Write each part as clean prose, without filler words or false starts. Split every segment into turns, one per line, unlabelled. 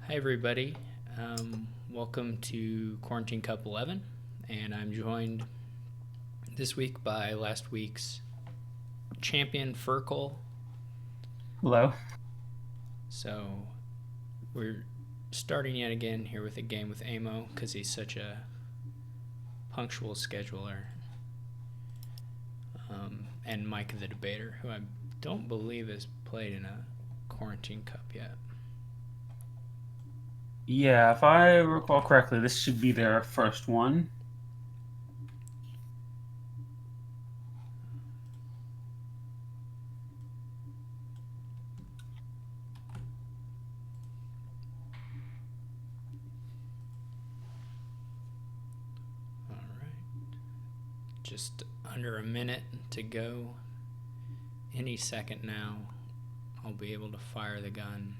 Hi, everybody. Welcome to Quarantine Cup 11, and I'm joined this week by last week's champion, Fircoal.
Hello.
So, we're starting yet again here with a game with Amo because he's such a punctual scheduler. And Mike the Debater, who I don't believe has played in a Quarantine Cup yet.
Yeah, if I recall correctly, this should be their first one.
All right. Just under a minute to go. Any second now, I'll be able to fire the gun.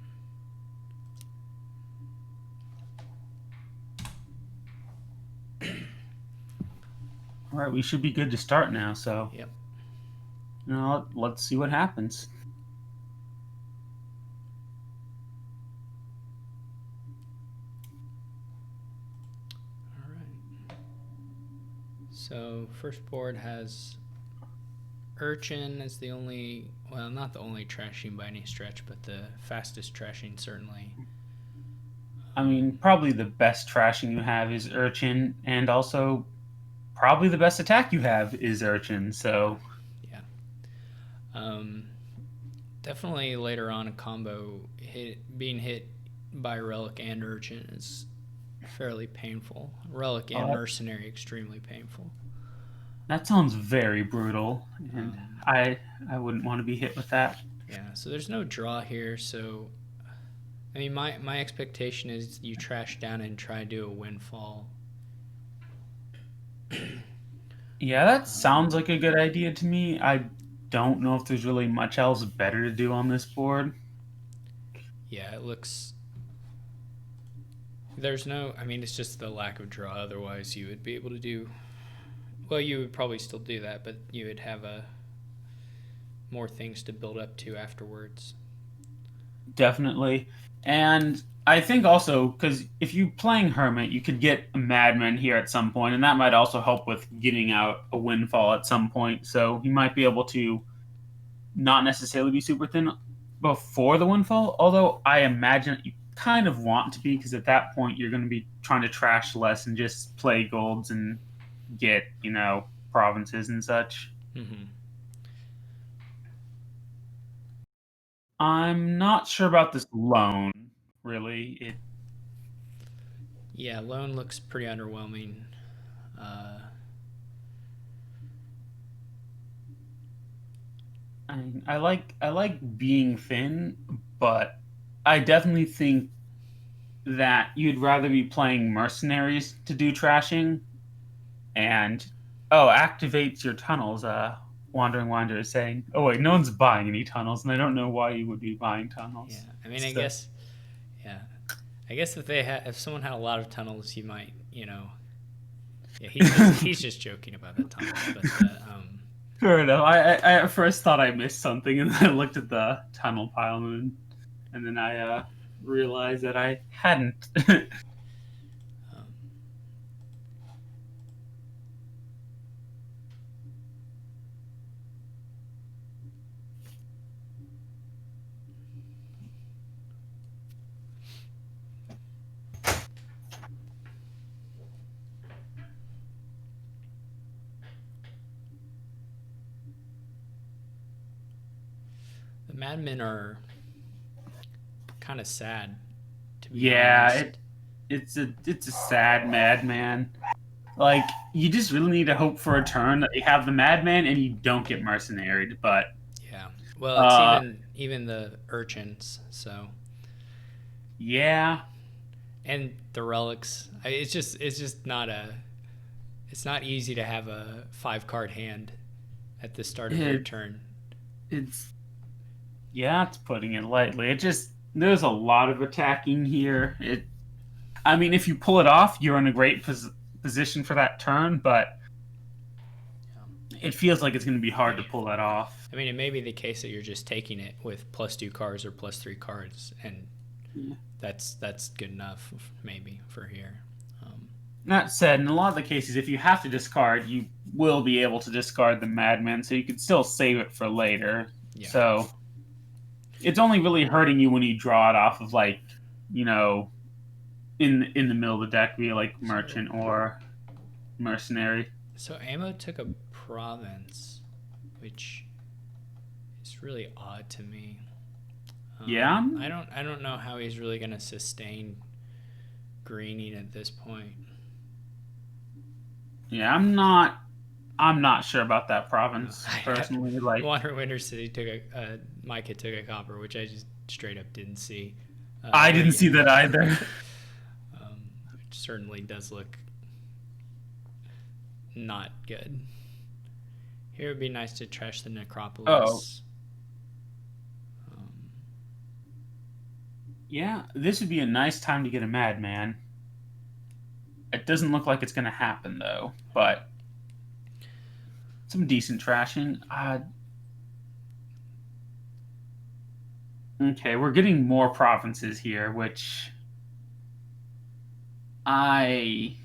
All right, we should be good to start now. So,
Yep.
let's see what happens.
All right. So first board has Urchin as the only, well, not the only trashing by any stretch, but the fastest trashing certainly.
I mean, probably the best trashing you have is Urchin, and also probably the best attack you have is Urchin.
Yeah,
So,
yeah. Um, Definitely later on a combo being hit by Relic and Urchin is fairly painful. Relic and
uh,
Mercenary extremely painful.
that sounds very brutal, and
Um,
I wouldn't want to be hit with that.
yeah, so there's no draw here, so I mean, my expectation is you trash down and try to do a windfall.
Yeah, that
Um,
sounds like a good idea to me. I don't know if there's really much else better to do on this board.
yeah, it looks. There's no. I mean, it's just the lack of draw. Otherwise, you would be able to do. Well, you would probably still do that, but you would have more things to build up to afterwards.
Definitely. And I think also because if you playing Hermit, you could get a Madman here at some point, and that might also help with getting out a windfall at some point. So you might be able to not necessarily be super thin before the windfall, although I imagine you kind of want to be because at that point you're going to be trying to trash less and just play golds and get, provinces and such.
Mm-hmm.
I'm not sure about this loan, really.
Yeah, lone looks pretty underwhelming. Uh,
I like being thin, but I definitely think that you'd rather be playing mercenaries to do trashing and activates your tunnels. Wandering Wanderer is saying, "Oh wait, no one's buying any tunnels, and I don't know why you would be buying
yeah,
tunnels."
I mean, I
So
guess. Yeah, I guess if someone had a lot of tunnels, you might, Yeah, he's just joking about the tunnels, but
fair enough. I at first thought I missed something, and then I looked at the tunnel pile, and then I realized that I hadn't.
um, the Madmen are kind of sad, to be
Yeah,
honest.
it's a sad madman. Like you just really need to hope for a turn that you have the madman and you don't get mercenaried. But
Yeah. Well, it's
uh,
even the urchins, so
yeah,
and the relics. It's just not a. It's not easy to have a 5 card hand at the start of your
it
turn.
it's yeah, it's putting it lightly. It just there's a lot of attacking here. I mean, if you pull it off, you're in a great position for that turn, but
Yeah.
it feels like it's going to be hard to pull that off.
I mean, it may be the case that you're just taking it with +2 cards or +3 cards, and that's good enough maybe for here. Um,
That said, in a lot of the cases, if you have to discard, you will be able to discard the Madman, so you can still save it for later.
yeah.
So it's only really hurting you when you draw it off of like, you know, in the middle of the deck via like
So
Merchant or Mercenary.
so Amo took a province, which is really odd to me.
Yeah,
I don't know how he's really gonna sustain greening at this point.
yeah, I'm not sure about that province
I
personally. Like,
Water Winter City took Micah took a copper, which I just straight up didn't see.
I
But
didn't see that either.
it certainly does look not good. Here it would be nice to trash the
Oh,
necropolis. Um,
yeah, this would be a nice time to get a Madman. It doesn't look like it's going to happen though, but some decent trashing. Okay, we're getting more provinces here, which I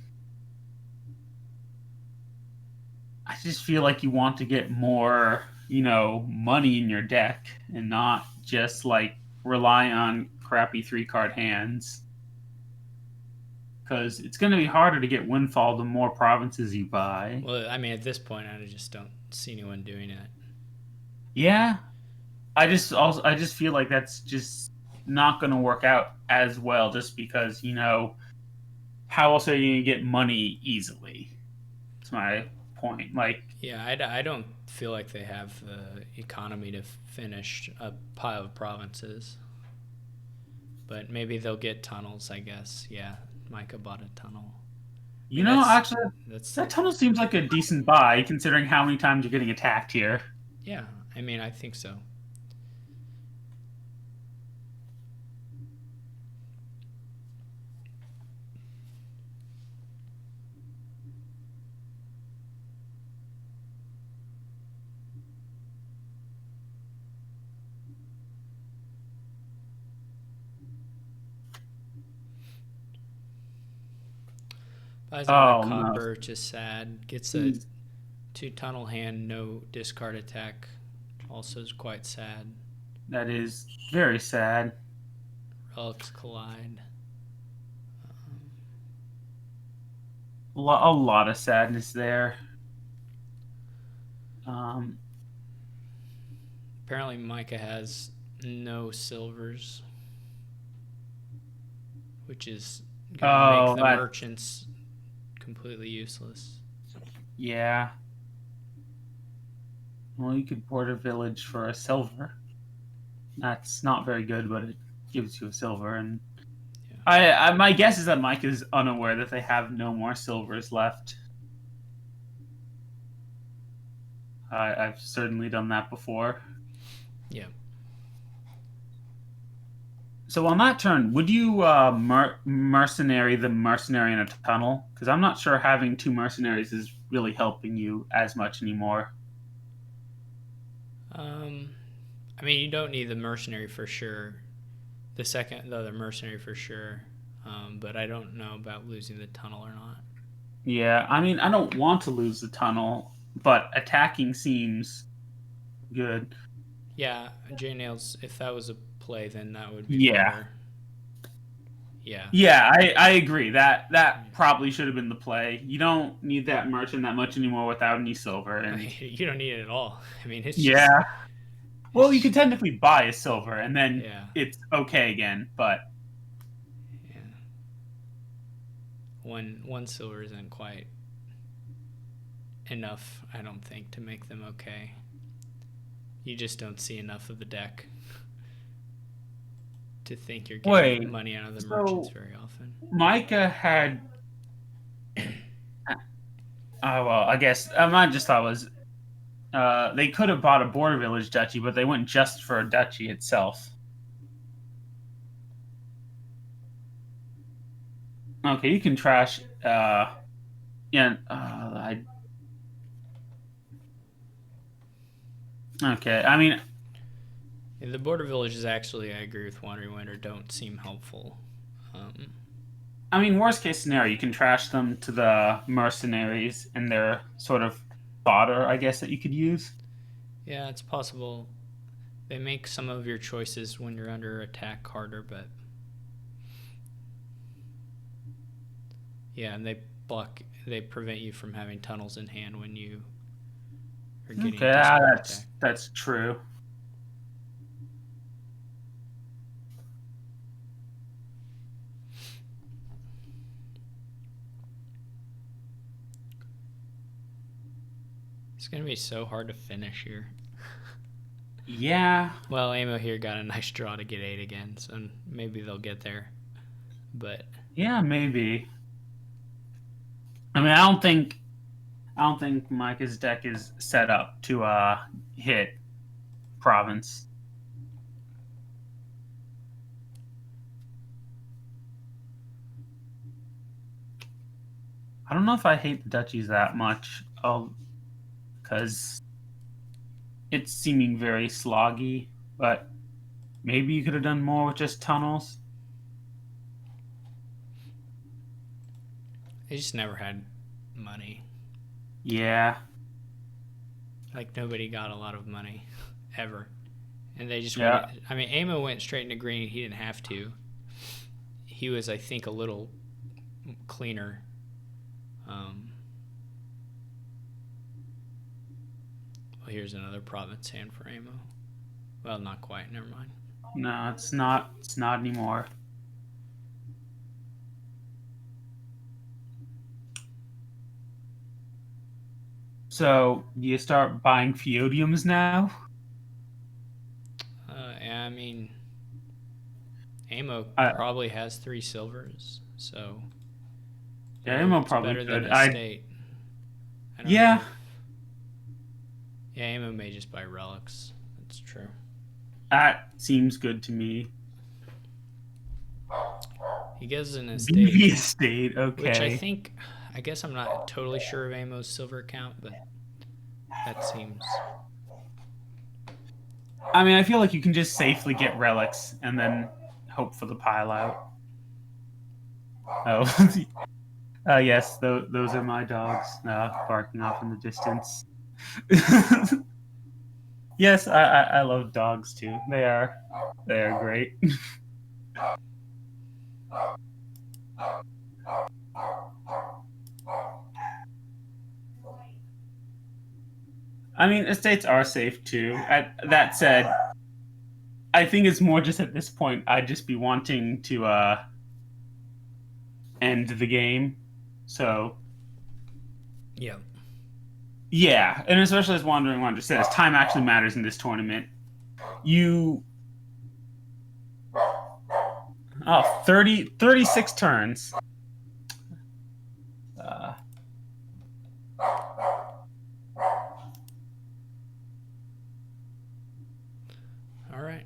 I just feel like you want to get more, money in your deck and not just like rely on crappy 3 card hands. Because it's going to be harder to get windfall the more provinces you buy.
well, I mean, at this point, I just don't see anyone doing it.
Yeah, I just feel like that's just not going to work out as well, just because how else are you going to get money easily? That's my point. Like,
Yeah, I don't feel like they have the economy to finish a pile of provinces. But maybe they'll get tunnels, I guess. Yeah, Micah bought a tunnel. I mean,
actually,
that's
that tunnel seems like a decent buy considering how many times you're getting attacked here.
yeah. I mean, I think so. Buys another
Oh no,
copper, just sad. Gets a
he's,
2 tunnel hand, no discard attack. Also is quite sad.
that is very sad.
Relics collide.
A lot of sadness there. Um,
Apparently, Micah has no silvers, which is gonna make
oh,
the
that
merchants completely useless.
yeah. Well, you could board a village for a silver. That's not very good, but it gives you a silver. And
Yeah.
my guess is that Mike is unaware that they have no more silvers left. I've certainly done that before.
Yeah.
So on that turn, would you mercenary the mercenary in a tunnel? Because I'm not sure having 2 mercenaries is really helping you as much anymore.
Um, I mean, you don't need the mercenary for sure. The other mercenary for sure. But I don't know about losing the tunnel or not.
Yeah, I mean, I don't want to lose the tunnel, but attacking seems good.
Yeah, J Nails. If that was a play, then that would be
Yeah,
better. Yeah.
yeah, I agree. That probably should have been the play. You don't need that merchant that much anymore without any silver, and
You don't need it at all. I mean,
yeah. Well, you
it's
could technically buy a silver, and then
yeah,
it's okay again. But
yeah. One silver isn't quite enough, I don't think, to make them okay. You just don't see enough of the deck to think you're getting
wait,
money out of the merchants
so
very often.
Micah had. Oh well, I guess I just thought it was they could have bought a border village duchy, but they went just for a duchy itself. Okay, you can trash. Yeah. Okay. I mean,
Yeah, the border villages actually, I agree with Wandering Winter, don't seem helpful. Um,
I mean, worst case scenario, you can trash them to the mercenaries and their sort of fodder, I guess, that you could use.
yeah, it's possible they make some of your choices when you're under attack harder, but yeah, and they prevent you from having tunnels in hand when you are getting
Okay,
discouraged attack.
that's true.
It's gonna be so hard to finish here.
Yeah,
Well, Amo here got a nice draw to get 8 again, so maybe they'll get there. But
yeah, maybe. I mean, I don't think Micah's deck is set up to hit province. I don't know if I hate the duchies that much, because it's seeming very sloggy. But maybe you could have done more with just tunnels.
they just never had money.
Yeah,
Like nobody got a lot of money ever. And they just went.
yeah.
I mean, Amo went straight into green. He didn't have to. He was, I think, a little cleaner. Um, well, here's another province hand for Amo. Well, not quite. Never mind.
No, it's not. It's not anymore. So you start buying feodiums now.
I mean, Amo
I,
probably has 3 silvers, so
yeah, Amo
it's
probably
better than
could.
a state. I don't know.
Yeah,
Yeah, Amo may just buy relics. That's true.
that seems good to me.
He gives an
BB
estate,
estate.
which I
Okay.
think, I guess I'm not totally sure of Amo's silver account, but that seems.
I mean, I feel like you can just safely get relics and then hope for the pile out. Oh, yes, those are my dogs barking off in the distance. Yes, I love dogs too. They are great. I mean, estates are safe too. That said, I think it's more just at this point I'd just be wanting to end the game. So
Yeah.
yeah, and especially as Wandering Wanderer says, time actually matters in this tournament. You 36 turns. Uh,
All right.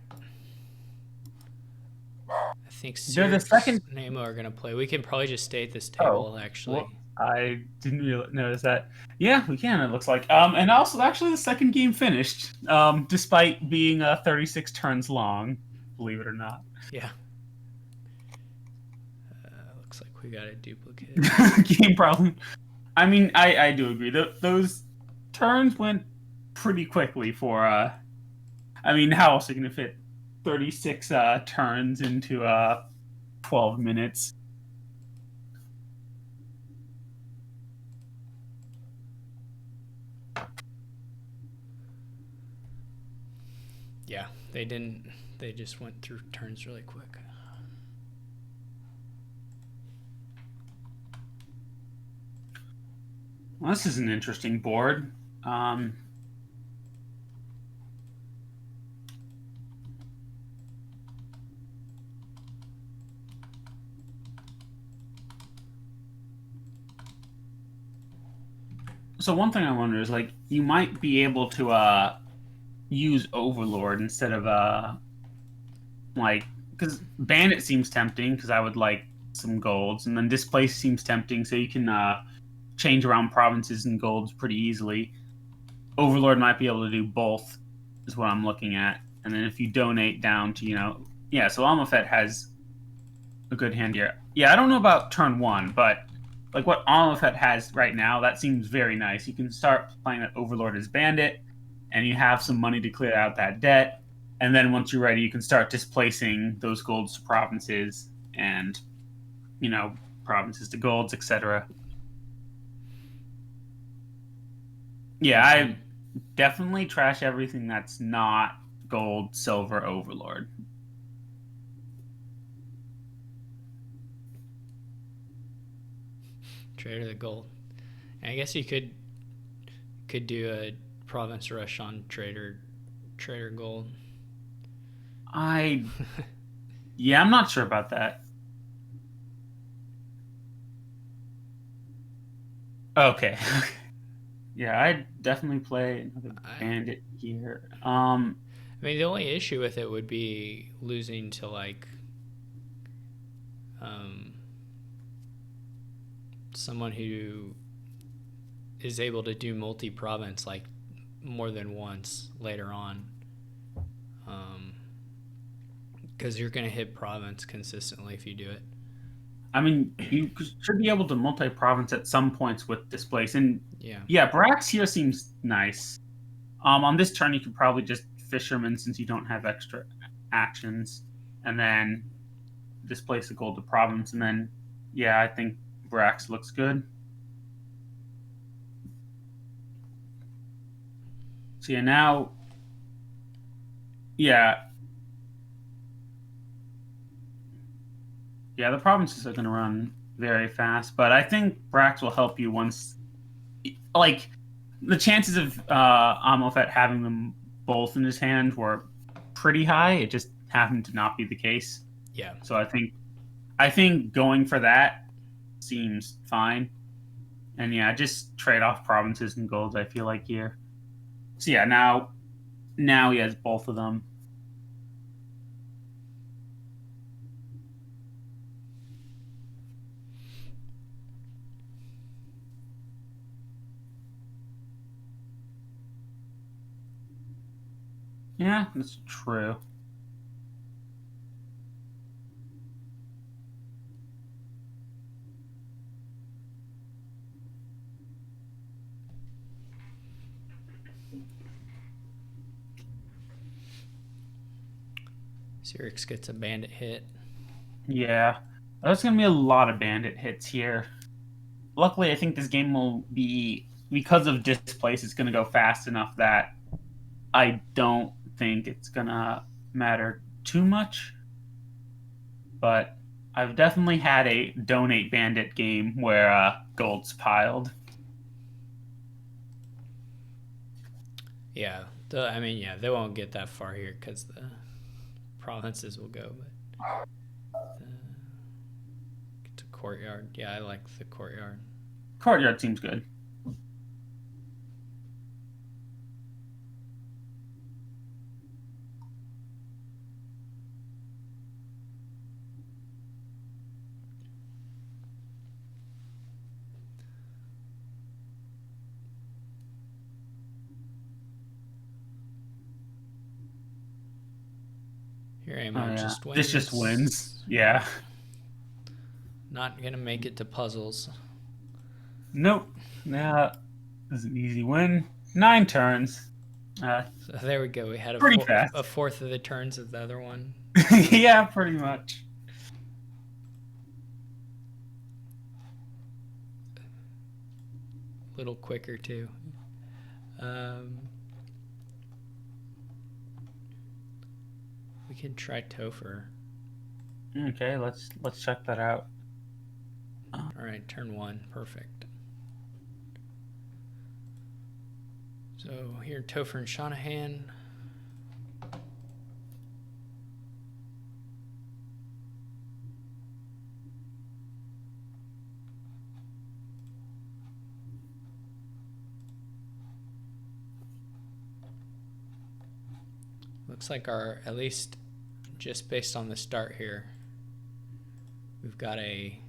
I think
they're the
Sirix
second.
and Amo are going to play. We can probably just stay at this
Oh,
table, actually.
well, I didn't really notice that. Yeah, we can. It looks like. And also, actually, the second game finished, despite being 36 turns long. Believe it or not.
Yeah. Looks like we got a duplicate.
Game problem. I mean, I do agree. Those turns went pretty quickly for. I mean, how else are you gonna fit 36 turns into 12 minutes?
Yeah, they didn't. They just went through turns really quick.
Well, this is an interesting board. So one thing I wonder is like you might be able to use Overlord instead of like because Bandit seems tempting because I would like some golds, and then Displace seems tempting so you can change around provinces and golds pretty easily. Overlord might be able to do both, is what I'm looking at, And then if you donate down to, yeah, so Amafet has a good hand here. Yeah, I don't know about turn 1, but like what Amafet has right now, that seems very nice. You can start playing that Overlord as Bandit, and you have some money to clear out that debt. And then once you're ready, you can start displacing those golds to provinces and, provinces to golds, etc. Yeah, I definitely trash everything that's not gold, silver, Overlord.
Trader the gold. And I guess you could do a province rush on trader gold.
Yeah, I'm not sure about that. Okay. Yeah, I'd definitely play another bandit here.
I mean, the only issue with it would be losing to like someone who is able to do multi-province like more than once later on, because you're going to hit province consistently if you do it.
I mean, you should be able to multi-province at some points with displace, and
Yeah.
yeah, Brax here seems nice. On this turn, you could probably just Fisherman since you don't have extra actions, and then displace the gold to province, and then yeah, I think Brax looks good. So yeah, now, yeah, the provinces are going to run very fast, but I think Brax will help you once, like, the chances of Amofet having them both in his hand were pretty high. It just happened to not be the case.
Yeah.
So I think going for that seems fine. And yeah, just trade off provinces and golds, I feel like here. So yeah, now he has both of them. Yeah, that's true.
Cyrix gets a bandit hit.
Yeah, there's going to be a lot of bandit hits here. Luckily, I think this game will be, because of displace, it's going to go fast enough that I don't think it's going to matter too much. But I've definitely had a donate bandit game where gold's piled.
Yeah. I mean, yeah, they won't get that far here because the provinces will go. But it's a courtyard. Yeah, I like the courtyard.
Courtyard seems good.
Here, Ammo just wins.
This just wins. Yeah.
Not gonna make it to puzzles.
Nope. Yeah, this is an easy win. 9 turns.
So there we go. We had a fourth of the turns of the other one.
Yeah, pretty much.
A little quicker too. We can try Topher.
Okay, let's check that out.
All right, turn 1, perfect. So here, Topher and Shanahan. Looks like at least just based on the start here, we've got a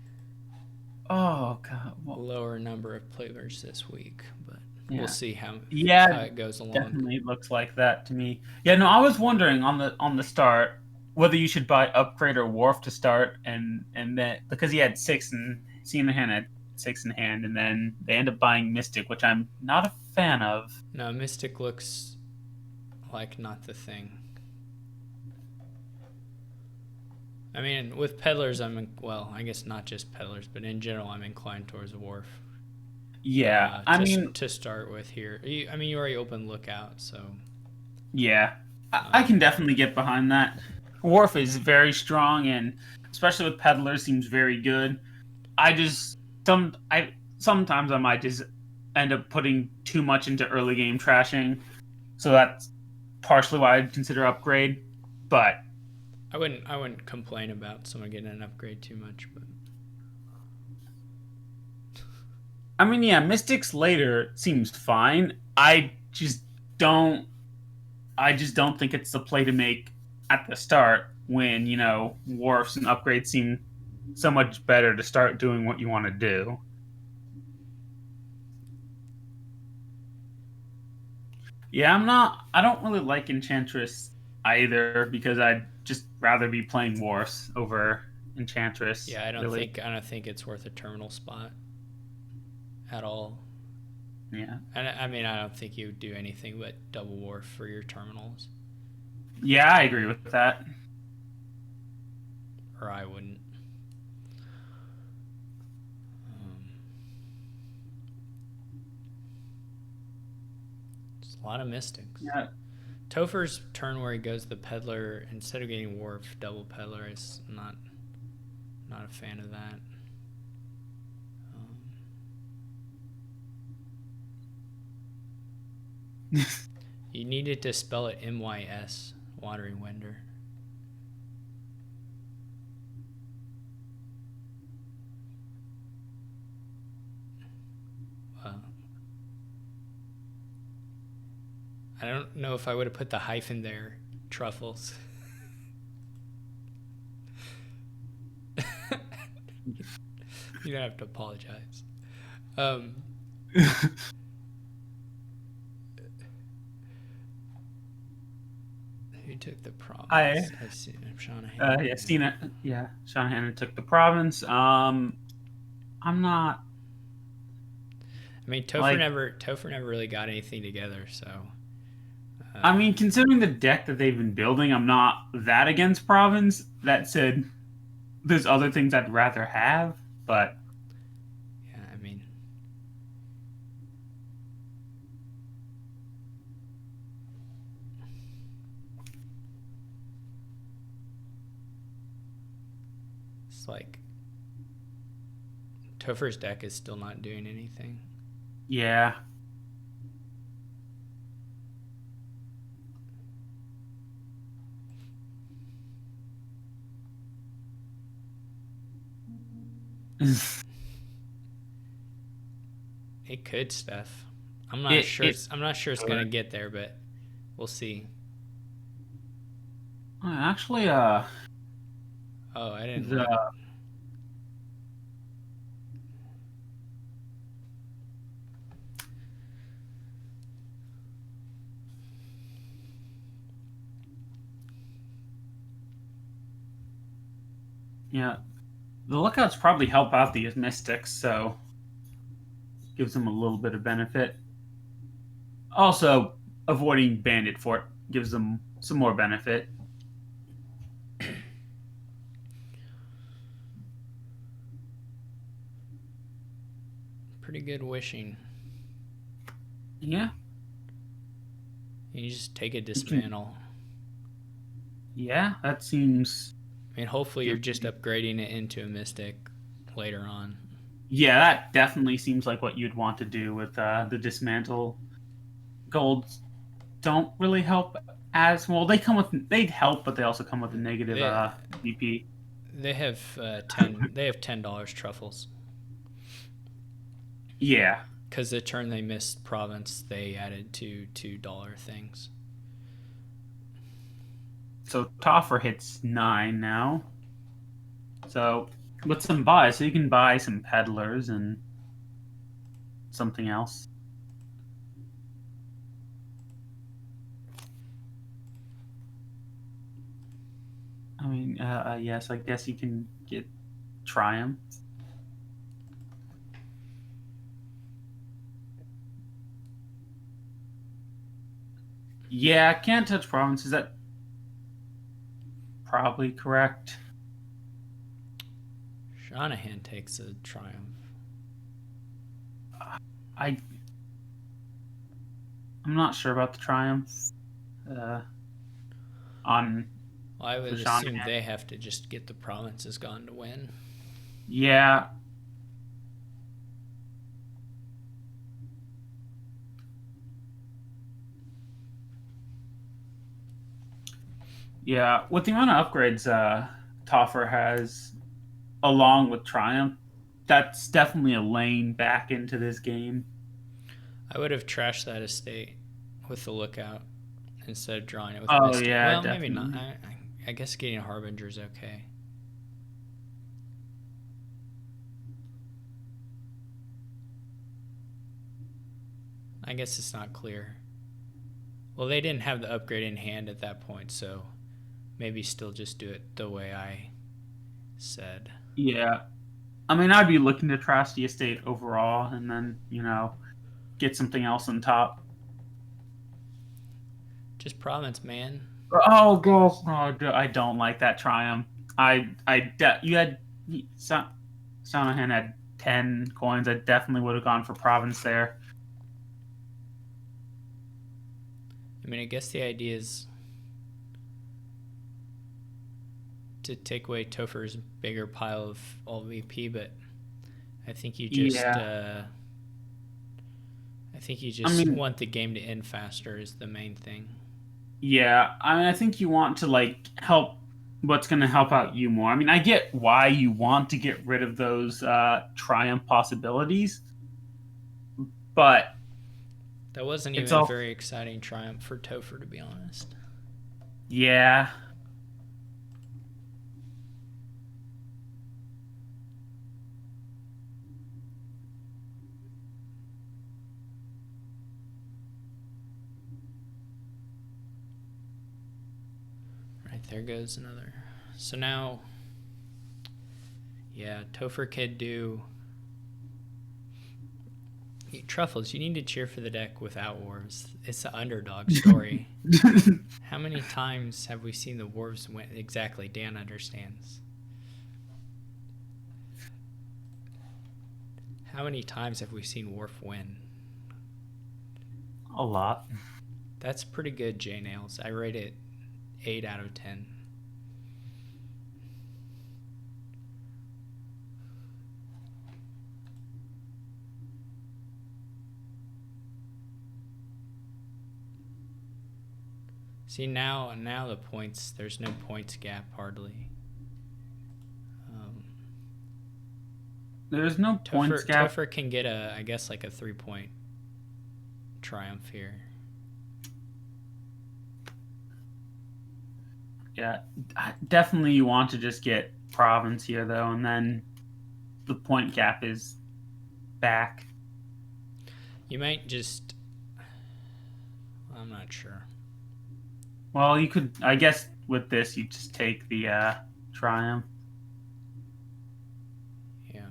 Oh god,
lower number of players this week, but we'll
Yeah.
see how
Yeah,
it goes along.
definitely looks like that to me. Yeah, no, I was wondering on the start whether you should buy upgrade or wharf to start, and then because he had six and Seaman had six in hand, and then they end up buying Mystic, which I'm not a fan of.
No, Mystic looks like not the thing. I mean, with peddlers, well, I guess not just peddlers, but in general, I'm inclined towards Wharf.
Yeah, I mean,
To start with here. I mean, you already opened Lookout, so
yeah, I
um,
can definitely get behind that. Wharf is very strong, and especially with peddlers, seems very good. I just I sometimes I might just end up putting too much into early game trashing, so that's partially why I'd consider upgrade. But
I wouldn't complain about someone getting an upgrade too much, but
I mean, yeah, Mystics later seems fine. Don't I just don't think it's the play to make at the start when wharfs and upgrades seem so much better to start doing what you want to do. Yeah, I don't really like Enchantress either because I'd just rather be playing Wars over Enchantress,
yeah,
really.
I don't think it's worth a terminal spot at all.
Yeah.
And I mean, I don't think you would do anything but double Wharf for your terminals,
Yeah, I agree with that.
or I wouldn't. Um, it's a lot of Mystics.
Yeah.
Topher's turn where he goes the peddler instead of getting Wharf, double peddler is not a fan of that. Um, you needed to spell it MYS, Wandering Wender. Well, I don't know if I would have put the hyphen there. Truffles. You don't have to apologize. Um, who took the
I
province? I see. Shanahan.
yeah, Cena, yeah, Shanahan took the province. I'm not
I mean,
like
Topher never really got anything together. So,
I mean, considering the deck that they've been building, I'm not that against province. That said, there's other things I'd rather have, but
yeah, I mean, it's like Topher's deck is still not doing anything.
yeah.
It could, Steph.
It
I'm not sure it's gonna get there, but we'll see.
actually
Oh, I didn't
the
look.
yeah, the lookouts probably help out these mystics, so gives them a little bit of benefit. Also, avoiding bandit fort gives them some more benefit.
Pretty good wishing.
Yeah,
You just take a
you can.
dismantle.
Yeah, that seems.
I mean, hopefully you're just upgrading it into a mystic later on.
Yeah, that definitely seems like what you'd want to do with the dismantle. Golds don't really help as well. They'd help, but they also come with a negative
They
VP.
they have $10 truffles
Yeah.
because the turn they missed province they added $2 things.
So Toffer hits 9 now. So with some buys, so you can buy some peddlers and something else. I mean, yes, I guess you can get Triumph. Yeah, can't touch province. Is that probably correct?
Shanahan takes a triumph.
I I'm not sure about the Triumph uh, on
Well, I would
for
assume
Shanahan.
they have to just get the provinces gone to win.
Yeah, yeah. With the amount of upgrades Toffer has, along with Triumph, that's definitely a lane back into this game.
I would have trashed that estate with the lookout instead of drawing it with
Oh
Mystic.
yeah,
Well, maybe not.
definitely.
I guess getting a Harbinger is okay. I guess it's not clear. Well, they didn't have the upgrade in hand at that point, so maybe still just do it the way I said.
Yeah, I mean, I'd be looking to trash the estate overall, and then get something else on top.
Just province, man.
Oh gosh, no, I don't like that Triumph. You had Sanahan had 10 coins. I definitely would have gone for province there.
I mean, I guess the idea is to take away Topher's bigger pile of all VP, but I think you just
Yeah, I mean,
want the game to end faster is the main thing.
yeah. I mean, I think you want to help what's going to help out you more. I mean, I get why you want to get rid of those Triumph possibilities, but
That wasn't
it's
even a
all
very exciting triumph for Topher, to be honest.
yeah.
Right, there goes another. So now, yeah, Topher could do. Truffles, you need to cheer for the deck without Wolves. It's the underdog story. How many times have we seen the Wolves win? Exactly, Dan understands. How many times have we seen Worf win?
A lot.
That's pretty good, J Nails. I rate it 8 out of 10. See, now the points, there's no points gap hardly.
There's no points gap.
Topher can get I guess, like a 3-point triumph here.
Yeah, definitely you want to just get province here though, and then the point gap is back.
You might just. I'm not sure.
Well, you could, I guess, with this you just take the triumph.
Yeah.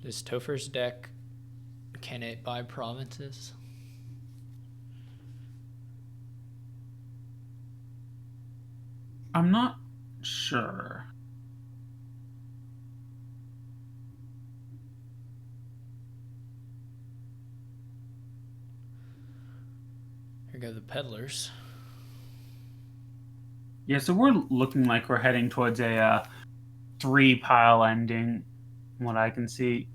Does Topher's deck, can it buy provinces?
I'm not sure.
Here go the peddlers.
Yeah, so we're looking like we're heading towards a 3-pile ending, from what I can see.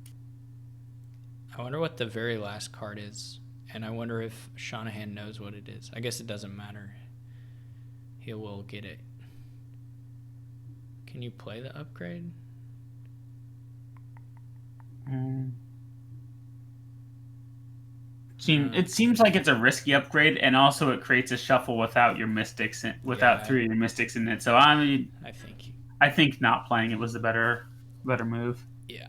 I wonder what the very last card is, and I wonder if Shanahan knows what it is. I guess it doesn't matter. He will get it. Can you play the upgrade?
It seems like it's a risky upgrade, and also it creates a shuffle without your mystics, without
Yeah,
3 of your mystics in it. So I mean,
I think.
I think not playing it was the better move.
Yeah.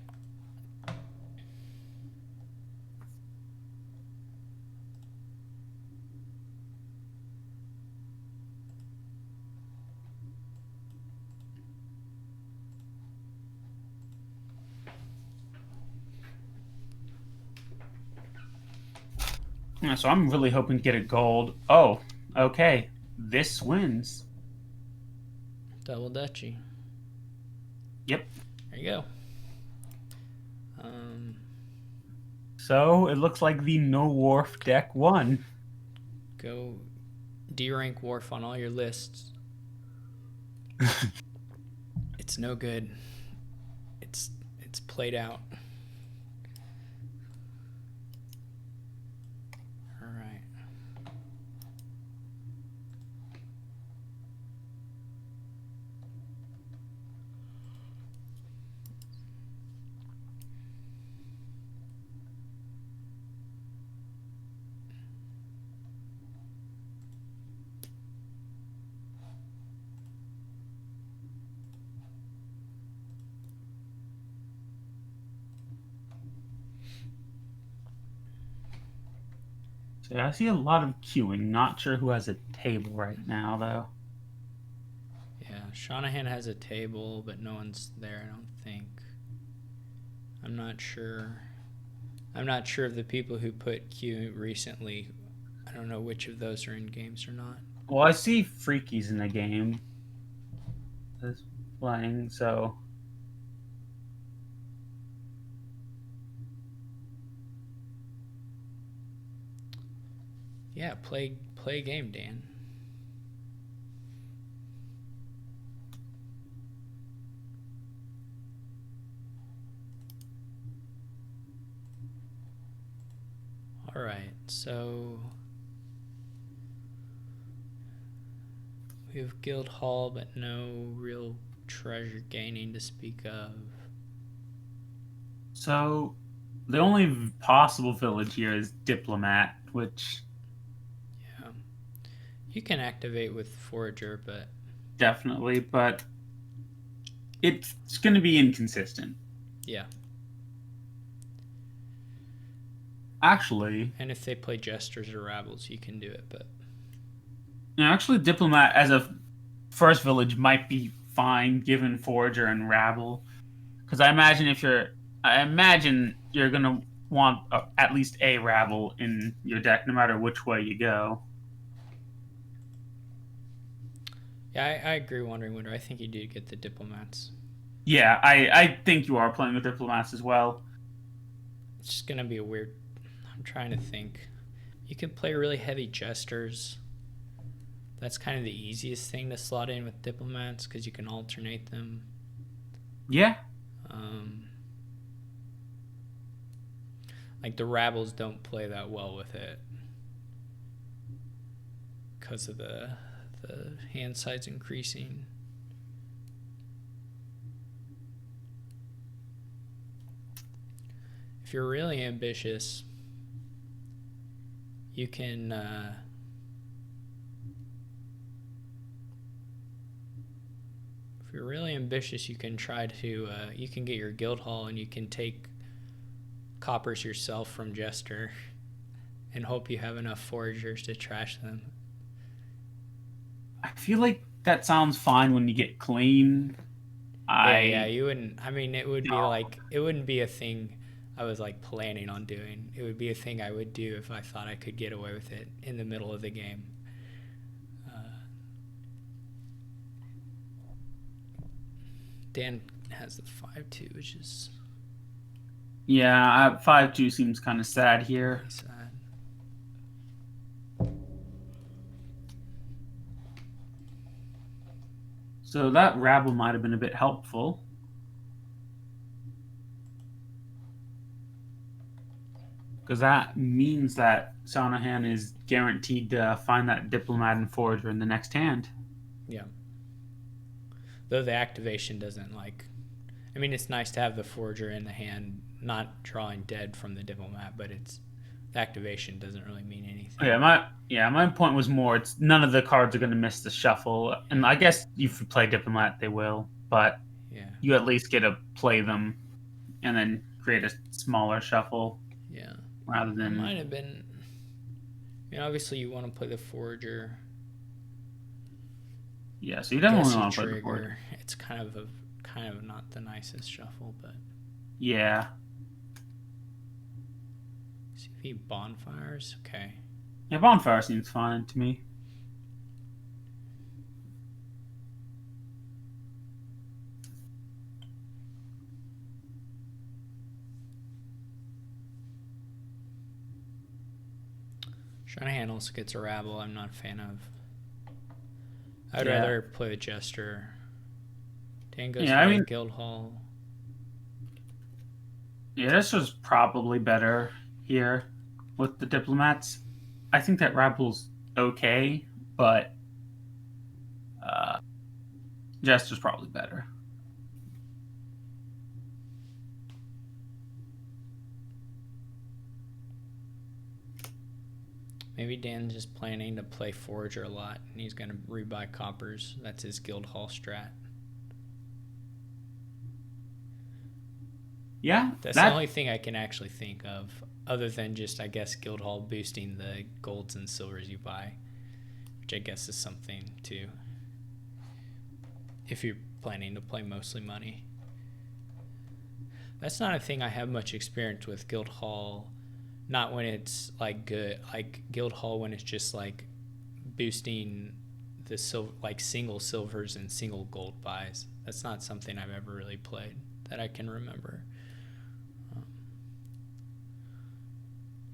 Yeah, so I'm really hoping to get a gold. Oh, okay. This wins.
Double Dutchy.
Yep.
There you go. Um,
So it looks like the no wharf deck won.
go D rank Wharf on all your lists. It's no good. It's it's played out. All right.
So I see a lot of queuing. Not sure who has a table right now, though.
Yeah, Shanahan has a table, but no one's there. I don't think. I'm not sure. I'm not sure of the people who put Q recently. I don't know which of those are in games or not.
Well, I see Freaky's in the game. That's playing, so.
Yeah, play a game, Dan. All right, so we have Guild Hall, but no real treasure gaining to speak of.
So the only possible village here is Diplomat, which
Yeah, you can activate with Forager, but
definitely, but it's going to be inconsistent.
yeah.
Actually,
And if they play Jesters or Rabbles, you can do it, but
actually, Diplomat as a first village might be fine given Forager and Rabble, because I imagine you're gonna want at least a Rabble in your deck, no matter which way you go.
yeah, I agree. Wandering Winter. I think you do get the Diplomats.
Yeah, I think you are playing with Diplomats as well.
It's just gonna be a weird. I'm trying to think. You can play really heavy Jesters. That's kind of the easiest thing to slot in with Diplomats because you can alternate them.
Yeah,
Um, like the Rabbles don't play that well with it because of the hand size increasing. If you're really ambitious, you can if you're really ambitious, you can try to you can get your guild hall and you can take coppers yourself from Jester and hope you have enough foragers to trash them.
I feel like that sounds fine when you get clean.
Yeah,
I
you wouldn't. I mean, it would be
don't.
like it wouldn't be a thing I was like planning on doing. It would be a thing I would do if I thought I could get away with it in the middle of the game. Dan has the 5-2, which is
Yeah, 5-2 seems kind of sad here.
pretty sad.
So that Rabble might have been a bit helpful. Because that means that Sanahan is guaranteed to find that Diplomat and Forager in the next hand.
Yeah. Though the activation doesn't like. I mean, it's nice to have the Forger in the hand, not drawing dead from the Diplomat, but the activation doesn't really mean anything.
My point was more it's none of the cards are going to miss the shuffle, and I guess if you play Diplomat they will, but
Yeah.
you at least get to play them and then create a smaller shuffle
Yeah.
rather
It
than
might have been. I mean, obviously you want to play the Forager.
yeah. So you definitely
Guessing
want to play the Forager.
trigger. It's kind of not the nicest shuffle, but
Yeah.
CV bonfires. Okay.
Yeah, bonfire seems fine to me.
Shiny also gets a rabble. I'm not a fan of. I'd
Yeah.
rather play with Jester. Dan goes
Yeah,
for
I
the
mean,
guild hall.
yeah, this was probably better here with the diplomats. I think that Rabble's okay, but uh, Jester's probably better.
Maybe Dan's just planning to play Forager a lot, and he's gonna rebuy coppers. That's his guild hall strat.
Yeah,
That's the
that
only thing I can actually think of, other than just, I guess, guild hall boosting the golds and silvers you buy, which I guess is something too. If you're planning to play mostly money. That's not a thing I have much experience with, guild hall. Not when it's like good, like guild hall when it's just like boosting the like single silvers and single gold buys. That's not something I've ever really played that I can remember.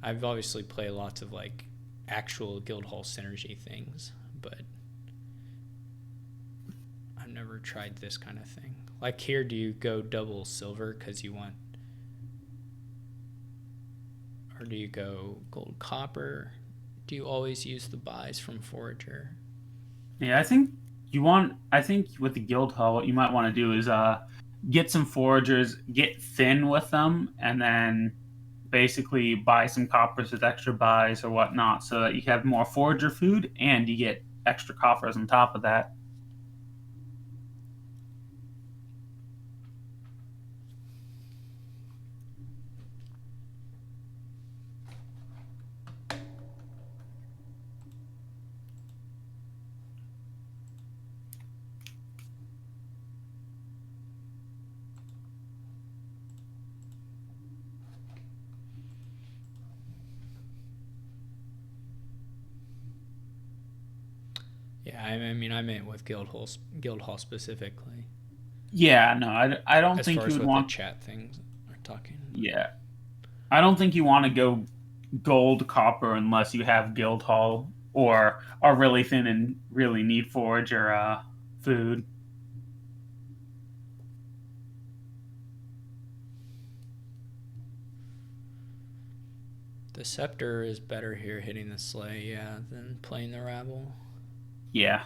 I've obviously played lots of like actual guild hall synergy things, but I've never tried this kind of thing. Like here, do you go double silver because you want, or do you go gold copper? Do you always use the buys from Forager?
yeah, I think you want. I think with the guild hall, what you might want to do is get some foragers, get thin with them, and then basically buy some coppers with extra buys or whatnot, so that you have more forager food and you get extra coppers on top of that.
Yeah, I mean, I meant with guild hall specifically,
Yeah, no, I don't
as
think
far
you
as
would
what the
want.
chat things are talking.
Yeah, I don't think you want to go gold copper unless you have guild hall or are really thin and really need forager food.
The scepter is better here hitting the sleigh, yeah, than playing the rabble.
Yeah.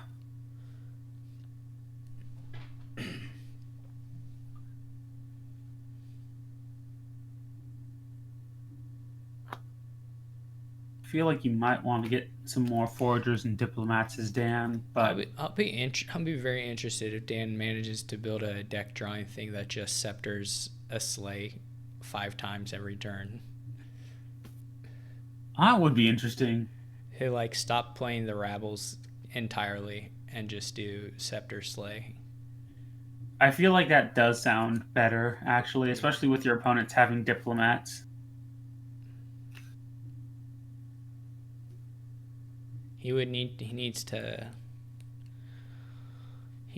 I feel like you might want to get some more foragers and diplomats as Dan, but
I'll be very interested if Dan manages to build a deck drawing thing that just scepters a sleigh 5 times every turn.
that would be interesting.
He'll like stop playing the rabbles entirely and just do scepter sleigh.
I feel like that does sound better, actually, especially with your opponents having diplomats.
He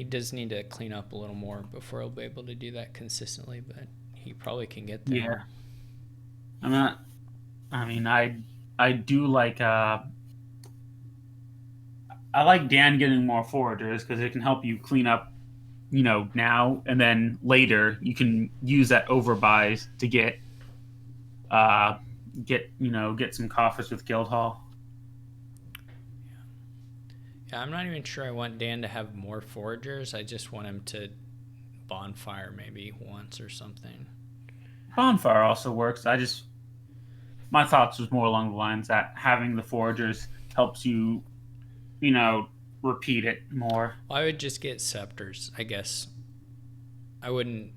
does need to clean up a little more before he'll be able to do that consistently, but he probably can get there.
Yeah. I'm not. I mean, I do like. I like Dan getting more foragers because it can help you clean up, now and then later you can use that overbuys to uh, get some coffers with Guildhall.
Yeah, I'm not even sure I want Dan to have more foragers. I just want him to bonfire maybe once or something.
Bonfire also works. My thoughts was more along the lines that having the foragers helps you, repeat it more.
Well, I would just get scepters, I guess. I wouldn't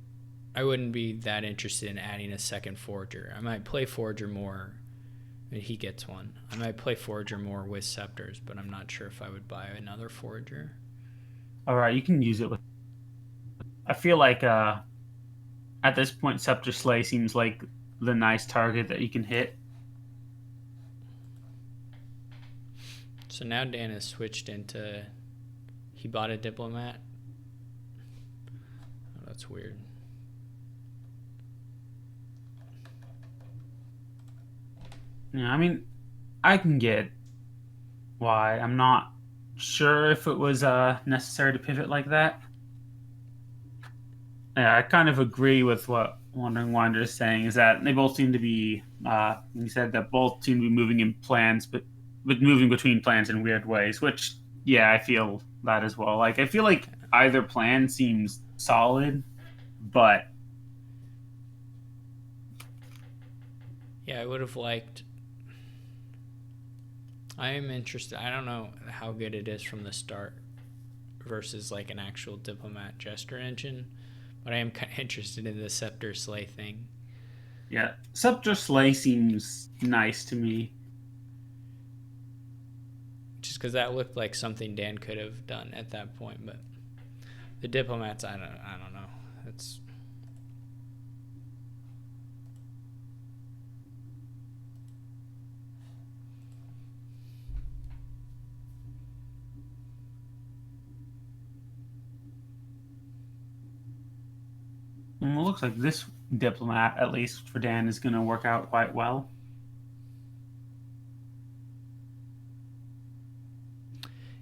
I wouldn't be that interested in adding a second forager. I might play forager more. He gets one. I might play forager more with scepters, but I'm not sure if I would buy another forager.
All right, you can use it with. I feel like at this point, Scepter Slay seems like the nice target that you can hit.
So now Dan has switched into. He bought a diplomat. Oh, that's weird.
Yeah, I mean, I can get why. I'm not sure if it was necessary to pivot like that. Yeah, I kind of agree with what Wandering Wanderer is saying. Is that they both seem to be? He said that both seem to be moving in plans, but moving between plans in weird ways. Which, yeah, I feel that as well. Like I feel like either plan seems solid, but
Yeah, I would have liked. I am interested. I don't know how good it is from the start versus like an actual diplomat gesture engine, but I am kind of interested in the scepter slay thing.
yeah, Scepter Slay seems nice to me.
Just because that looked like something Dan could have done at that point, but the diplomats, I don't know. It's
And it looks like this diplomat, at least for Dan, is going to work out quite well.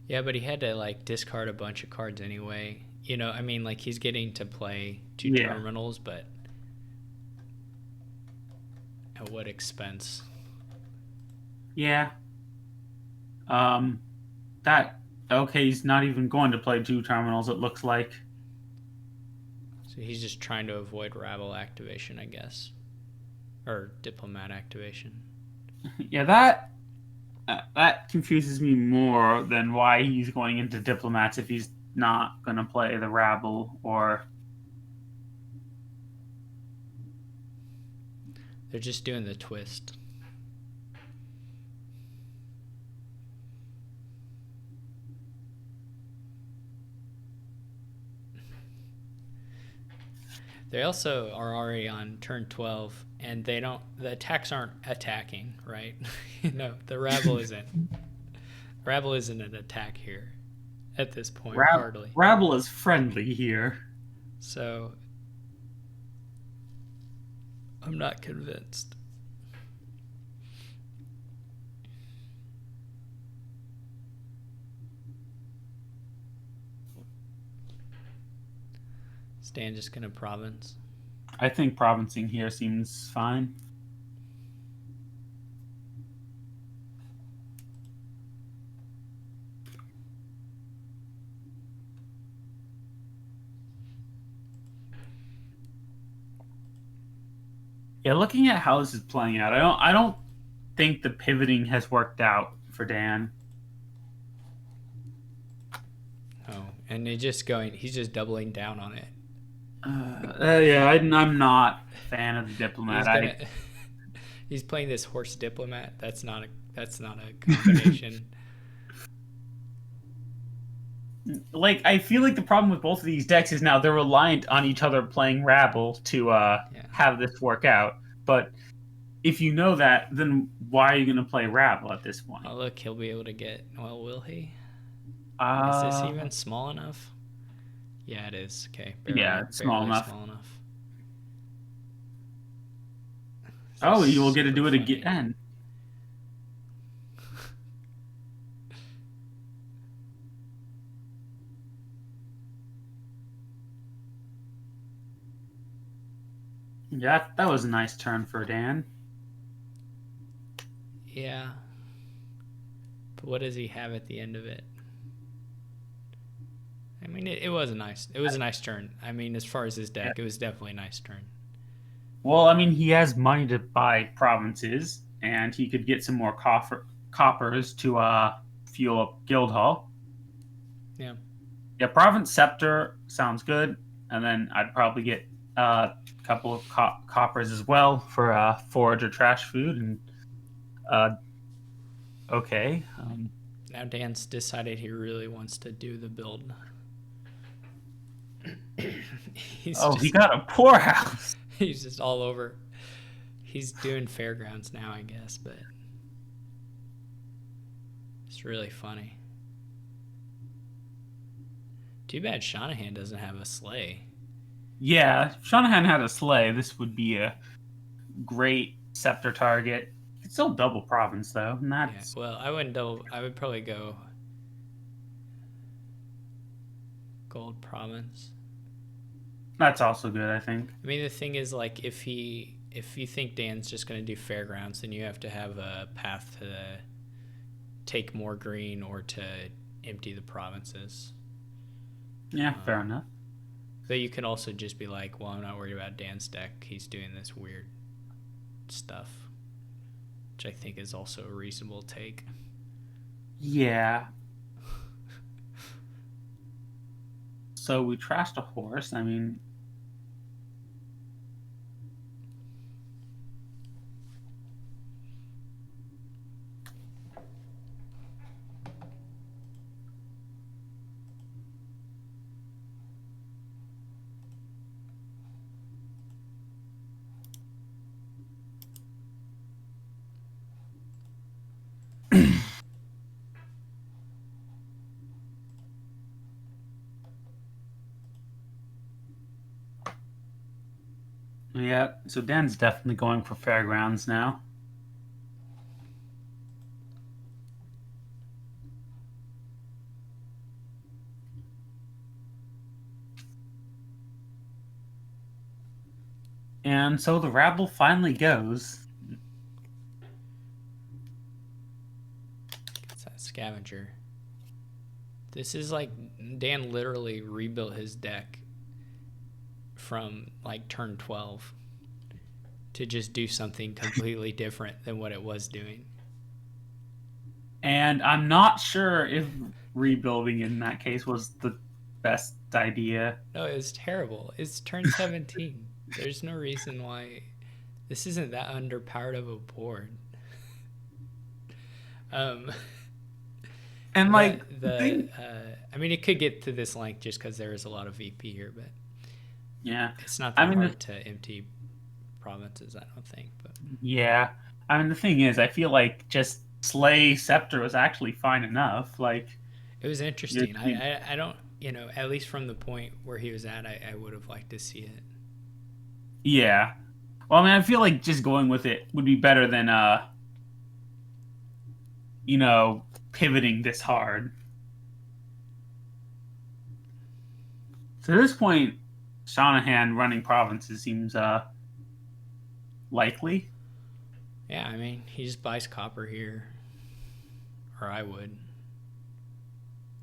yeah, but he had to like discard a bunch of cards anyway. You know, I mean, like he's getting to play two
Yeah.
terminals, but at what expense?
Yeah. That okay. He's not even going to play two terminals. It looks like.
So he's just trying to avoid rabble activation, I guess, or diplomat activation.
Yeah, that confuses me more than why he's going into diplomats if he's not going to play the rabble or.
They're just doing the twist. They also are already on turn 12, and the attacks aren't attacking, right? The rabble isn't. Rabble isn't an attack here at this point, hardly.
Rabble is friendly here.
So I'm not convinced. Stan just gonna province.
I think provincing here seems fine. Yeah, looking at how this is playing out, I don't think the pivoting has worked out for Dan.
Oh, and he's just doubling down on it.
Yeah, I'm not a fan of the diplomat.
He's playing this horse diplomat. That's not a combination.
Like I feel like the problem with both of these decks is now they're reliant on each other playing rabble to have this work out. But if you know that, then why are you going to play rabble at this point?
Oh look, he'll be able to get. Well, will he? Is
Uh,
this even small enough? Yeah, it is. Okay.
Yeah, it's small enough.
Small enough.
Oh, you will get to
Super
do it
funny.
again. Yeah, that was a nice turn for Dan.
Yeah. But what does he have at the end of it? I mean, it was a nice turn. I mean, as far as his deck,
Yeah.
it was definitely a nice turn.
Well, I mean, he has money to buy provinces, and he could get some more coppers to fuel up Guildhall.
Yeah.
Yeah, Province Scepter sounds good, and then I'd probably get a couple of coppers as well for forage or trash food, and okay.
Now Dan's decided he really wants to do the build.
He got a poorhouse.
He's just all over. He's doing fairgrounds now, I guess, but it's really funny. Too bad Shanahan doesn't have a sleigh.
Yeah, if Shanahan had a sleigh, this would be a great scepter target. It's still double province though, and
Yeah.
that's
Well, I wouldn't double. I would probably go gold province.
also good, I think.
I mean, the thing is, like, if you think Dan's just gonna do fairgrounds, then you have to have a path to take more green or to empty the provinces.
Yeah, fair enough.
But you can also just be like, well, I'm not worried about Dan's deck. He's doing this weird stuff, which I think is also a reasonable take.
Yeah. So we trashed a horse. I mean, yeah. So Dan's definitely going for fairgrounds now. And so the rabble finally goes.
It's that scavenger. This is like Dan literally rebuilt his deck from like turn 12 to just do something completely different than what it was doing.
And I'm not sure if rebuilding in that case was the best idea.
No, it was terrible. It's turn 17. There's no reason why this isn't that underpowered of a board. Um,
And like
I mean, it could get to this length just because there is a lot of VP here, but
yeah,
it's not
I
that
mean,
hard to empty provinces, I don't think. But
yeah. I mean, the thing is, I feel like just Slay Scepter was actually fine enough. Like,
it was
you,
interesting.
you,
I don't, at least from the point where he was at, I would have liked to see it.
yeah. Well, I mean, I feel like just going with it would be better than you know, pivoting this hard. So at this point, Shanahan running provinces seems likely.
Yeah, I mean, he just buys copper here, or I would.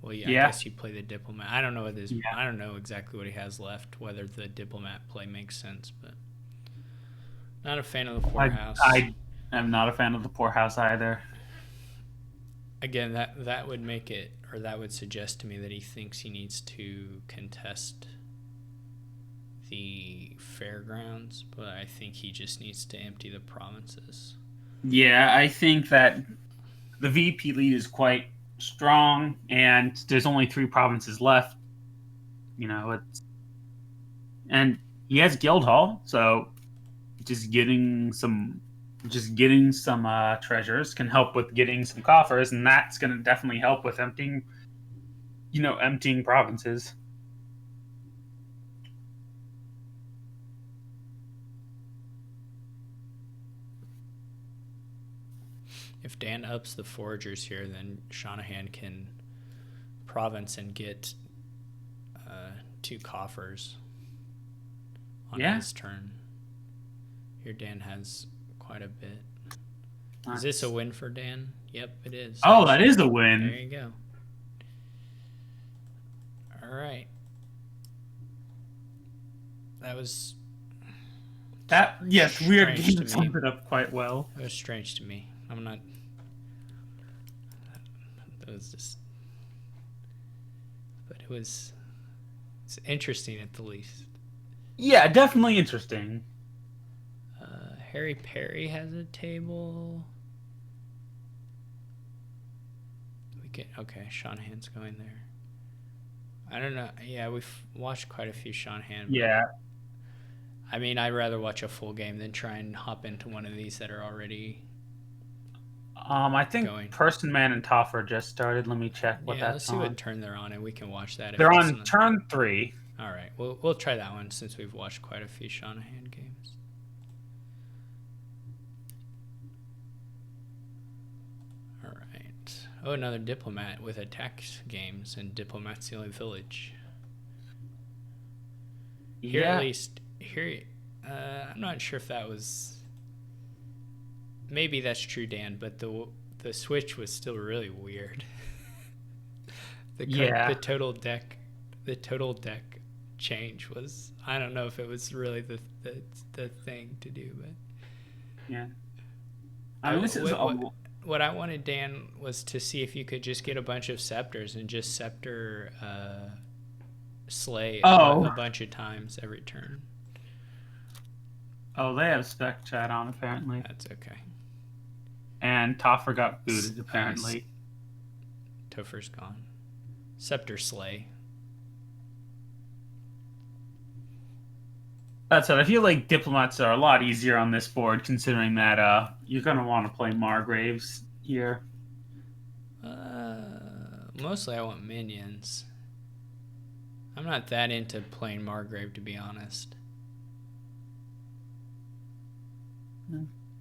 Well, yeah, I
Yeah,
guess you play the diplomat. I don't know what his.
yeah.
I don't know exactly what he has left. Whether the diplomat play makes sense, but not a fan of the poorhouse.
I am not a fan of the poorhouse either.
Again, that would make it, or that would suggest to me that he thinks he needs to contest the fairgrounds, but I think he just needs to empty the provinces.
Yeah, I think that the VP lead is quite strong, and there's only 3 provinces left. You know, and he has Guildhall, so just getting some treasures can help with getting some coffers, and that's going to definitely help with emptying provinces.
If Dan ups the foragers here, then Shanahan can province and get 2 coffers on
Yeah.
his turn. Here, Dan has quite a bit.
Nice.
Is this a win for Dan? Yep, it is.
Oh, that is a
There
win.
you go. All right. That was
Yes, weird
strange to
game
me.
summed it up quite well.
It was strange to me. I'm not. That was just. But it's interesting at the least.
Yeah, definitely interesting.
Harry Perry has a table. Okay, Shanahan's going there. I don't know. Yeah, we've watched quite a few Shanahan.
Yeah.
I mean, I'd rather watch a full game than try and hop into one of these that are already.
I think
going?
Person Man and Toffer just started. Let me check what
Yeah, let's
that's
see what
on.
turn they're on, and we can watch that if
They're
it's
on
not.
turn 3.
All right, we'll try that one since we've watched quite a few Shanahan games. All right. Oh, another Diplomat with attack games, and Diplomat's the only village. Here at
Yeah,
least, here, I'm not sure if that was. Maybe that's true, Dan, but the switch was still really weird. The
yeah,
the total deck change was. I don't know if it was really the thing to do, but
yeah. I
I
mean, this is
what I wanted, Dan, was to see if you could just get a bunch of scepters and just scepter slay
oh,
a bunch of times every turn.
oh, they have spec chat on apparently,
That's okay.
and Toffer got booted apparently.
Topher's gone. Scepter slay.
That said, I feel like diplomats are a lot easier on this board, considering that you're gonna want to play Margraves here.
Mostly I want minions. I'm not that into playing Margrave, to be honest.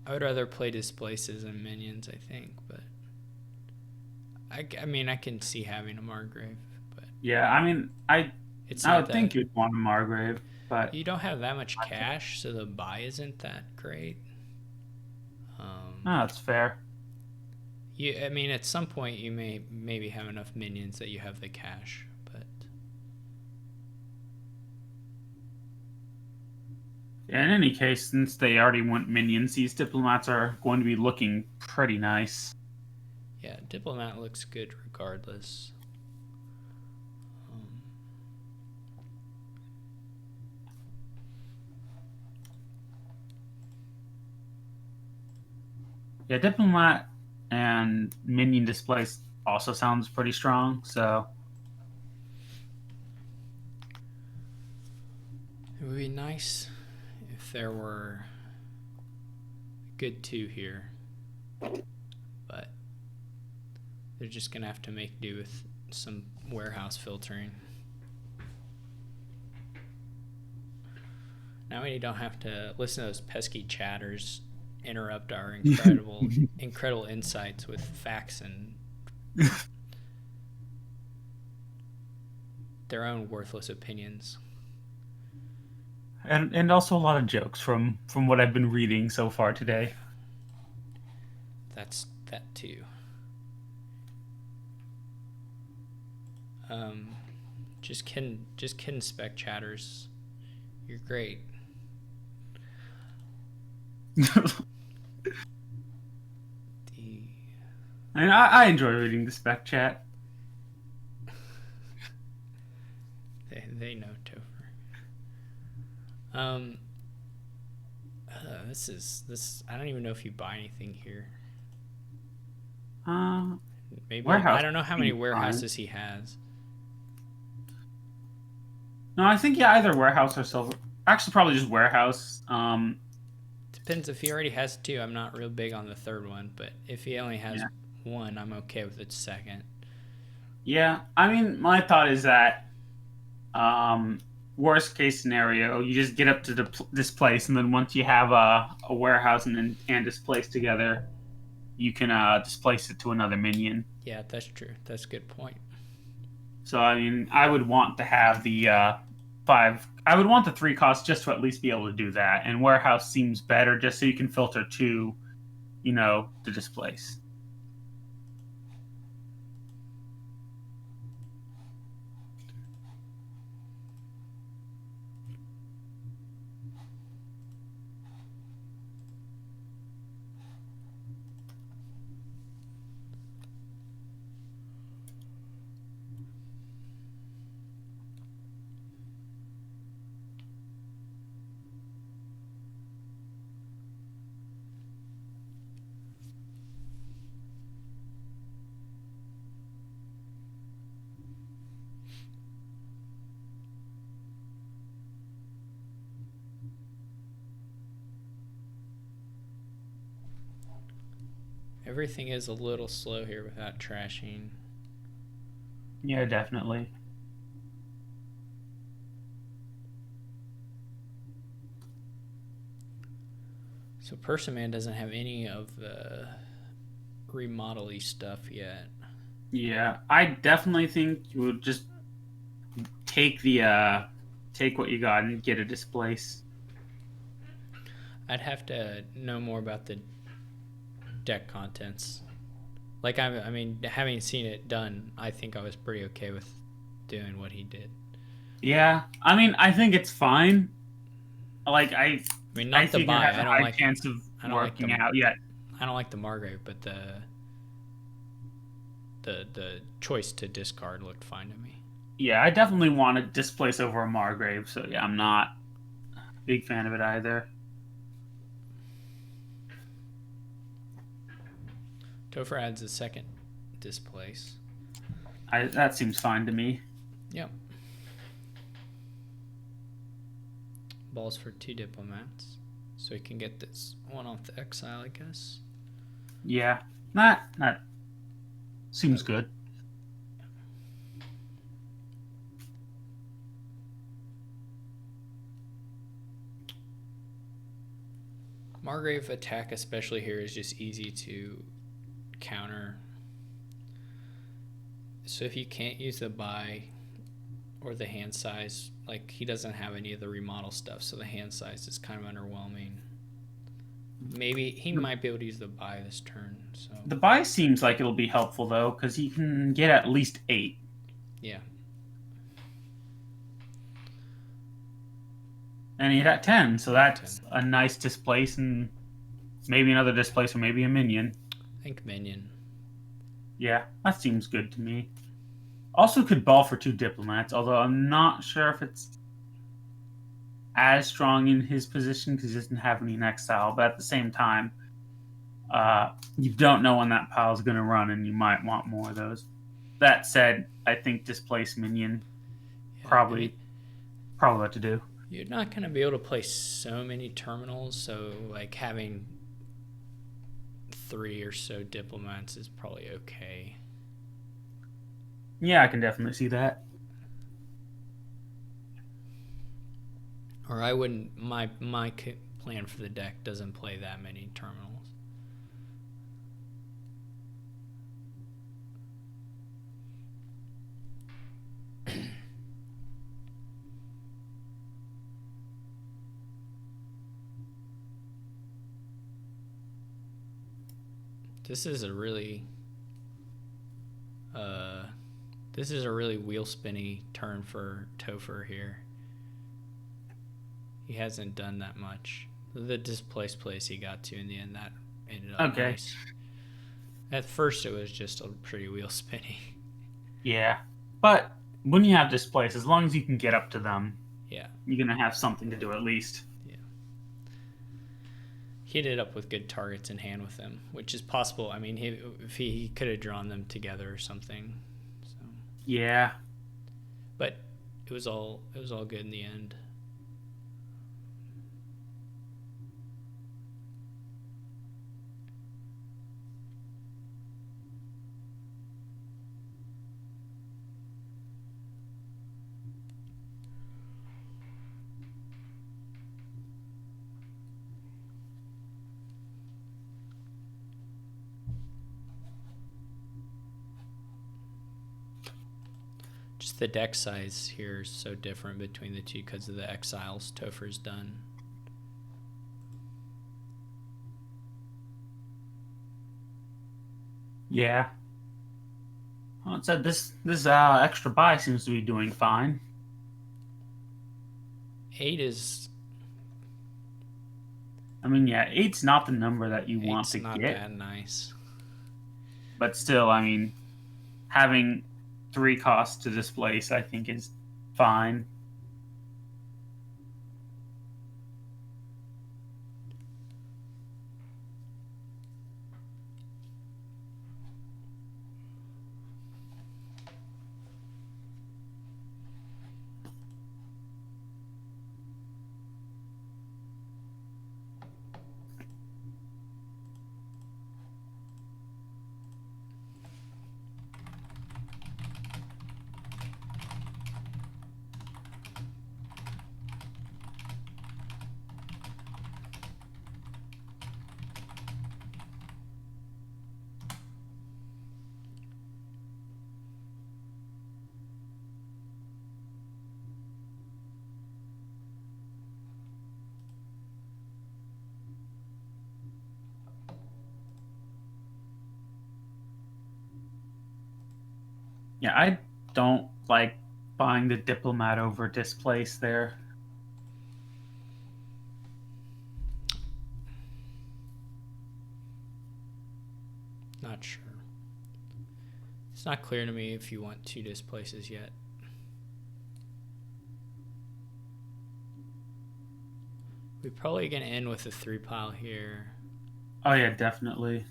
I would rather play Displaces and minions, I think, but I mean, I can see having a Margrave, but
Yeah, I mean,
it's
I
not
would
that.
think you'd want a Margrave, but
You don't have that much cash, so the buy isn't that great.
no, that's fair.
I mean, at some point you may maybe have enough minions that you have the cash, but
Yeah, in any case, since they already want minions, these diplomats are going to be looking pretty nice.
yeah, Diplomat looks good regardless.
Yeah, diplomat and minion displays also sounds pretty strong. So
It would be nice if there were a good two here, but they're just gonna have to make do with some warehouse filtering. Now we don't have to listen to those pesky chatters interrupt our incredible insights with facts and their own worthless opinions.
and also a lot of jokes from what I've been reading so far today.
That's that too. Just kidding, spec chatters. You're great. The
And I enjoy reading the spec chat.
they know Topher. This. I don't even know if you buy anything here. Maybe
Warehouse.
I don't know how many
seems
warehouses he has.
No, I think yeah, either warehouse or silver. Actually, probably just warehouse.
Depends if he already has two. I'm not real big on the third one, but if he only has
Yeah.
one, I'm okay with the second.
Yeah, I mean, my thought is that worst case scenario, you just get up to this place, and then once you have a warehouse and displace together, you can displace it to another minion.
Yeah, that's true. That's a good point.
So I mean, I would want to have the 5. I would want the 3 cost just to at least be able to do that. And warehouse seems better just so you can filter 2, to displace.
Everything is a little slow here without trashing.
Yeah, definitely.
So Persimmon doesn't have any of the remodel-y stuff yet.
Yeah, I definitely think you would just take the take what you got and get a displace.
I'd have to know more about the deck contents. Like I mean, having seen it done, I think I was pretty okay with doing what he did.
Yeah, I mean, I think it's fine. Like
I mean,
I
not the
think it
buy.
has a high chance of
I don't like
working
the.
out. Yeah,
I don't like the Margrave, but the choice to discard looked fine to me.
yeah, I definitely want to displace over a Margrave. So yeah, I'm not a big fan of it either.
Topher adds a second displace.
That seems fine to me.
Yep. Balls for 2 diplomats. So he can get this one off the exile, I guess.
Yeah, that seems good.
Margrave attack, especially here, is just easy to counter. So if you can't use the buy or the hand size, like he doesn't have any of the remodel stuff, so the hand size is kind of underwhelming. Maybe he might be able to use the buy this turn. So
The buy seems like it'll be helpful though, because you can get at least 8.
yeah,
And he's at 10, so that's
10.
a nice displace and maybe another displace or maybe a minion.
I think minion.
Yeah, that seems good to me. Also could ball for 2 diplomats, although I'm not sure if it's as strong in his position because he doesn't have any in exile. But at the same time, you don't know when that pile is going to run, and you might want more of those. That said, I think displace minion
Yeah,
probably what to do.
you're not going to be able to play so many terminals, so like having 3 or so diplomats is probably okay.
Yeah, I can definitely see that.
Or I wouldn't. My plan for the deck doesn't play that many terminals. This is a really wheel spinny turn for Topher here. He hasn't done that much. The displaced place he got to in the end, that ended up
Okay.
nice. At first it was just a pretty wheel spinny.
Yeah, but when you have displace, as long as you can get up to them,
Yeah.
you're gonna have something to do at least.
Yeah. He ended up with good targets in hand with him, which is possible. I mean, if he could have drawn them together or something. So.
Yeah.
But it was all good in the end. Just the deck size here is so different between the two because of the exiles Topher's done.
Yeah. Well, it said this extra buy seems to be doing fine.
8 is.
I mean, yeah, 8's not the number that you want to
not
get,
that nice.
but still, I mean, having 3 costs to displace, I think, is fine. Yeah, I don't like buying the diplomat over displace there.
Not sure. It's not clear to me if you want 2 displaces yet. We're probably going to end with a 3 pile here.
Oh yeah, definitely.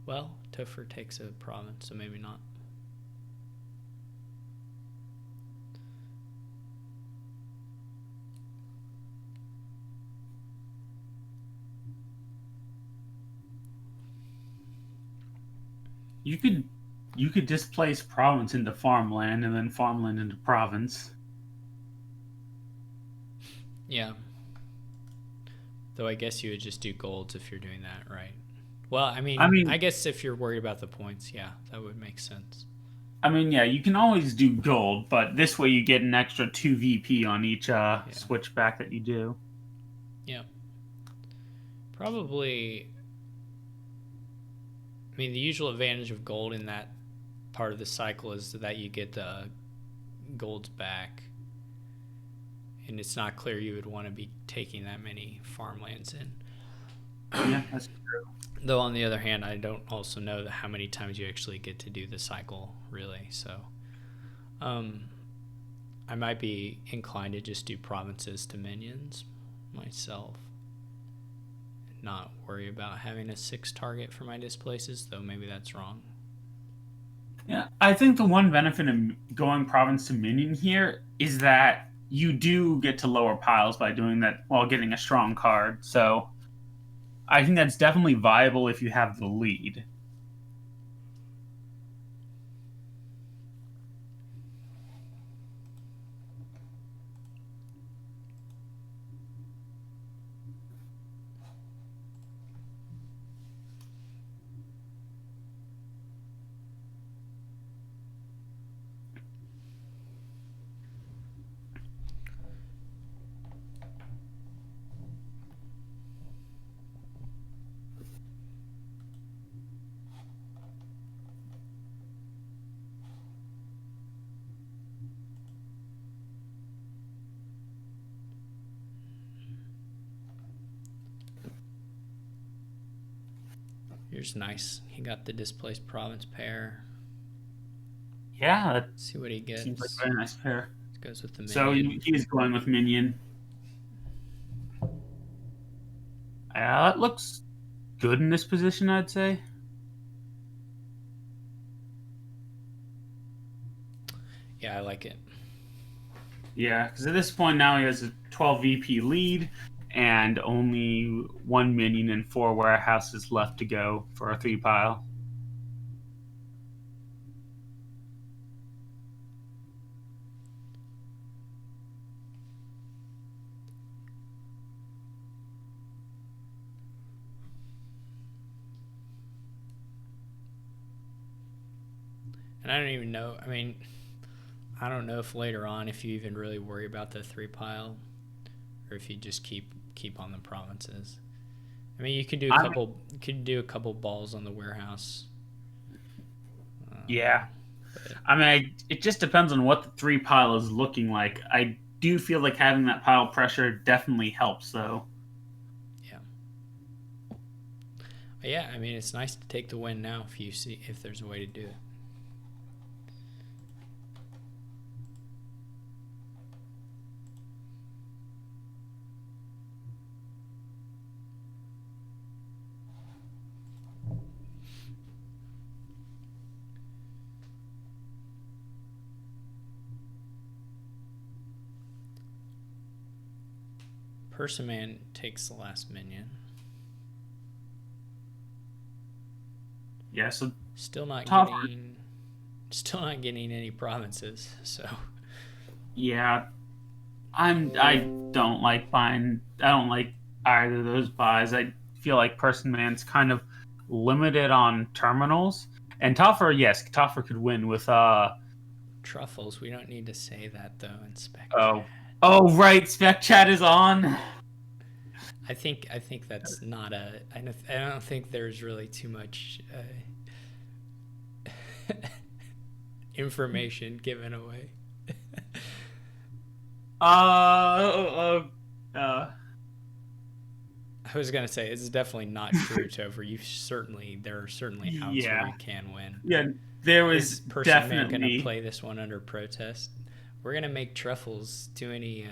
Well, Topher takes a province, so maybe not.
You could displace province into farmland and then farmland into province.
Yeah. Though I guess you would just do golds if you're doing that, right? Well,
I
I
mean,
guess if you're worried about the points, yeah, that would make sense.
yeah, you can always do gold, but this way you get an extra 2 VP on each
Yeah.
switchback that you do.
Yeah. Probably. The usual advantage of gold in that part of the cycle is that you get the golds back. And it's not clear you would want to be taking that many farmlands in.
Yeah, that's true.
Though on the other hand, I don't also know how many times you actually get to do the cycle, really. So, I might be inclined to just do provinces to minions myself. Not worry about having a 6 target for my displaces, though maybe that's wrong.
Yeah, I think the one benefit of going province to minion here is that you do get to lower piles by doing that while getting a strong card. So I think that's definitely viable if you have the lead.
Here's nice. He got the displaced province pair.
Yeah, that
See what he gets.
seems like a very nice pair.
Goes with the
So
minion.
he's going with minion. Yeah, that looks good in this position, I'd say.
Yeah, I like it.
Yeah, because at this point now he has a 12 VP lead and only 1 minion and 4 warehouses left to go for a 3 pile.
And I don't even know. I don't know if later on if you even really worry about the 3 pile, or if you just keep on the provinces. You could do a
I'm,
couple. You could do a couple balls on the warehouse.
yeah.
But
It just depends on what the 3 pile is looking like. I do feel like having that pile pressure definitely helps, though.
yeah, yeah. It's nice to take the win now if there's a way to do it. Persimmon takes the last minion.
Yeah, so
Still not
Topper.
getting any provinces. So
Yeah, I don't like buying. I don't like either of those buys. I feel like Person Man's kind of limited on terminals. And Toffer, yes, Toffer could win with
truffles. We don't need to say that though in spec chat.
oh right, Spec Chat is on.
I think that's not a. I don't think there's really too much information given away.
Uh, uh,
I was gonna say it's definitely not true, Topher. There are certainly outs where
yeah,
you can win.
yeah. There
Is
was
Person Man gonna
definitely.
play this one under protest? We're gonna make Truffles do any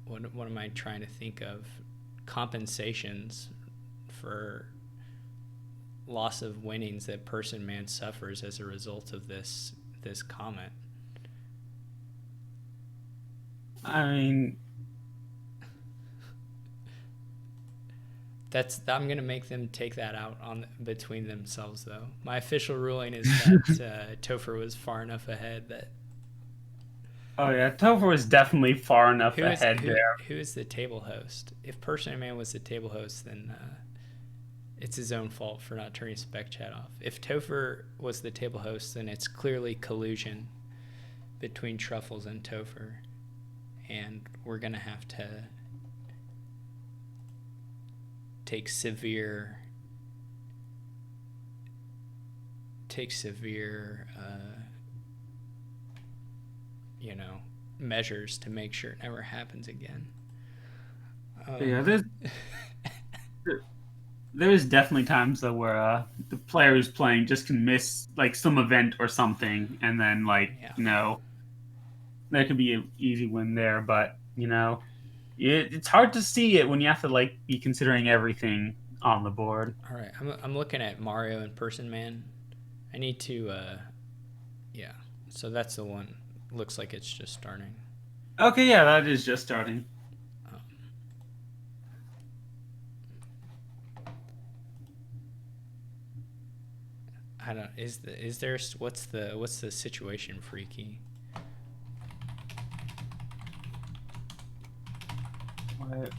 what am I trying to think of? Compensations for loss of winnings that Person Man suffers as a result of this comment.
I mean,
I'm gonna make them take that out on between themselves though. My official ruling is that Topher was far enough ahead that
oh yeah, Topher was definitely far enough
who is
ahead
who
there.
who is the table host? If Person Man was the table host, then it's his own fault for not turning spec chat off. If Topher was the table host, then it's clearly collusion between Truffles and Topher, and we're gonna have to take severe you know, measures to make sure it never happens again.
Yeah, there's definitely times though where the player who's playing just can miss like some event or something, and then like
Yeah.
there could be an easy win there. But it's hard to see it when you have to like be considering everything on the board.
All right. I'm looking at Mario and Person Man. I need to yeah. So that's the one. Looks like it's just starting.
Okay, yeah, that is just starting.
Um, I don't. Is there what's the situation, Freaky?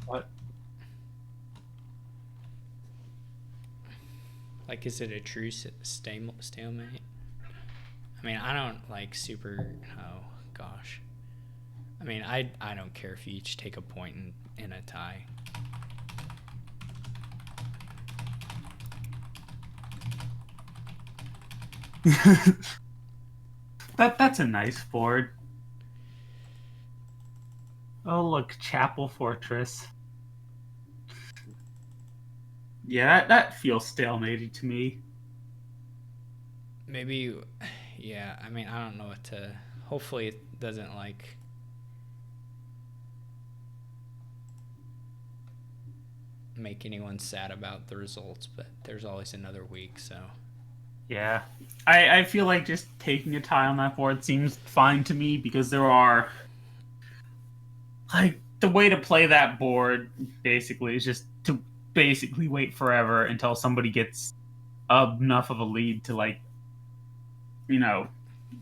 What?
Like, is it a true stalemate? I mean, I don't like super. Oh gosh. I mean, I don't care if you each take a point in a tie.
That's a nice board. Oh look, Chapel Fortress. Yeah, that feels stalemated to me.
Maybe, yeah. I mean, I don't know what to. Hopefully, it doesn't like make anyone sad about the results. But there's always another week, so.
Yeah. I feel like just taking a tie on that board seems fine to me because there are like the way to play that board basically is just to basically wait forever until somebody gets enough of a lead to like, you know,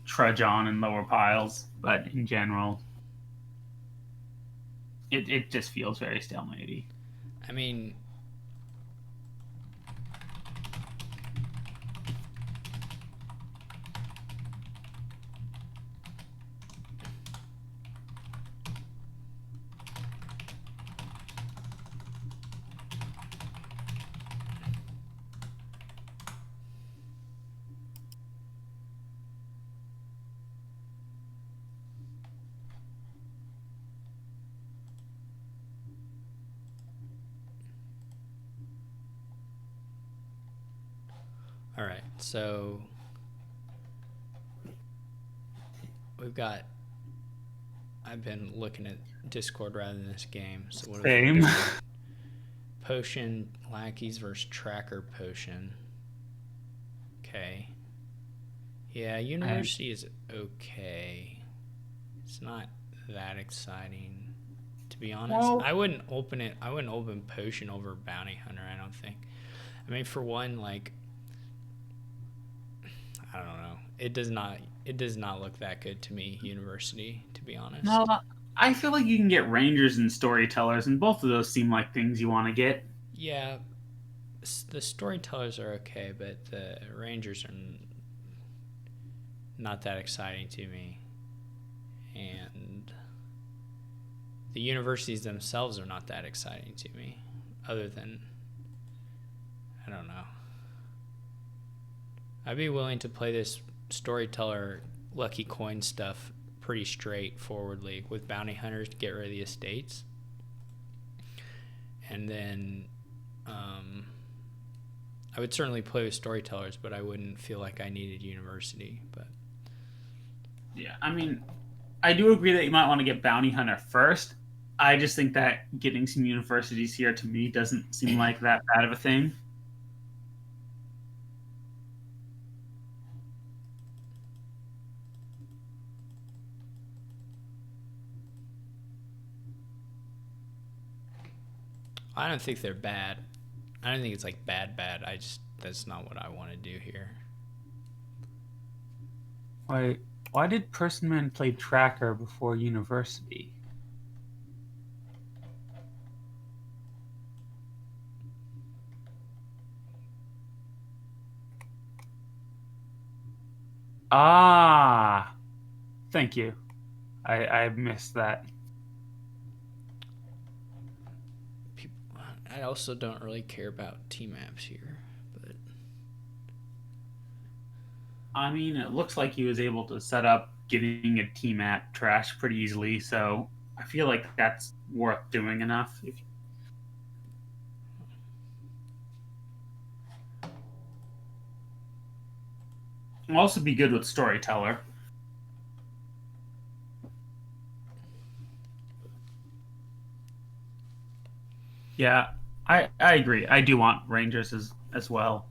trudge on in lower piles. But in general, it just feels very stalemate.
I mean, all right. So we've got. I've been looking at Discord rather than this game. So what have we
Same.
got? Potion lackeys versus tracker potion. Okay. Yeah,
And
university is okay. It's not that exciting, to be honest.
well,
I wouldn't open it. I wouldn't open potion over bounty hunter. I don't think. I mean, for one, like I don't know. It does not. It does not look that good to me. University, to be
no,
honest.
I feel like you can get rangers and storytellers, and both of those seem like things you want to get.
Yeah, the storytellers are okay, but the rangers are not that exciting to me. And the universities themselves are not that exciting to me, other than, I don't know. I'd be willing to play this storyteller lucky coin stuff pretty straightforwardly with bounty hunters to get rid of the estates. And then I would certainly play with storytellers, but I wouldn't feel like I needed university. But
Yeah, I mean, I do agree that you might want to get bounty hunter first. I just think that getting some universities here to me doesn't seem like that bad of a thing.
I don't think they're bad. I don't think it's like bad. I just, that's not what I want to do here.
Why did Person Man play Tracker before University? Ah, thank you. I missed that.
I also don't really care about team maps here, but
I mean, it looks like he was able to set up getting a team at trash pretty easily, so I feel like that's worth doing enough. If will also be good with storyteller. Yeah, I agree. I do want Rangers as well.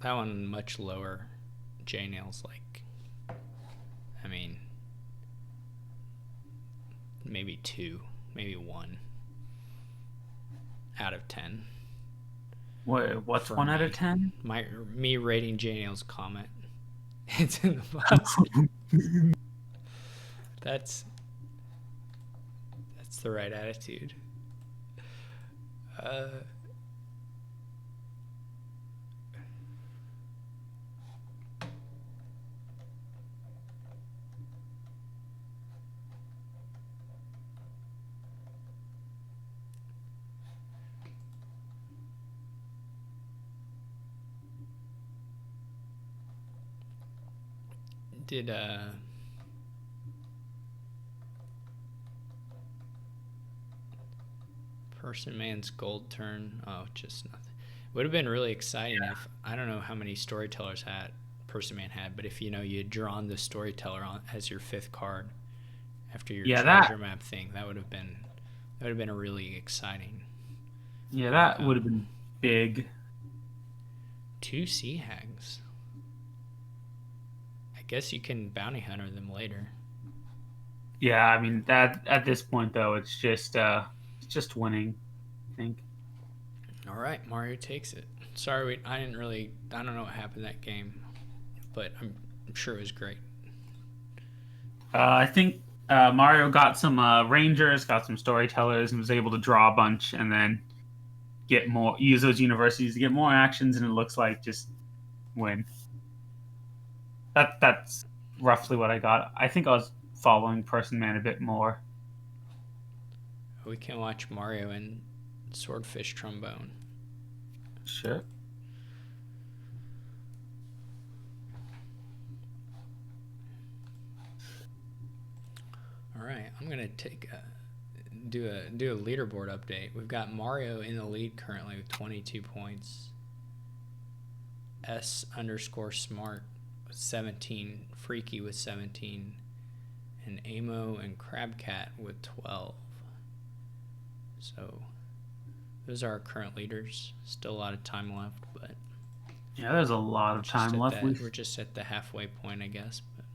that one much lower. J Nail's like, I mean, maybe 2, maybe 1 out of 10
What's
for
1 out of
me.
10?
Me rating J Nail's comment. It's in the box. That's the right attitude. Uh, did Person Man's gold turn? Oh, just nothing. Would have been really exciting if, I don't know how many storytellers had Person Man had, but if you had drawn the storyteller on as your 5th card after your
Yeah,
treasure map thing, that would have been a really exciting
that would have
outcome.
been big.
2 sea hags. I guess you can bounty hunter them later.
Yeah, I mean that at this point though, it's just winning, I think.
All right, Mario takes it. Sorry, I don't know what happened that game, but I'm sure it was great.
I think Mario got some Rangers, got some storytellers, and was able to draw a bunch, and then use those universities to get more actions, and it looks like just win. That's roughly what I got. I think I was following Person Man a bit more.
We can watch Mario and Swordfish Trombone.
Sure.
All right, I'm gonna do a leaderboard update. We've got Mario in the lead currently with 22 points. S underscore smart with 17, Freaky with 17, and Amo and Crabcat with 12. So those are our current leaders. Still a lot of time left, but
Yeah, there's a lot of time left.
we're just at the halfway point, I guess. But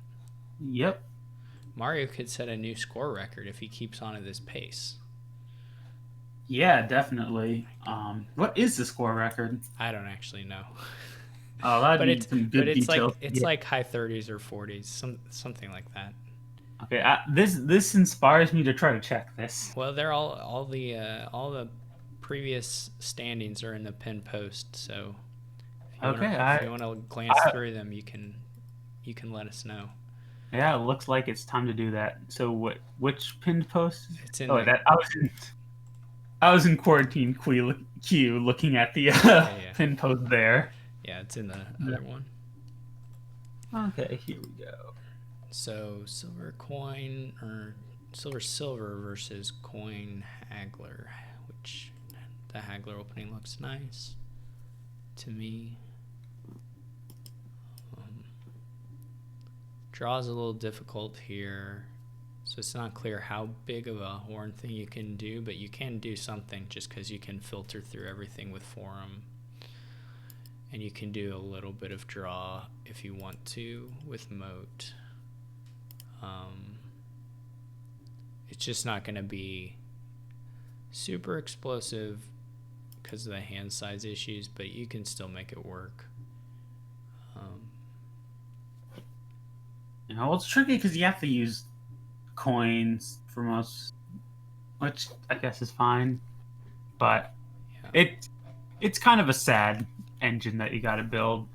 Yep.
Mario could set a new score record if he keeps on at this pace.
Yeah, definitely. What is the score record?
I don't actually know.
Oh, that'd
but
be
it's
some
but
good
it's
details.
like it's
Yeah.
like high 30s or 40s, something like that.
Okay. This inspires me to try to check this.
Well, they're all the previous standings are in the pin post, so
Okay.
if you want to glance
I
through them, you can let us know.
Yeah, it looks like it's time to do that. So which pinned post?
It's in
Oh,
the
that I was in quarantine queue looking at the
yeah.
pinned post there.
Yeah, it's in the
Yeah.
other one.
Okay, here we go.
So silver coin or silver versus coin haggler, which the haggler opening looks nice to me. Draw's a little difficult here, so it's not clear how big of a horn thing you can do, but you can do something just because you can filter through everything with forum, and you can do a little bit of draw if you want to with moat. It's just not going to be super explosive because of the hand size issues, but you can still make it work.
Well, it's tricky because you have to use coins for most, which I guess is fine. But
Yeah,
it's kind of a sad engine that you got to build.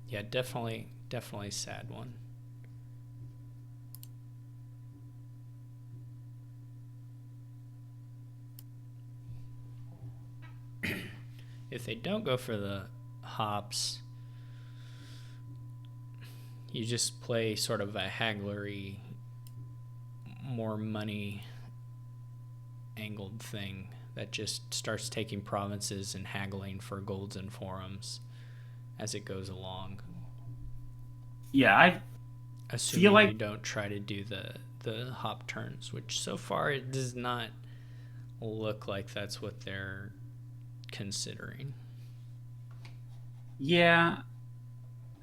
yeah, definitely sad one. If they don't go for the hops, you just play sort of a hagglery, more money angled thing that just starts taking provinces and haggling for golds and forums as it goes along.
Yeah, I
Assuming
feel like
you don't try to do the hop turns, which so far it does not look like that's what they're considering.
yeah,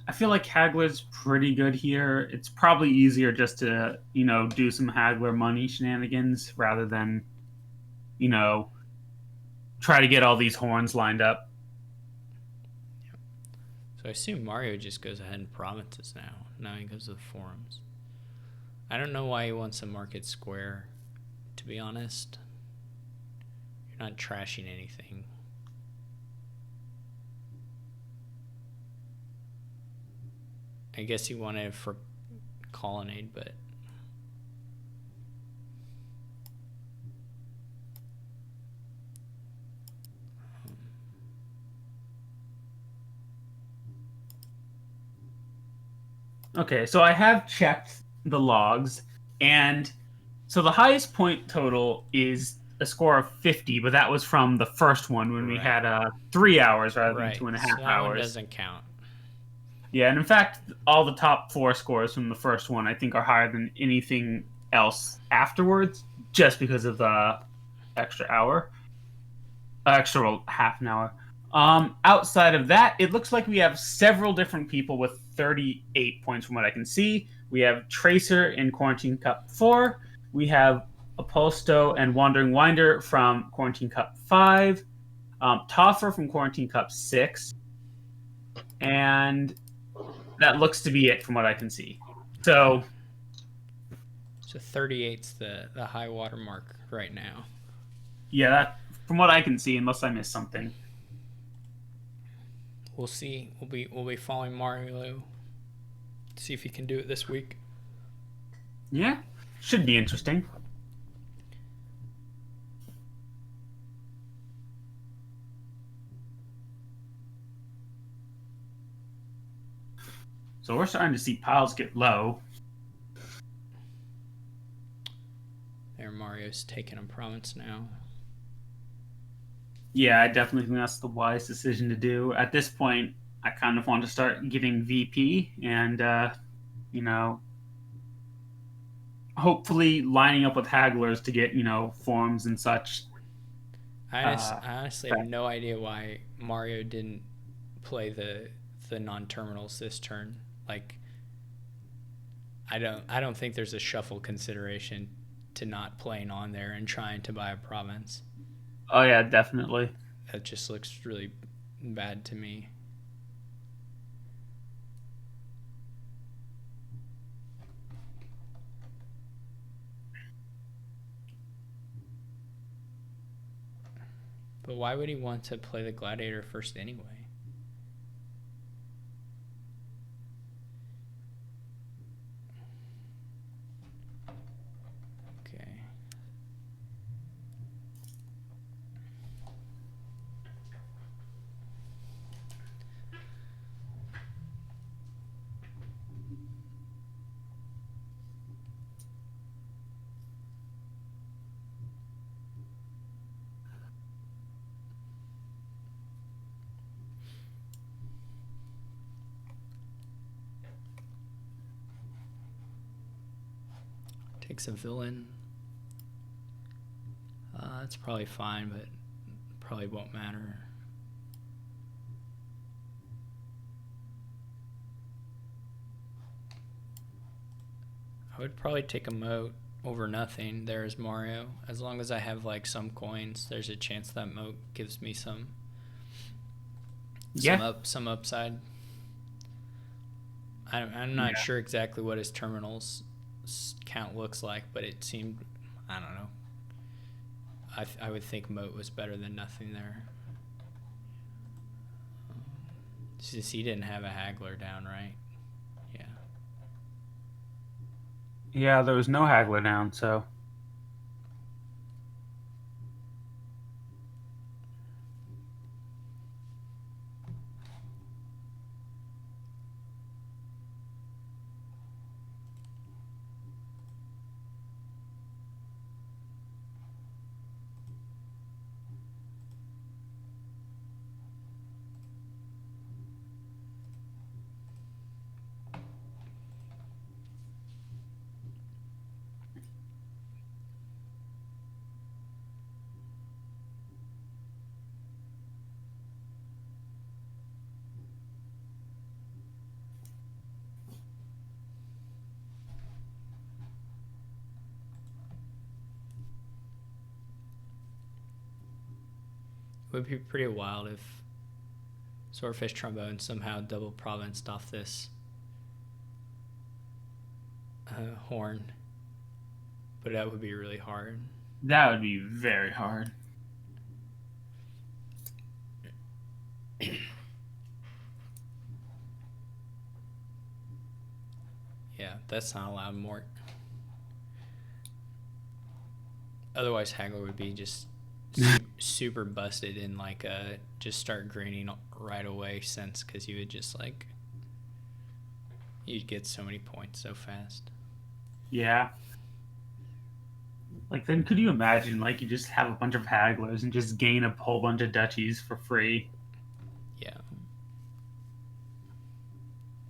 I feel like Hagler's pretty good here. It's probably easier just to, do some Hagler money shenanigans rather than, you know, try to get all these horns lined up.
So I assume Mario just goes ahead and provinces now. Now he goes to the forums. I don't know why he wants a market square, to be honest. You're not trashing anything. I guess he wanted it for colonnade, but
Okay, so I have checked the logs, and so the highest point total is a score of 50, but that was from the first one when we
right.
had 3 hours rather than
Right.
two and a
So
half
that one
hours.
doesn't count.
Yeah, and in fact, all the top four scores from the first one I think are higher than anything else afterwards, just because of the extra hour, extra half an hour. Outside of that, it looks like we have several different people with 38 points from what I can see. We have Tracer in Quarantine Cup 4. We have Apolsto and Wandering Winder from Quarantine Cup 5. Toffer from Quarantine Cup 6. And that looks to be it from what I can see. So,
So 38's the high water mark right now.
yeah, that, from what I can see, unless I missed something.
We'll see. We'll be following Mario. See if he can do it this week.
Yeah, should be interesting. So we're starting to see piles get low.
There, Mario's taking a province now.
Yeah, I definitely think that's the wise decision to do. At this point, I kind of want to start getting VP and, hopefully lining up with hagglers to get, forms and such.
I honestly have no idea why Mario didn't play the non-terminals this turn. Like, I don't think there's a shuffle consideration to not playing on there and trying to buy a province.
Oh yeah, definitely.
That just looks really bad to me. But why would he want to play the gladiator first anyway? Okay. Takes a villain. That's probably fine, but probably won't matter. I would probably take a moat over nothing. There's Mario. As long as I have like some coins, there's a chance that moat gives me some
Yeah.
some upside. I'm not
Yeah.
sure exactly what his terminals count looks like, but it seemed, I don't know. I would think moat was better than nothing there. Since he didn't have a haggler down, right? Yeah.
Yeah, there was no haggler down, so
It would be pretty wild if Swordfish Trombone somehow double provinced off this horn, but that would be really hard.
that would be very hard.
Yeah, that's not allowed more. Otherwise, Hagler would be just super busted and like just start greening right away since because you would just like you'd get so many points so fast.
Yeah. Like then could you imagine like you just have a bunch of hagglers and just gain a whole bunch of duchies for free?
Yeah.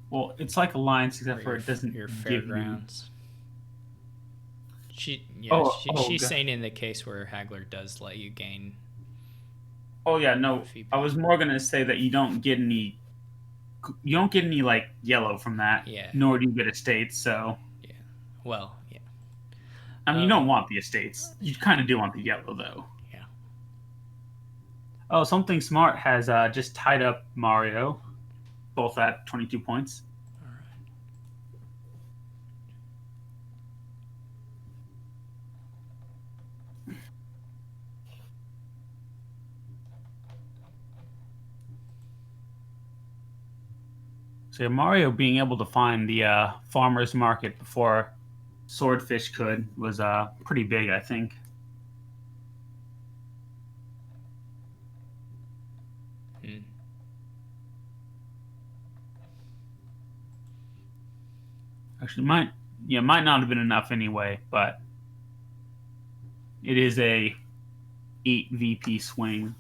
Well, it's like Alliance except for
Or
it doesn't
your
give you.
fairgrounds.
Oh,
She's
God.
saying in the case where Hagler does let you gain
Oh yeah,
a
no.
few
I was
people.
more gonna say that you don't get any like yellow from that,
Yeah,
nor do you get estates. So
yeah. Well, yeah.
I mean, you don't
Um,
want the estates. You kind of do want the yellow though.
yeah.
Oh, something smart has just tied up Mario, both at 22 points.
All right.
So yeah, Mario being able to find the farmers market before Swordfish could was pretty big, I think.
Hmm.
Actually, might not have been enough anyway, but it is a 8 VP swing.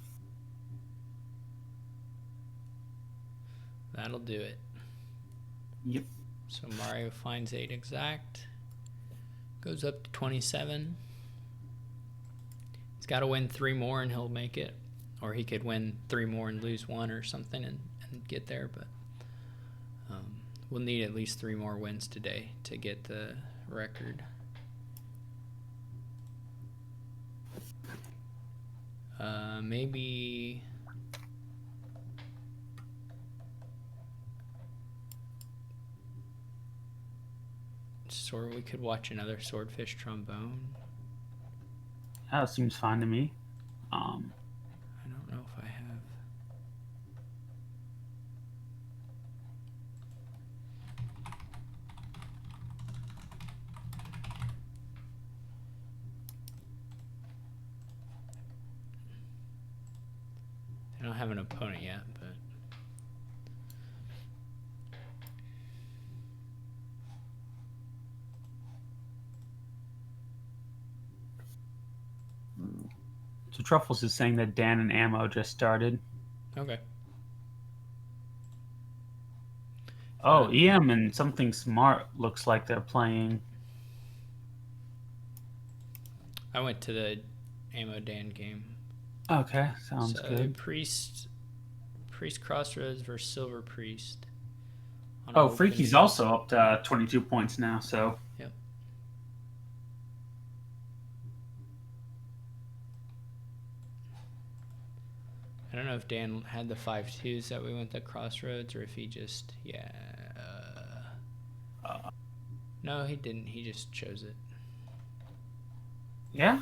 That'll do it.
Yep.
So Mario finds 8 exact. Goes up to 27. He's got to win 3 more and he'll make it. Or he could win 3 more and lose 1 or something and get there. But We'll need at least 3 more wins today to get the record. Maybe... we could watch another Swordfish Trombone.
That seems fine to me.
I don't know if I have... I don't have an opponent yet, but...
So Truffles is saying that Dan and Ammo just started.
Okay.
Oh, EM and Something Smart looks like they're playing.
I went to the Ammo Dan game.
Okay, sounds good.
Priest Crossroads versus Silver Priest.
Oh, Freaky's also up to 22 points now, so...
Yep. I don't know if Dan had the 5-2s that we went to Crossroads, or if he just... Yeah... No, he didn't. He just chose it.
Yeah?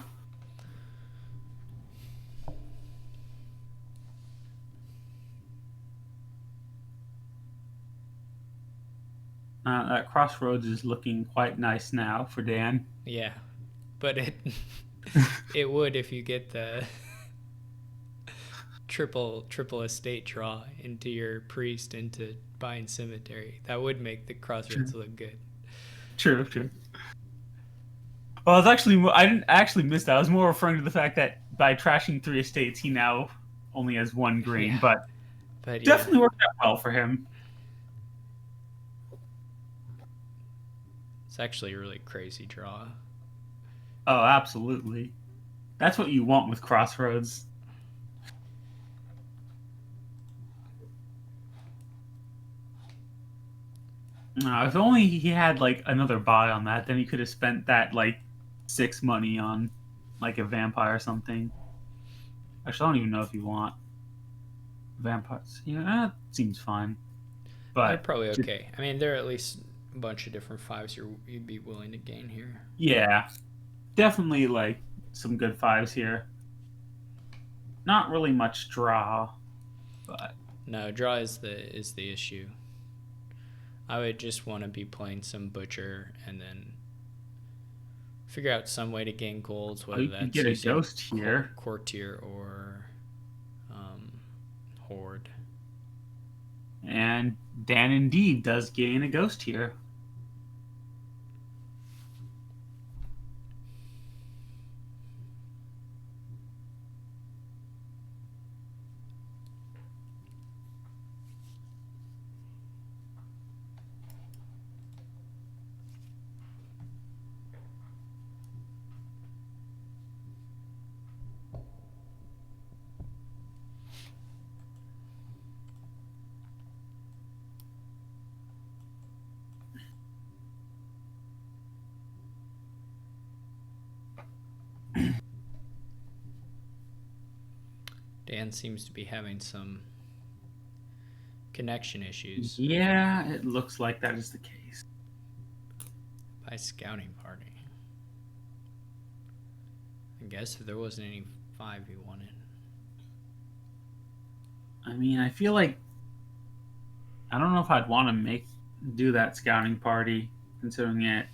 That Crossroads is looking quite nice now for Dan.
Yeah, but it would if you get the triple estate draw into your priest into buying cemetery. That would make the Crossroads look good.
True. Well, I didn't actually miss that. I was more referring to the fact that by trashing 3 estates, he now only has 1 green,
Yeah.
but definitely worked out well for him.
It's actually a really crazy draw.
Oh, absolutely. That's what you want with Crossroads. If only he had like another buy on that, then he could have spent that like 6 money on like a vampire or something. Actually, I don't even know if you want vampires. Yeah, that seems fine. But
they're probably okay. I mean, there are at least a bunch of different 5s you'd be willing to gain here.
Yeah, definitely like some good 5s here. Not really much draw, but
no, draw is the issue. I would just want to be playing some butcher and then figure out some way to gain golds, whether that's
get a ghost here,
courtier or horde.
And Dan indeed does gain a ghost here.
Dan seems to be having some connection issues.
Yeah, it looks like that is the case.
By scouting party. I guess if there wasn't any 5 he wanted.
I mean, I feel like I don't know if I'd want to do that scouting party, considering it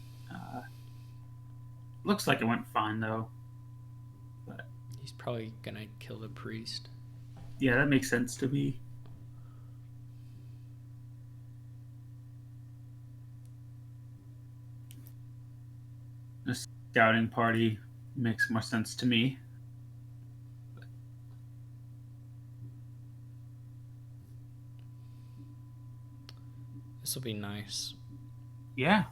looks like it went fine though. But
he's probably gonna kill the priest.
Yeah, that makes sense to me. The scouting party makes more sense to me.
This will be nice.
Yeah.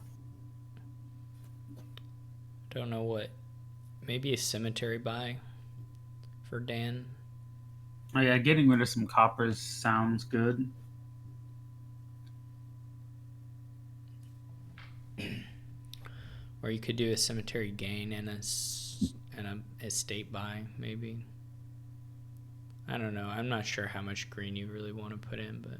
Don't know what. Maybe a cemetery buy for Dan.
Oh yeah, getting rid of some coppers sounds good.
Or you could do a cemetery gain and a estate buy, maybe. I don't know. I'm not sure how much green you really want to put in, but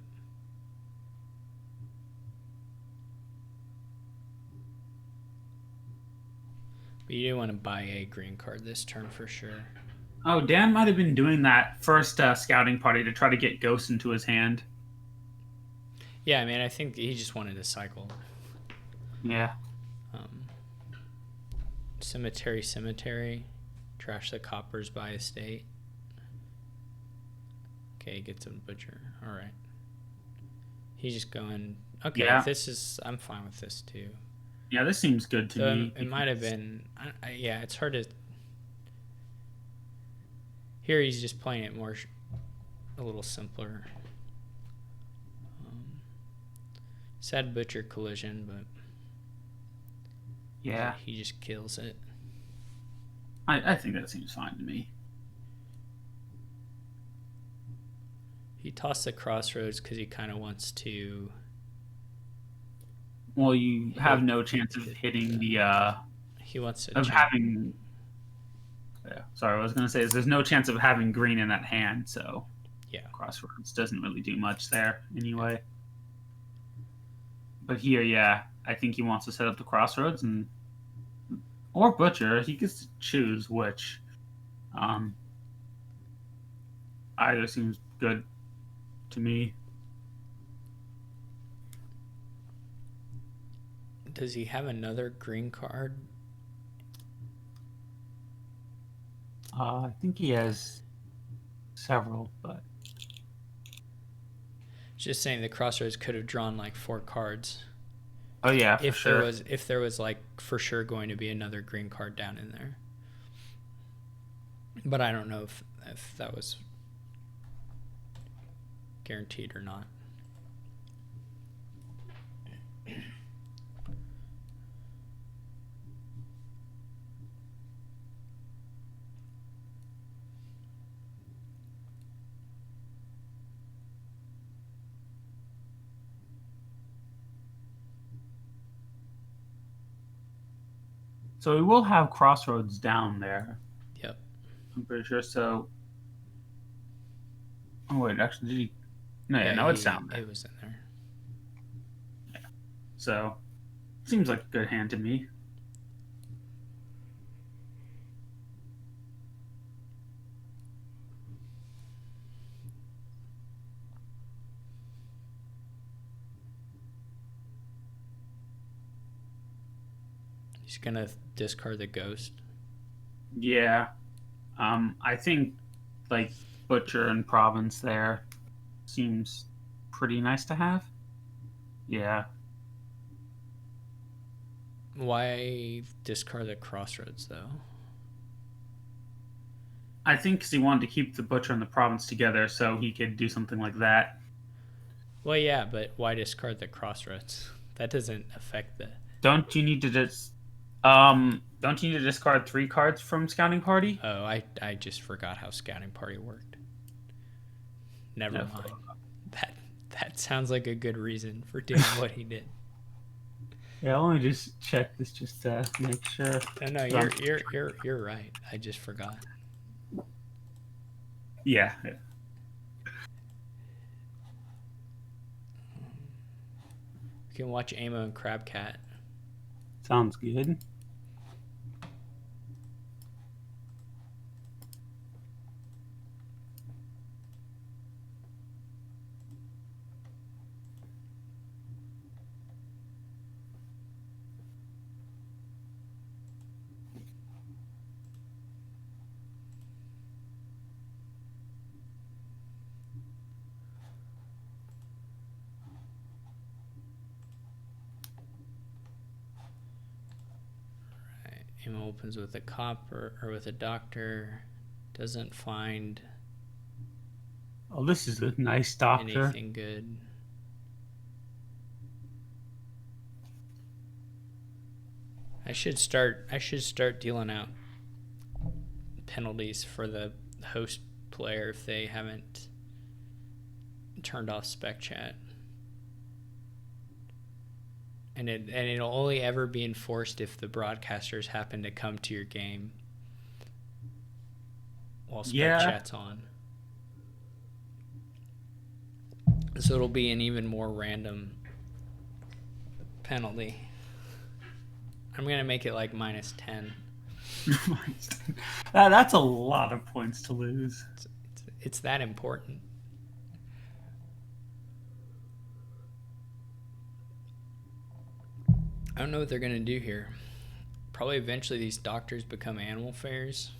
you do want to buy a green card this turn for sure.
Oh, Dan might have been doing that first scouting party to try to get ghosts into his hand.
Yeah, I mean, I think he just wanted to cycle.
Yeah.
Cemetery. Trash the coppers by estate. Okay, gets a butcher. All right. He's just going. Okay,
Yeah.
I'm fine with this too.
Yeah, this seems good to me.
It might have been. Yeah, it's hard to. Here he's just playing it a little simpler. Sad butcher collision, but
yeah,
he just kills it.
I think that seems fine to me.
He tossed the crossroads because he kind of wants to.
Well, you have no chance of hitting the.
He wants to.
Of having. Yeah, sorry, I was going to say is there's no chance of having green in that hand, so.
Yeah.
Crossroads doesn't really do much there anyway. But here, yeah, I think he wants to set up the crossroads or butcher. He gets to choose which. Either seems good to me.
Does he have another green card?
I think he has several, but
just saying the crossroads could have drawn like 4 cards.
Oh yeah,
if there was like for sure going to be another green card down in there. But I don't know if that was guaranteed or not.
So we will have crossroads down there.
Yep.
I'm pretty sure. So. Oh wait, actually, did he? No, yeah, no, it's down there.
It was in there.
Yeah. So, seems like a good hand to me.
He's gonna discard the ghost.
Yeah, I think like butcher and province there seems pretty nice to have. Yeah.
Why discard the crossroads though?
I think because he wanted to keep the butcher and the province together, so he could do something like that.
Well, yeah, but why discard the crossroads? That doesn't affect the.
Don't you need to discard 3 cards from Scouting Party?
Oh, I just forgot how Scouting Party worked. Never mind. That sounds like a good reason for doing what he did.
Yeah, I'll only just check this just to make sure.
No, you're right. I just forgot.
Yeah.
You can watch Amo and Crabcat.
Sounds good.
Amo opens with a copper or with a doctor. Doesn't find.
Oh, this is a nice doctor.
Anything good. I should start dealing out penalties for the host player if they haven't turned off spec chat. and it'll only ever be enforced if the broadcasters happen to come to your game while spec
Yeah.
chat's on. So it'll be an even more random penalty. I'm gonna make it like -10.
That's a lot of points to lose.
It's that important. I don't know what they're gonna do here. Probably eventually these doctors become animal fairs.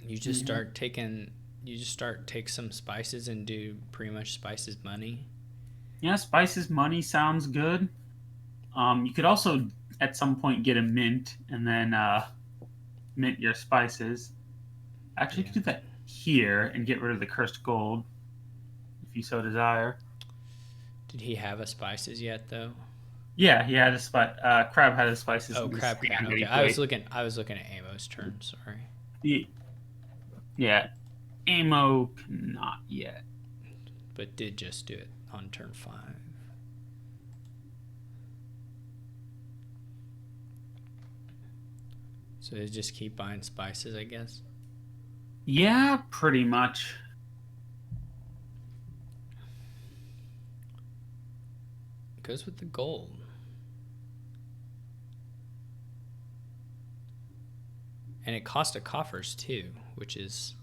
You just start taking. You just start take some spices and do pretty much spices money.
Yeah, spices money sounds good. You could also at some point get a mint and then mint your spices. Actually, you could do that here and get rid of the cursed gold if you so desire.
Did he have a spices yet though?
Yeah, he had a Crab had his spices
Oh,
in his
crab cat.
hand that
Okay,
he
I was
played.
looking. I was looking at Amo's turn. Sorry,
Yeah, Amo cannot yet.
but did just do it on turn 5. So they just keep buying spices, I guess.
Yeah, pretty much.
It goes with the gold. And it cost a coffers too, which is.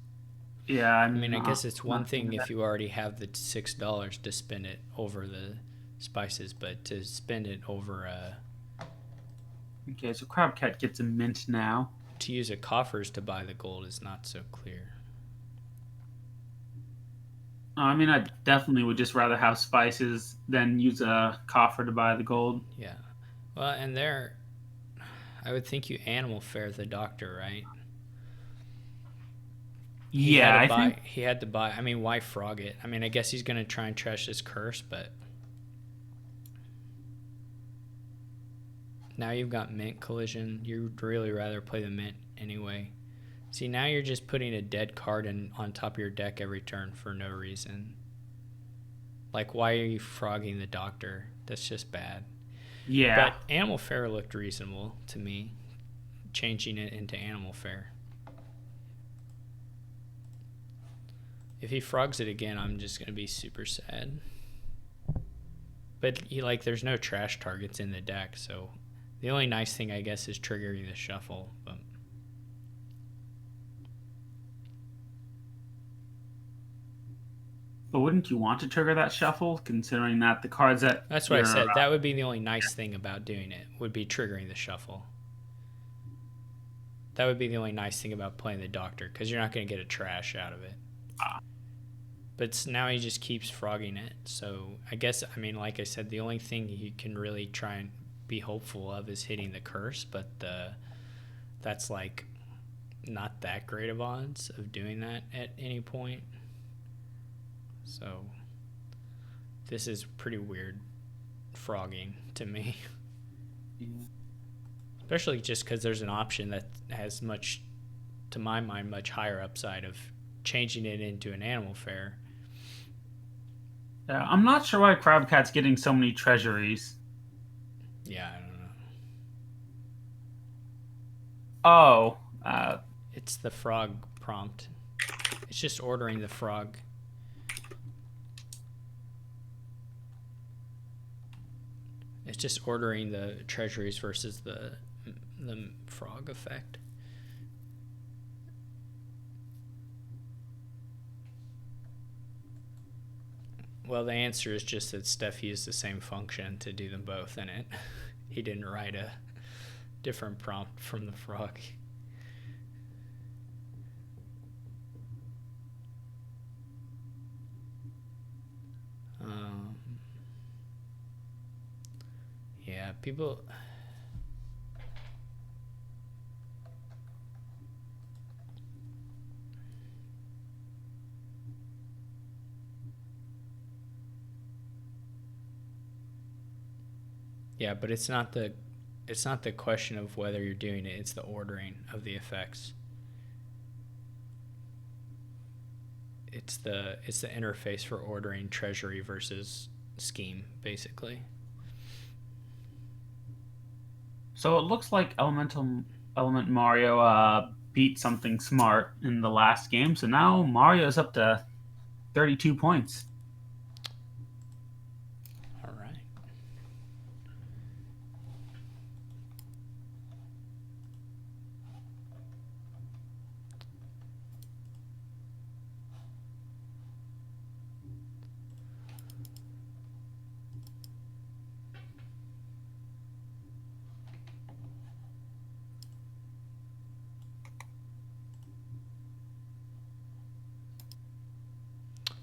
Yeah,
I mean, I guess it's one thing if you already have the $6 to spend it over the spices, but to spend it over
Okay, so Crabcat gets a mint now.
to use a coffers to buy the gold is not so clear.
I mean, I definitely would just rather have spices than use a coffer to buy the gold.
Yeah. Well, and there, I would think you animal fare the doctor, right?
Yeah, I think.
He had to buy. I mean, why frog it? I mean, I guess he's gonna try and trash his curse, but now you've got mint collision. You'd really rather play the mint anyway. See, now you're just putting a dead card on top of your deck every turn for no reason. Like, why are you frogging the doctor? That's just bad.
Yeah.
But animal fare looked reasonable to me, changing it into animal fare. If he frogs it again, I'm just gonna be super sad. But there's no trash targets in the deck, so the only nice thing I guess is triggering the shuffle.
But wouldn't you want to trigger that shuffle, considering that the cards that
That's what I said. That would be the only nice thing about doing it, would be triggering the shuffle. That would be the only nice thing about playing the doctor, because you're not going to get a trash out of it. But now he just keeps frogging it. So I guess, I mean, like I said, the only thing he can really try and be hopeful of is hitting the curse, but that's like not that great of odds of doing that at any point. So this is pretty weird frogging to me.
Yeah.
Especially just because there's an option that has much, to my mind, much higher upside of changing it into an animal fare.
Yeah, I'm not sure why Crabcat's getting so many treasuries.
Yeah, I don't know.
Oh,
It's the frog prompt. It's just ordering the frog. It's just ordering the treasuries versus the frog effect. Well, the answer is just that Steph used the same function to do them both in it. He didn't write a different prompt from the frog. Yeah, people. Yeah, but it's not the question of whether you're doing it, it's the ordering of the effects. It's the interface for ordering treasury versus scheme, basically.
So it looks like Element Mario beat something smart in the last game. So now Mario is up to 32 points.
All right.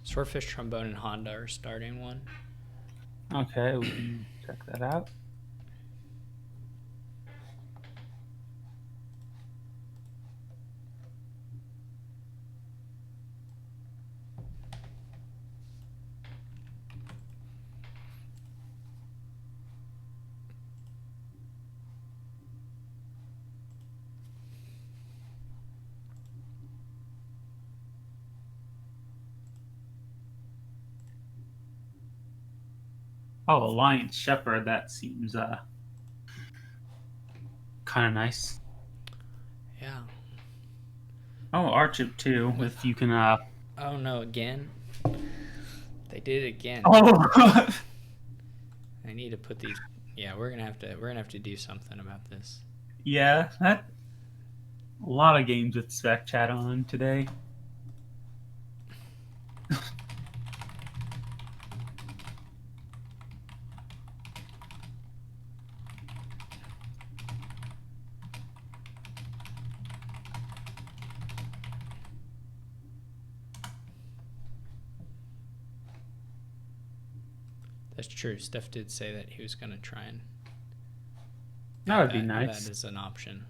Swordfish, Trombone, and Honda are starting one.
Okay, we can check that out. Oh, Alliance Shepherd. That seems kind of nice.
Yeah.
Oh, Archip too.
With
If you can.
oh no, again. They did it again.
Oh.
I need to put these. Yeah, we're gonna have to do something about this.
Yeah, that a lot of games with spec chat on today.
That's true. Steph did say that he was gonna try and
That
add
would be
that
nice.
as an option.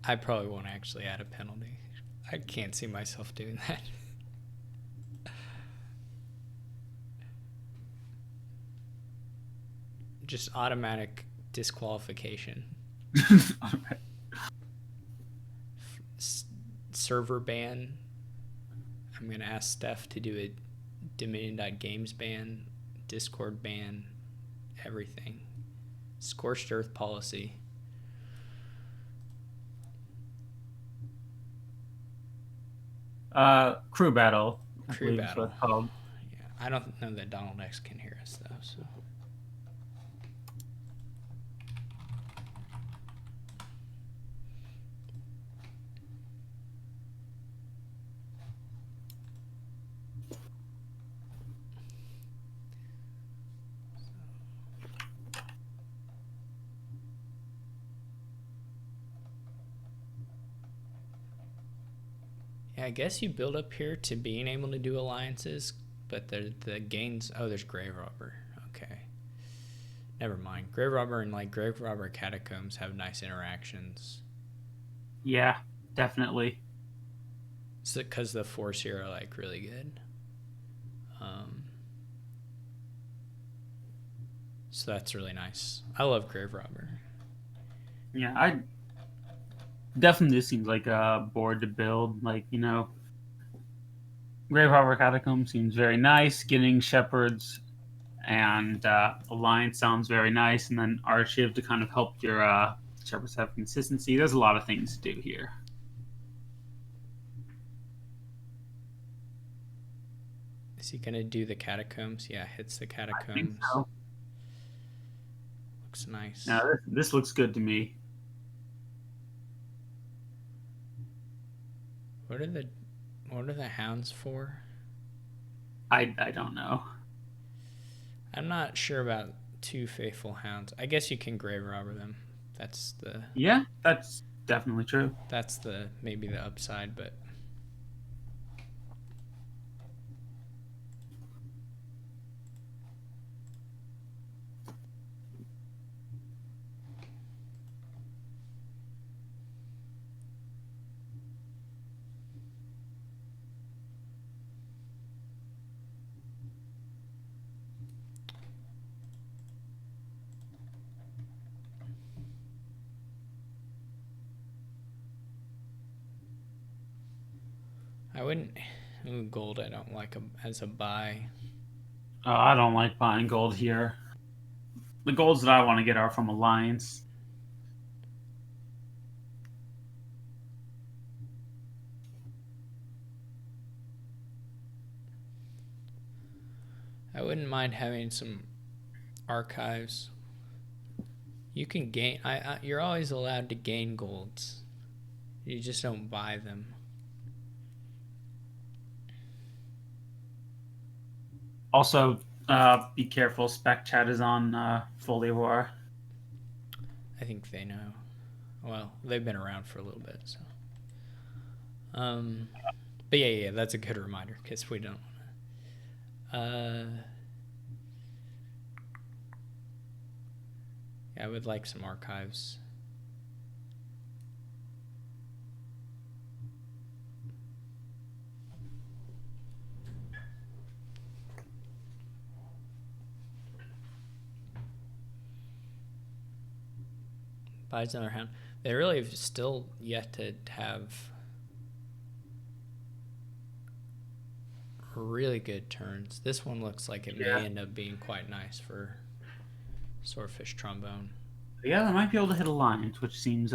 I probably won't actually add a penalty. I can't see myself doing that. Just automatic disqualification. Server ban. I'm going to ask Steph to do a Dominion.games ban, Discord ban, everything. Scorched Earth policy.
Crew battle, I
Crew
believe is what
battle.
it's called.
Yeah, I don't know that Donald X can hear us though, so. Yeah, I guess you build up here to being able to do alliances, but the gains. Oh, there's Grave Robber. Okay, never mind. Grave Robber and like Grave Robber Catacombs have nice interactions.
Yeah, definitely.
So because the force here are like really good. Um, so that's really nice. I love Grave Robber.
Yeah, I definitely this seems like a board to build. Like Grave Harbor Catacomb seems very nice. Getting Shepherds and Alliance sounds very nice, and then Archive to kind of help your Shepherds have consistency. There's a lot of things to do here.
Is he gonna do the catacombs? Yeah, hits the
I think
catacombs.
so.
Looks nice.
Now this looks good to me.
What are the hounds for?
I don't know.
I'm not sure about two faithful hounds. I guess you can grave robber them. That's the
Yeah, that's definitely true.
maybe the upside, but I wouldn't Ooh, gold I don't like as a buy.
I don't like buying gold here. The golds that I want to get are from Alliance.
I wouldn't mind having some archives. You can gain. You're always allowed to gain golds. You just don't buy them.
Also, be careful. Spec Chat is on Fully War.
I think they know. Well, they've been around for a little bit, so. But yeah, that's a good reminder because we don't. Yeah, I would like some archives. Buys another hound. They really have still yet to have really good turns. This one looks like it may end up being quite nice for Swordfish Trombone.
Yeah, they might be able to hit Alliance, which seems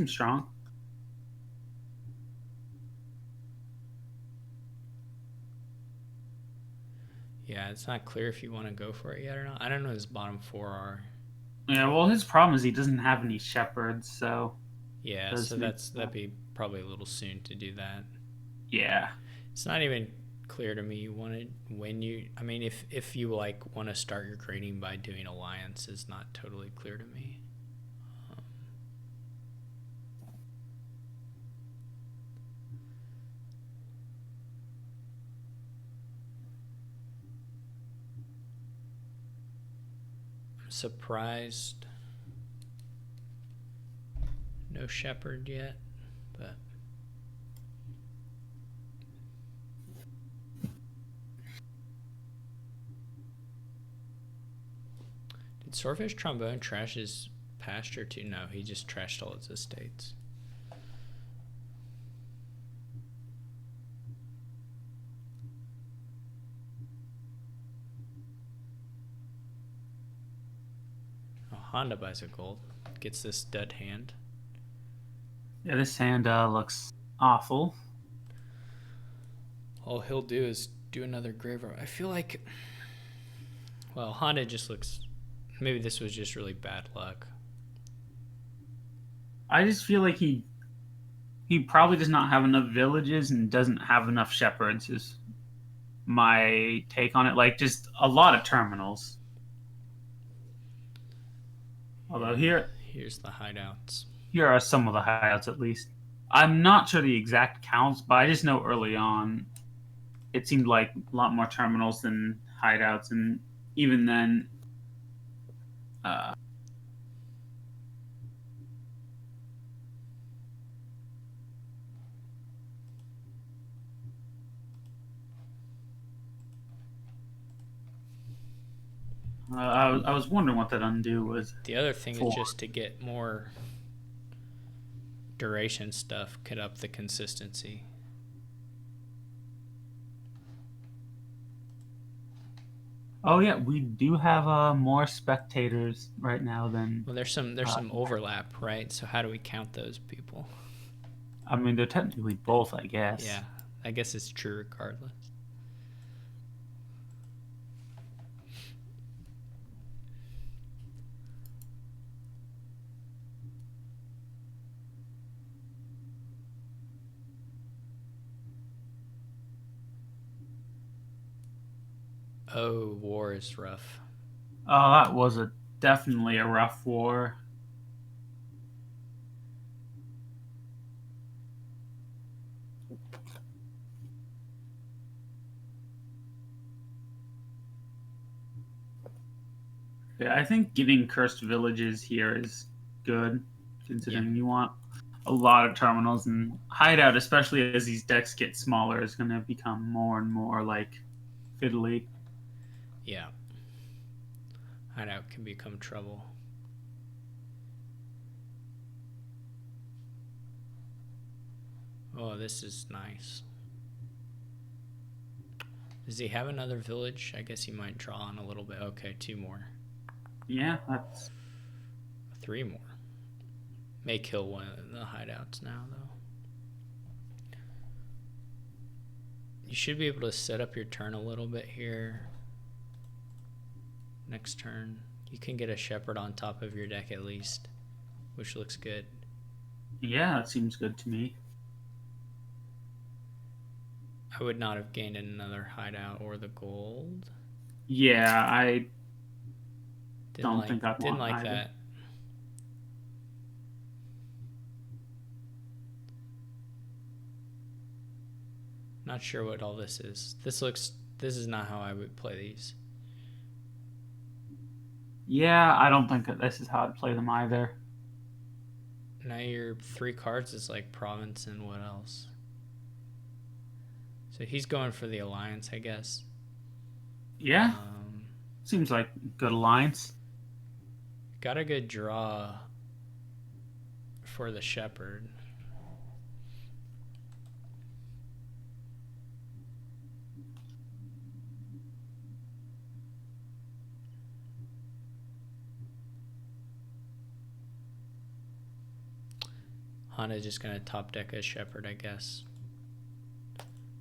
strong.
Yeah, it's not clear if you want to go for it yet or not. I don't know his bottom four are.
Yeah, well, his problem is he doesn't have any shepherds, so
Yeah, so that'd be probably a little soon to do that.
Yeah.
It's not even clear to me you wanted when you. I mean, if you like want to start your grading by doing alliance is not totally clear to me. I'm surprised. No shepherd yet, but. Did Swordfish Trombone trash his pasture too? No, he just trashed all his estates. Oh, Honda buys a gold. Gets this dud hand.
Yeah, this hand looks awful.
All he'll do is do another graveyard. I feel like. Well, Honda just looks. Maybe this was just really bad luck.
I just feel like he probably does not have enough villages and doesn't have enough shepherds. Is my take on it. Like just a lot of terminals. Although
here's the hideouts.
Here are some of the hideouts at least. I'm not sure the exact counts, but I just know early on it seemed like a lot more terminals than hideouts, and even then, I was wondering what that undo was.
The other thing is just to get more duration stuff, could up the consistency.
Oh yeah, we do have more spectators right now than.
Well, there's some overlap, right? So how do we count those people?
I mean, they're technically both, I guess.
Yeah, I guess it's true regardless. Oh, war is rough.
Oh, that was definitely a rough war. Yeah, I think getting cursed villages here is good, considering you want a lot of terminals, and hideout, especially as these decks get smaller, is going to become more and more like fiddly.
Yeah. Hideout can become trouble. Oh, this is nice. Does he have another village? I guess he might draw on a little bit. Okay, 2 more.
Yeah, that's
3 more. May kill one of the hideouts now, though. You should be able to set up your turn a little bit here. Next turn. You can get a shepherd on top of your deck at least, which looks good.
yeah, that seems good to me.
I would not have gained another hideout or the gold.
Yeah, I don't think I'd
Didn't
want
like
either.
that. Not sure what all this is. This is not how I would play these.
Yeah, I don't think that this is how I'd play them either.
Now your 3 cards is like province and what else? So he's going for the alliance, I guess.
Yeah, seems like good alliance.
Got a good draw for the shepherd. Honda's just gonna top deck a shepherd, I guess.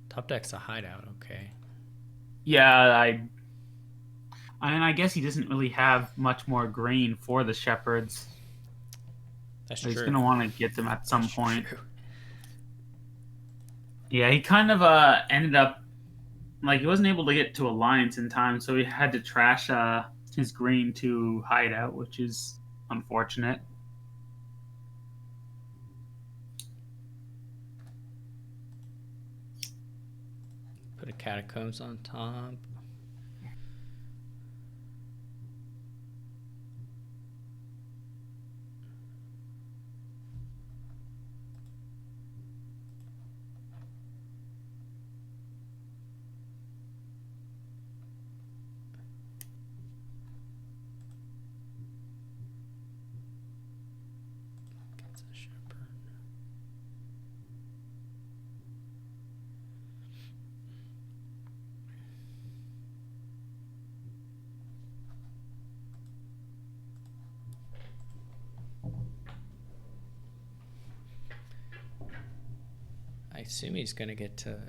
Top deck's a hideout, okay.
Yeah, I guess he doesn't really have much more green for the shepherds.
That's
So he's
true.
gonna want to get them at some
That's
point.
true.
Yeah, he kind of ended up like he wasn't able to get to alliance in time, so he had to trash his green to hideout, which is unfortunate.
Put a catacombs on top. Gets a shepherd. I assume he's gonna get to.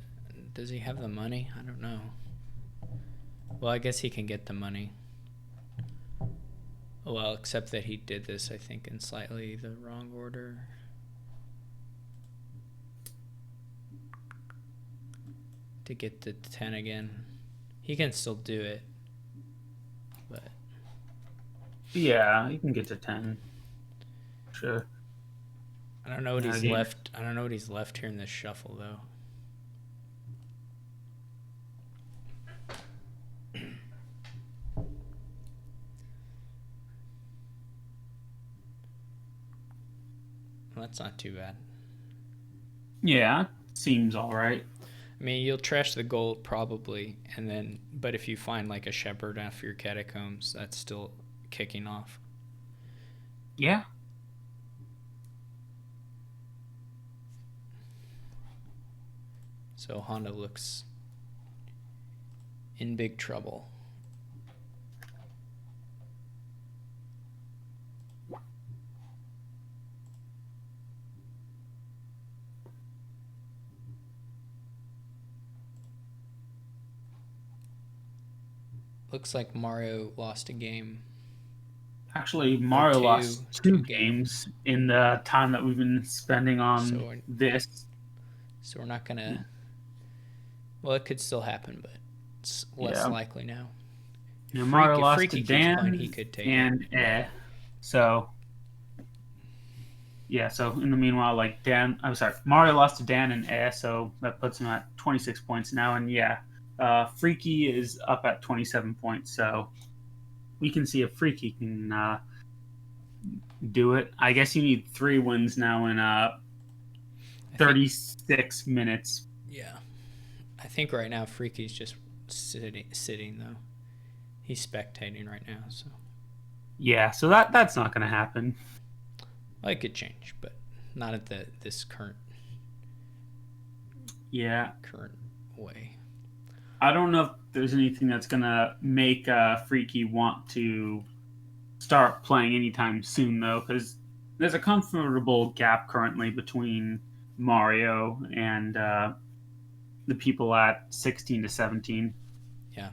Does he have the money? I don't know. Well, I guess he can get the money. Well, except that he did this, I think, in slightly the wrong order. To get the 10 again. He can still do it. But
Yeah, you can get to 10. Sure.
I don't know what
Yeah,
he's
again.
left. I don't know what he's left here in this shuffle though. Well, that's not too bad.
Yeah, seems all right.
I mean, you'll trash the gold probably, and then, but if you find like a shepherd after your catacombs, that's still kicking off.
Yeah.
So Honda looks in big trouble. Looks like Mario lost a game.
Actually, Mario lost two
two
games in the time that we've been spending on this.
So we're not gonna. Well, it could still happen, but it's less likely now.
Yeah, Mario lost
Freaky
to Dan
playing, he could take
and So yeah, so in the meanwhile, like Mario lost to Dan and so that puts him at 26 points now, and Freaky is up at 27 points, so we can see if Freaky can do it. I guess you need 3 wins now in 36 minutes.
Yeah, I think right now Freaky's just sitting though. He's spectating right now, so.
Yeah, so that's not going to happen.
Well, it could change, but not at this current.
Yeah.
Current way.
I don't know if there's anything that's gonna make Freaky want to start playing anytime soon, though, because there's a comfortable gap currently between Mario and the people at 16 to 17.
Yeah.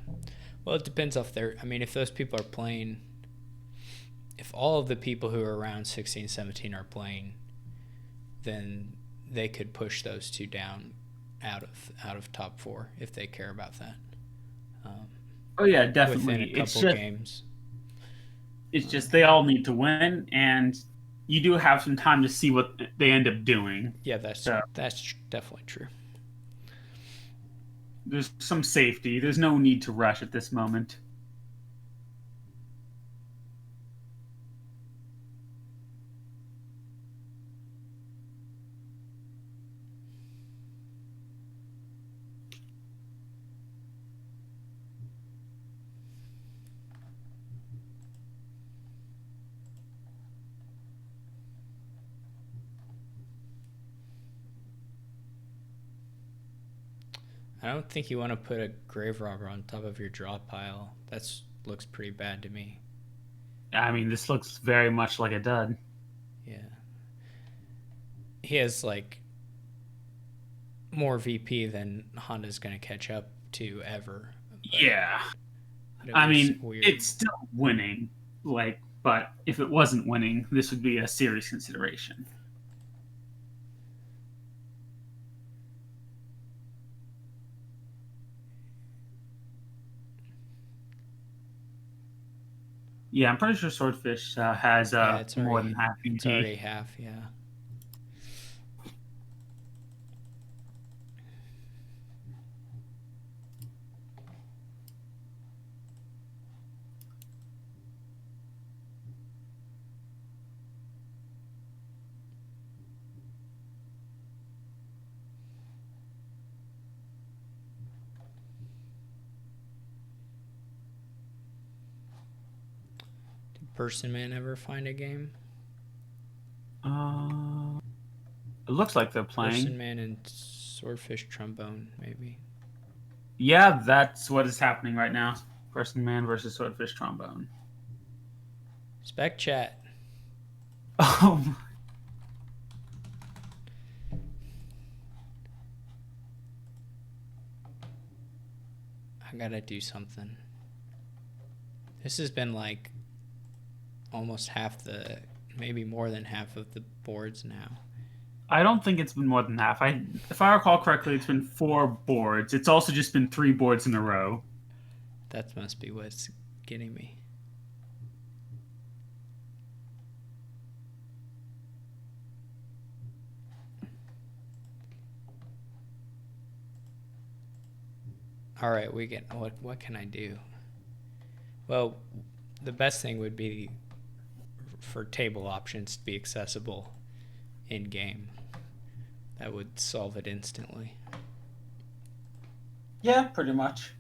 Well, it depends if they're. I mean, if those people are playing, if all of the people who are around 16, 17 are playing, then they could push those two down out of top four if they care about that. Um,
Oh yeah,
Within
definitely.
a couple games.
It's just they all need to win, and you do have some time to see what they end up doing.
Yeah, that's
So
that's definitely true.
there's some safety. There's no need to rush at this moment.
I don't think you want to put a grave robber on top of your draw pile. That looks pretty bad to me.
I mean, this looks very much like a dud.
Yeah. He has like more VP than Honda's going to catch up to ever.
Yeah.
But it
I
was
mean,
weird.
it's still winning. Like, but if it wasn't winning, this would be a serious consideration. Yeah, I'm pretty sure Swordfish has
Yeah, it's
more
already
than half
it's
VP.
already half. Yeah. Did Person Man ever find a game?
Uh, it looks like they're
Person
playing.
Man and Swordfish Trombone, maybe.
Yeah, that's what is happening right now. Person Man versus Swordfish Trombone.
Spec Chat.
Oh,
I gotta do something. This has been like almost half the, maybe more than half of the boards now.
I don't think it's been more than half. If I recall correctly, it's been 4 boards. It's also just been 3 boards in a row.
That must be what's getting me. All right, we get what can I do? Well, the best thing would be for table options to be accessible in game. That would solve it instantly.
Yeah, pretty much.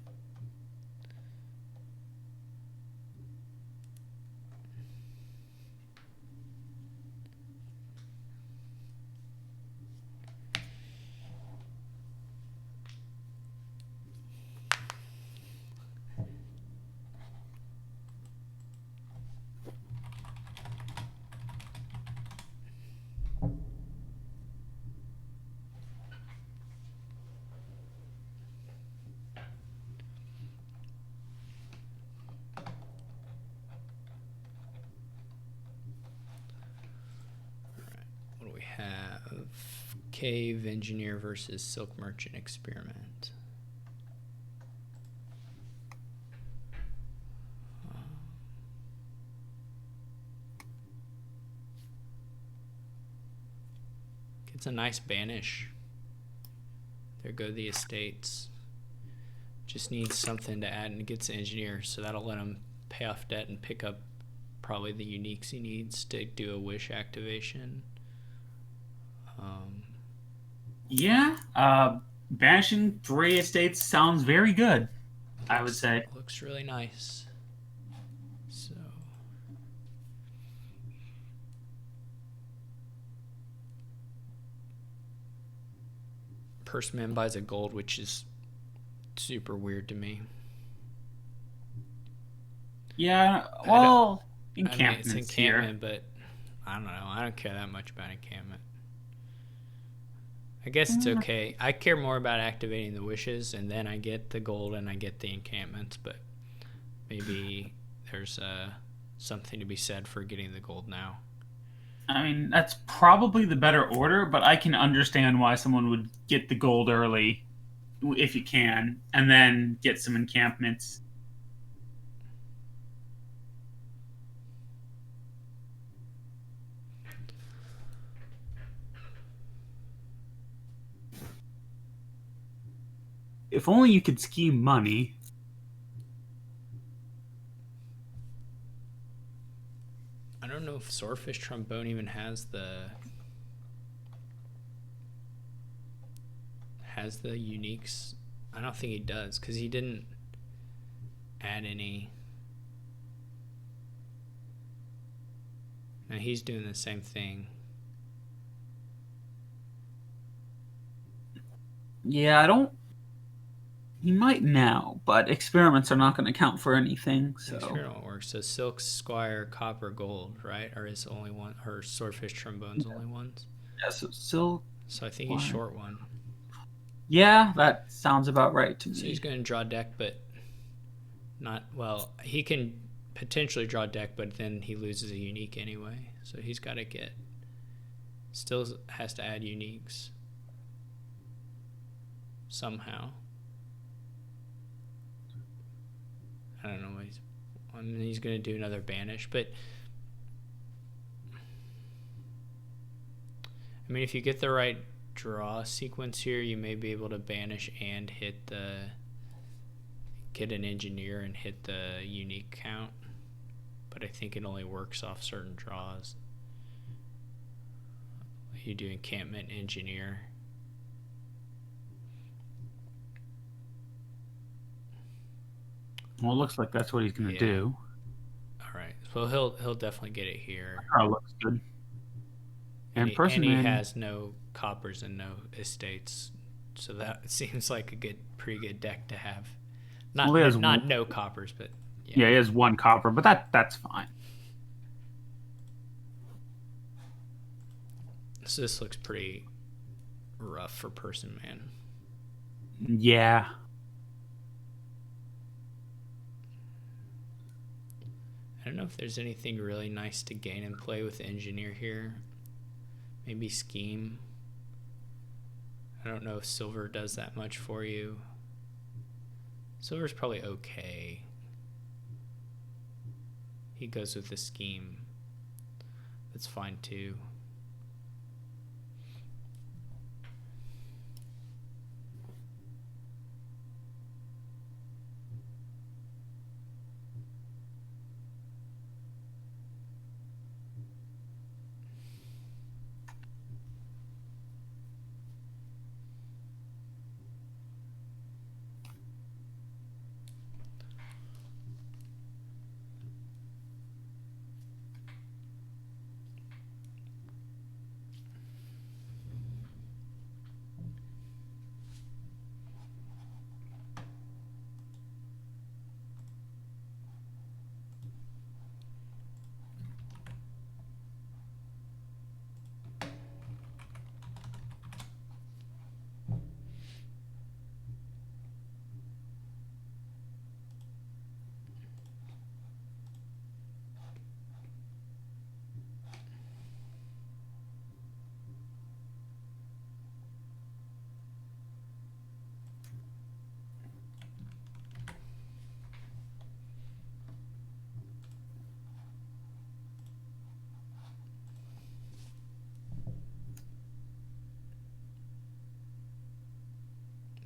What do we have? Cave Engineer versus Silk Merchant Experiment. It's a nice banish. There go the estates. Just needs something to add and gets the engineer, so that'll let him pay off debt and pick up probably the uniques he needs to do a wish activation.
Yeah, banishing 3 estates sounds very good, I would say.
Looks really nice. So Purse Man buys a gold, which is super weird to me.
Yeah,
I don't.
well,
I mean, it's
encampments here.
encampment, but I don't know. I don't care that much about encampment. I guess it's
Mm,
okay. I care more about activating the wishes, and then I get the gold and I get the encampments. But maybe there's something to be said for getting the gold now.
I mean, that's probably the better order, but I can understand why someone would get the gold early if you can, and then get some encampments. If only you could scheme money.
I don't know if Swordfish Trombone even has the uniques. I don't think he does because he didn't add any. Now he's doing the same thing.
Yeah, I don't. He might now, but experiments are not going to count for anything. So,
Experiment works. So Silk, Squire, Copper, Gold, right? Or is only one? Or Swordfish Trombone's only ones?
yeah, so still,
So I think he's short one.
yeah, that sounds about right to
So he's
me.
going to draw deck, but not well. He can potentially draw deck, but then he loses a unique anyway. So he's got to get. Still has to add uniques somehow. I don't know what he's. I mean, he's going to do another banish, but I mean, if you get the right draw sequence here, you may be able to banish and get an engineer and hit the unique count. But I think it only works off certain draws. You do encampment engineer.
Well, it looks like that's what he's going to
Yeah.
do.
All right. So he'll definitely get it here.
Oh, looks good.
And
And
he
man,
has no coppers and no estates, so that seems like a pretty good deck to have.
well, he has
Not no coppers, but yeah.
yeah, he has one copper, but that's fine.
So this looks pretty rough for Person Man.
Yeah.
I don't know if there's anything really nice to gain and play with Engineer here. Maybe Scheme. I don't know if Silver does that much for you. Silver's probably okay. He goes with the Scheme. That's fine too.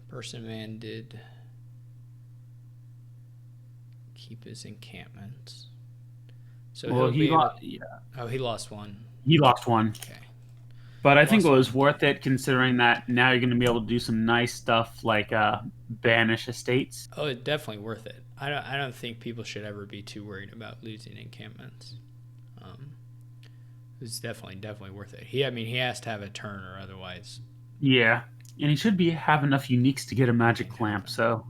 Person Man did keep his encampments. So
Well,
he'll be able.
yeah,
Oh, he lost one.
he lost one.
Okay.
But I think it
Lost
was
one.
worth it considering that now you're going to be able to do some nice stuff like banish estates.
Oh, it's definitely worth it. I don't think people should ever be too worried about losing encampments. Um, it's definitely worth it. He has to have a turn or otherwise
Yeah, and he should be have enough uniques to get a magic
can't
clamp.
happen.
So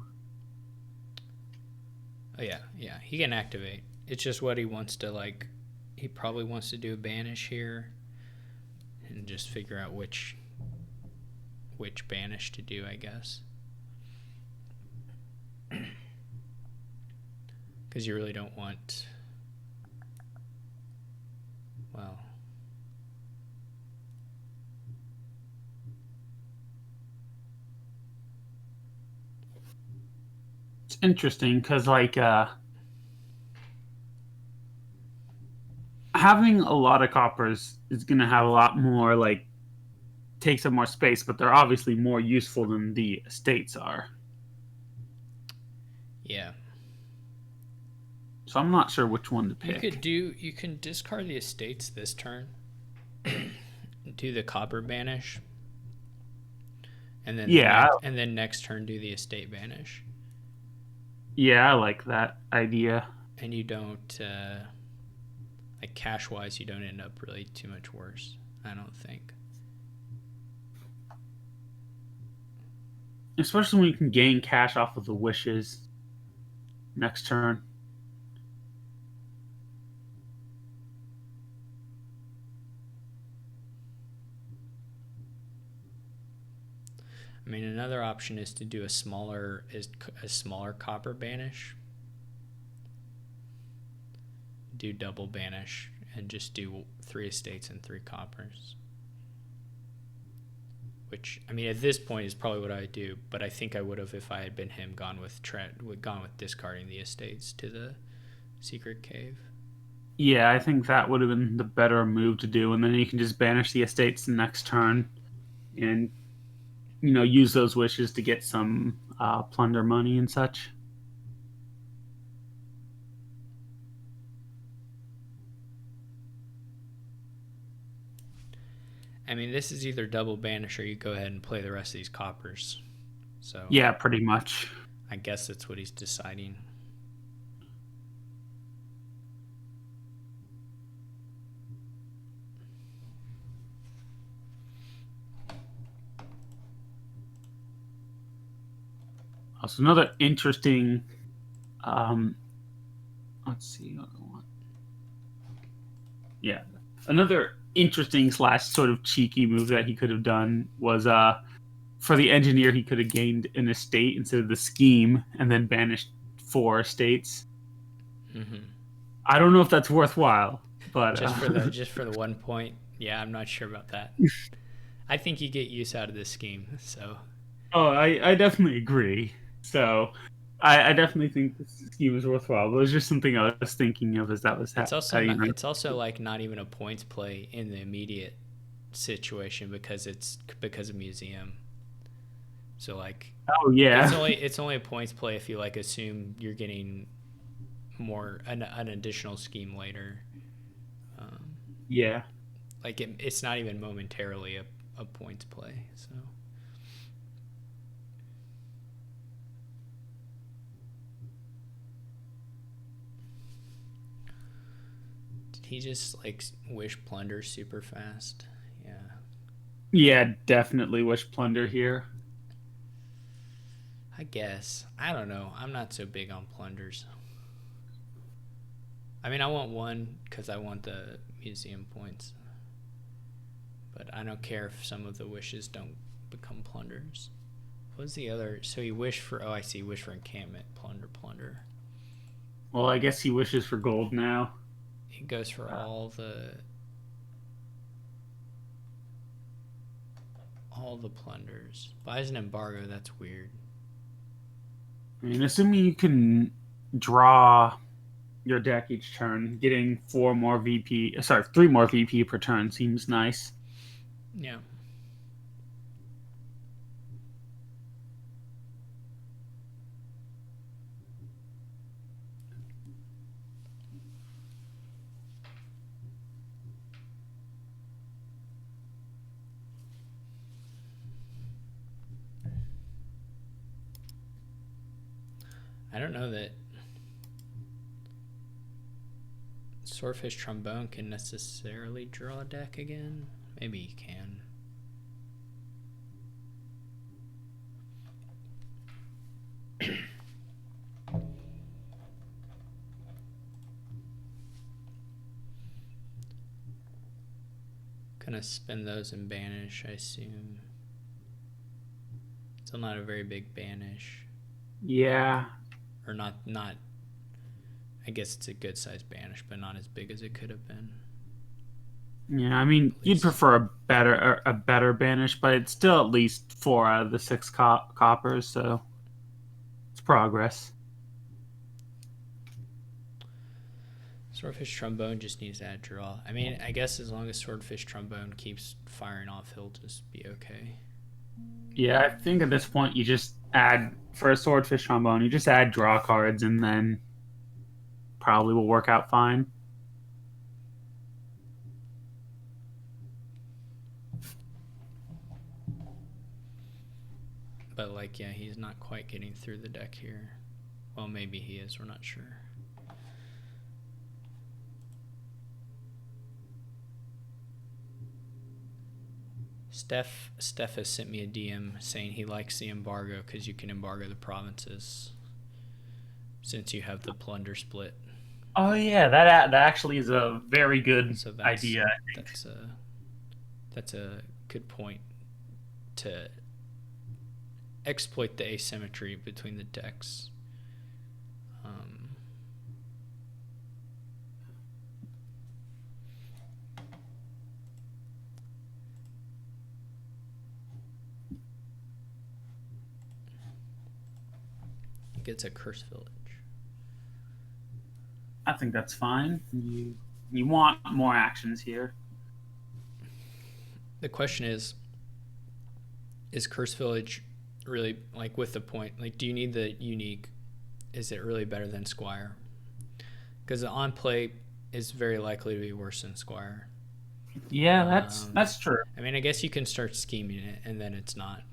yeah, he can activate. It's just what he wants to like. He probably wants to do a banish here, and just figure out which banish to do, I guess. Because you really don't want. Well,
It's interesting because having a lot of coppers is going to have a lot more takes up more space, but they're obviously more useful than the estates are.
yeah.
So I'm not sure which one to pick.
You can discard the estates this turn. Do the copper banish.
Yeah,
And then next turn do the estate banish.
yeah, I like that idea.
And you don't like cash wise you don't end up really too much worse, I don't think.
Especially when you can gain cash off of the wishes next turn.
I mean, another option is to do a smaller copper banish. Do double banish and just do 3 estates and 3 coppers. Which, I mean, at this point is probably what I would do, but I think I would have, if I had been him, gone with discarding the estates to the secret cave.
Yeah, I think that would have been the better move to do, and then you can just banish the estates the next turn, and use those wishes to get some plunder money and such.
I mean, this is either double banish or you go ahead and play the rest of these coppers. So
Yeah, pretty much.
I guess that's what he's deciding.
Also, another interesting. Let's see. Yeah, another interesting slash sort of cheeky move that he could have done was for the engineer he could have gained an estate instead of the scheme and then banished 4 estates.
Mm-hmm.
I don't know if that's worthwhile, but
just for the 1 point. Yeah, I'm not sure about that. I think you get use out of this scheme. So.
Oh, I definitely agree. So I definitely think this scheme is worthwhile. But it was just something I was thinking of as that was happening.
It's also like not even a points play in the immediate situation because of museum. So like,
oh yeah,
it's only a points play if you like assume you're getting an additional scheme later.
yeah.
Like it's not even momentarily a points play. So. Did he just like wish plunder super fast? Yeah.
Yeah, definitely wish plunder here.
I guess. I don't know. I'm not so big on plunders. I mean, I want 1 because I want the museum points. But I don't care if some of the wishes don't become plunders. What's the other? So he wished for. Oh, I see. Wish for encampment. Plunder.
Well, I guess he wishes for gold now.
He goes for all the plunders. Buys an embargo. That's weird.
I mean, assuming you can draw your deck each turn, getting 3 more VP per turn seems nice.
Yeah. I don't know that Swordfish Trombone can necessarily draw a deck again. Maybe he can. gonna spend those and banish, I assume. Still not a very big banish.
Yeah.
Or not I guess it's a good sized banish, but not as big as it could have been.
Yeah, I mean,
At
you'd
least.
prefer a better banish, but it's still at least 4 out of the 6 coppers, so it's progress.
Swordfish Trombone just needs to add draw. I mean, I guess as long as Swordfish Trombone keeps firing off, he'll just be okay.
Yeah, I think at this point you just add for a swordfish trombone, you just add draw cards, and then probably will work out fine.
But, like, yeah, he's not quite getting through the deck here. Well, maybe he is, we're not sure. Steph has sent me a DM saying he likes the embargo because you can embargo the provinces since you have the plunder split.
Oh yeah, that actually is a very good
So
idea. I think.
that's a good point to exploit the asymmetry between the decks. It gets a curse village.
I think that's fine. You want more actions here.
The question is curse village really, like, with the point, like, do you need the unique? Is it really better than Squire? Because the on play is very likely to be worse than Squire.
Yeah, that's true.
I mean, I guess you can start scheming it, and then it's not.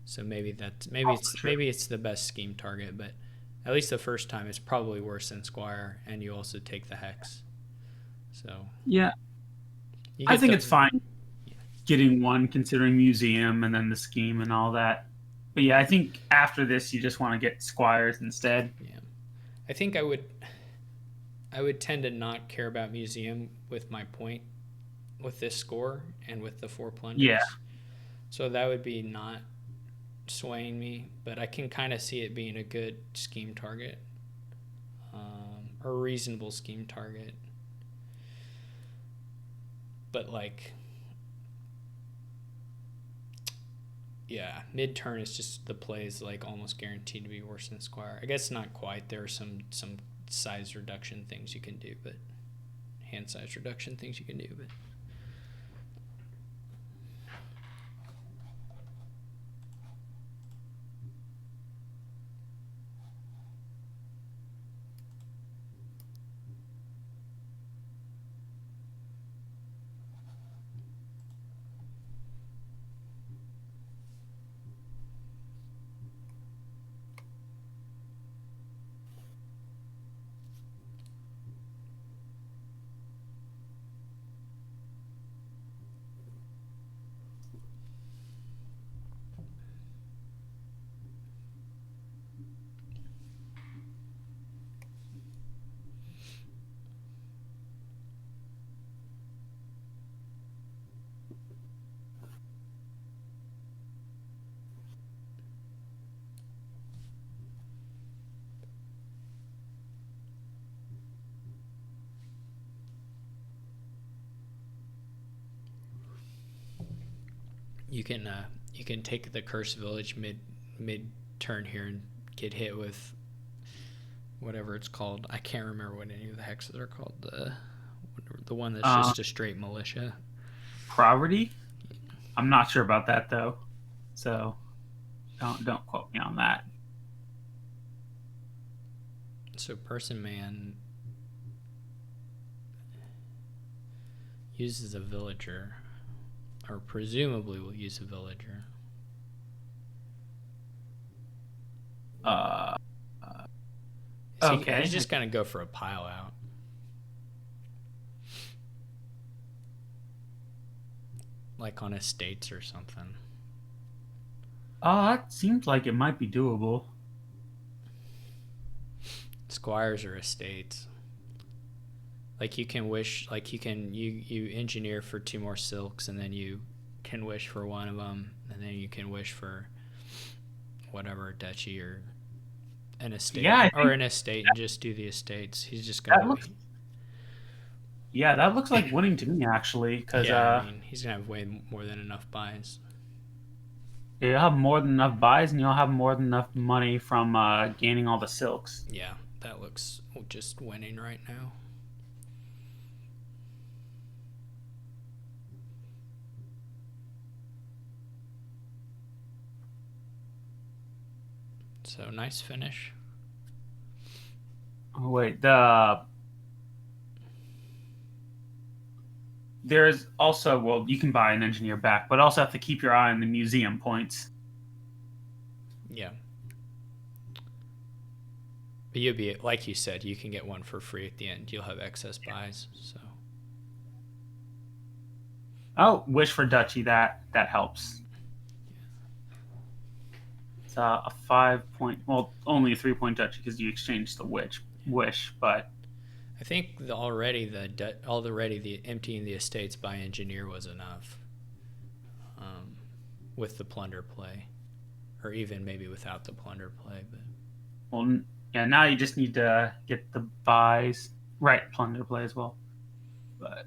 So maybe
Also true.
it's the best scheme target, but at least the first time it's probably worse than Squire, and you also take the hex. So
Yeah,
you
I
get
think
the
it's fine getting one considering museum and then the scheme and all that. But yeah, I think after this you just want to get squires instead.
yeah. I think I would tend to not care about museum with my point with this score and with the 4
Yeah.
plunders. So that would be not swaying me, but I can kind of see it being a good scheme target, or a reasonable scheme target. But, like, yeah, mid turn is just the play is, like, almost guaranteed to be worse than Squire. I guess not quite. There are some size reduction things you can do, but hand size reduction things you can do, but. You can take the Curse Village mid turn here and get hit with whatever it's called. I can't remember what any of the hexes are called. The one that's
Uh,
just a straight militia.
Poverty. I'm not sure about that though, so don't quote me on that.
So Person Man uses a villager, or presumably will use a villager.
Uh, okay.
He's just gonna go for a pile out. Like on estates or something.
That seems like it might be doable.
Squires or estates. Like you can wish, like you engineer for 2 more silks, and then you can wish for one of them, and then you can wish for whatever duchy or an
Yeah,
estate,
I
or
think
an estate, and just do the estates. He's just
that
gonna,
looks. Yeah, that looks like winning to me actually, because
yeah. I mean, he's gonna have way more than enough buys.
you'll have more than enough buys, and you'll have more than enough money from gaining all the silks.
Yeah, that looks just winning right now. So nice finish.
Oh, wait, there's also, well, you can buy an engineer back, but also have to keep your eye on the museum points.
Yeah. But you'll be, like you said, you can get one for free at the end. You'll have excess buys. So
Oh, wish for duchy, that helps. It's a 5 point, well, only a 3 point duchy because you exchanged the wish, but
I think already the emptying the estates by engineer was enough, um, with the plunder play, or even maybe without the plunder play. But
well, yeah, now you just need to get the buys right, plunder play as well. But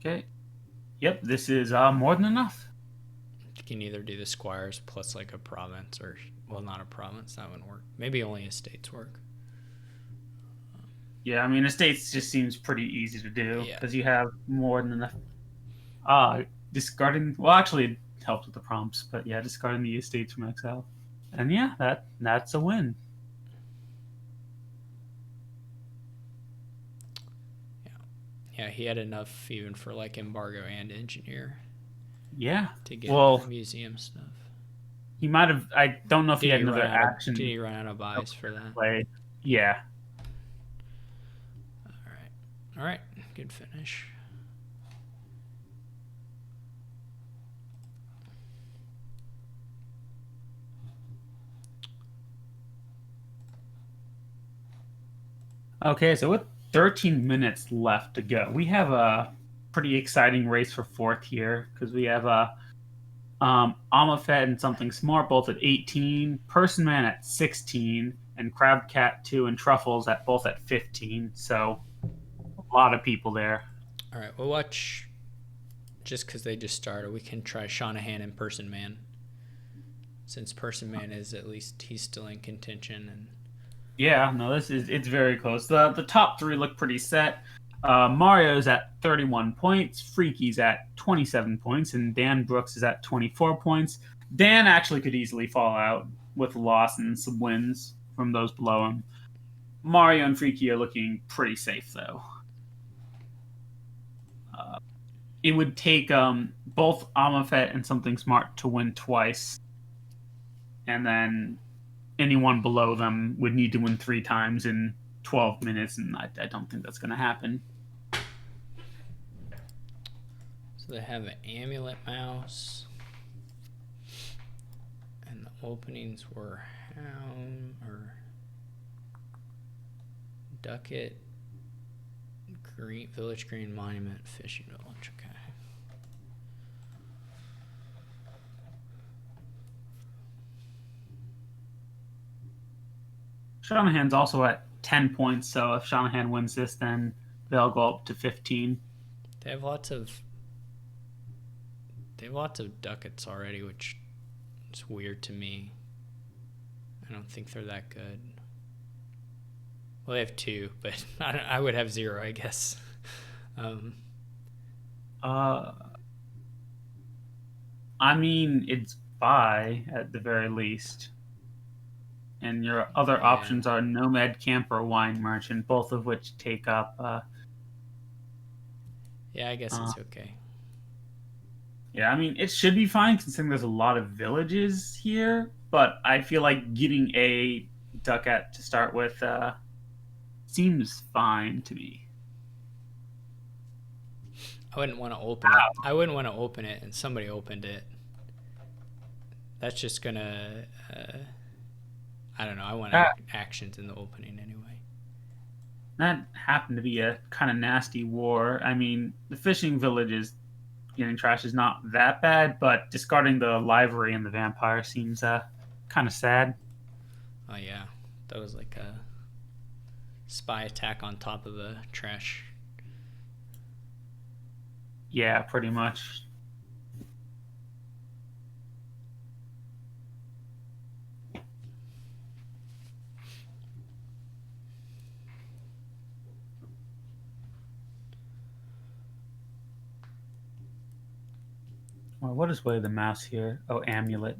okay, yep, this is more than enough.
you can either do the squires plus like a province, or, well, not a province, that wouldn't work. Maybe only estates work.
Yeah, I mean, estates just seems pretty easy to do
Yeah.
because you have more than enough. Uh, discarding. Well, actually, it helps with the prompts, but yeah, discarding the estates from exile, and yeah, that's a win.
Yeah. Yeah, he had enough even for like embargo and engineer
Yeah.
to get
Well,
museum stuff.
he might have. I don't know if he
Did
had
he
another
run out of Did
action
he run out of buys for that?
play. Yeah.
All right. All right. Good finish.
Okay, so with 13 minutes left to go, we have a pretty exciting race for fourth here because we have Amafet and Something Smart both at 18, Person Man at 16, and Crab Cat 2 and Truffles at both at 15. So a lot of people there.
All right. We'll watch, just because they just started. We can try Shanahan and Person Man, since Person Man is, at least he's still in contention. And
Yeah, no, it's very close. The top three look pretty set. Mario's at 31 points, Freaky's at 27 points, and Dan Brooks is at 24 points. Dan actually could easily fall out with a loss and some wins from those below him. Mario and Freaky are looking pretty safe though. Uh, it would take both Amafet and Something Smart to win twice, and then anyone below them would need to win 3 times in 12 minutes, and I don't think that's going to happen.
so they have an amulet mouse, and the openings were Hound or Ducket, Green Village, Green Monument, Fishing Village. Okay.
Shanahan's also at 10 points, so if Shanahan wins this, then they'll go up to 15.
They have lots of ducats already, which is weird to me. I don't think they're that good. Well, they have 2, but I would have 0, I guess.
Uh, I mean, it's buy at the very least. And your other
Yeah.
options are Nomad Camper, Wine Merchant, both of which take up.
Yeah, I guess it's okay.
Yeah, I mean, it should be fine considering there's a lot of villages here, but I feel like getting a ducat to start with seems fine to me.
I wouldn't want to open it. I wouldn't want to open it, and somebody opened it. That's just gonna. I don't know. I want
That
actions in the opening anyway.
that happened to be a kind of nasty war. I mean, the fishing villages getting trash is not that bad, but discarding the livery and the vampire seems kind of sad.
Oh yeah, that was like a spy attack on top of a trash.
Yeah, pretty much. Well, what is way of the mouse here? Oh, amulet.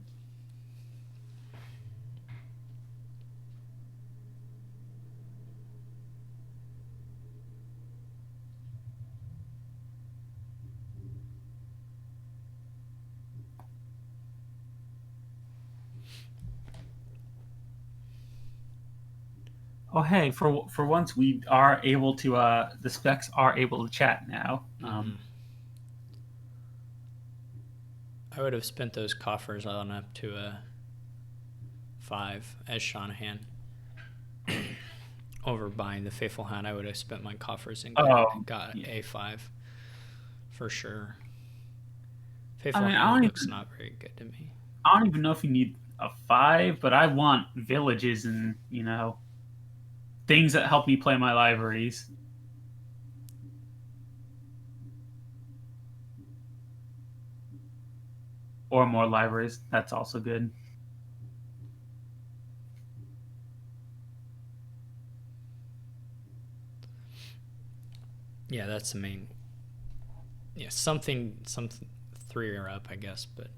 Oh, hey, for once we are able to the specs are able to chat now.
Mm-hmm. I would have spent those coffers on up to a 5 as Shanahan. Over buying the Faithful Hound, I would have spent my coffers and
Oh,
got
yeah.
A5 for sure.
I
Faithful
mean,
Hound looks not very good to me.
I don't even know if you need a 5, but I want villages and things that help me play my libraries. Or more libraries. That's also good.
Yeah, that's the main. Yeah, something 3 or up, I guess, but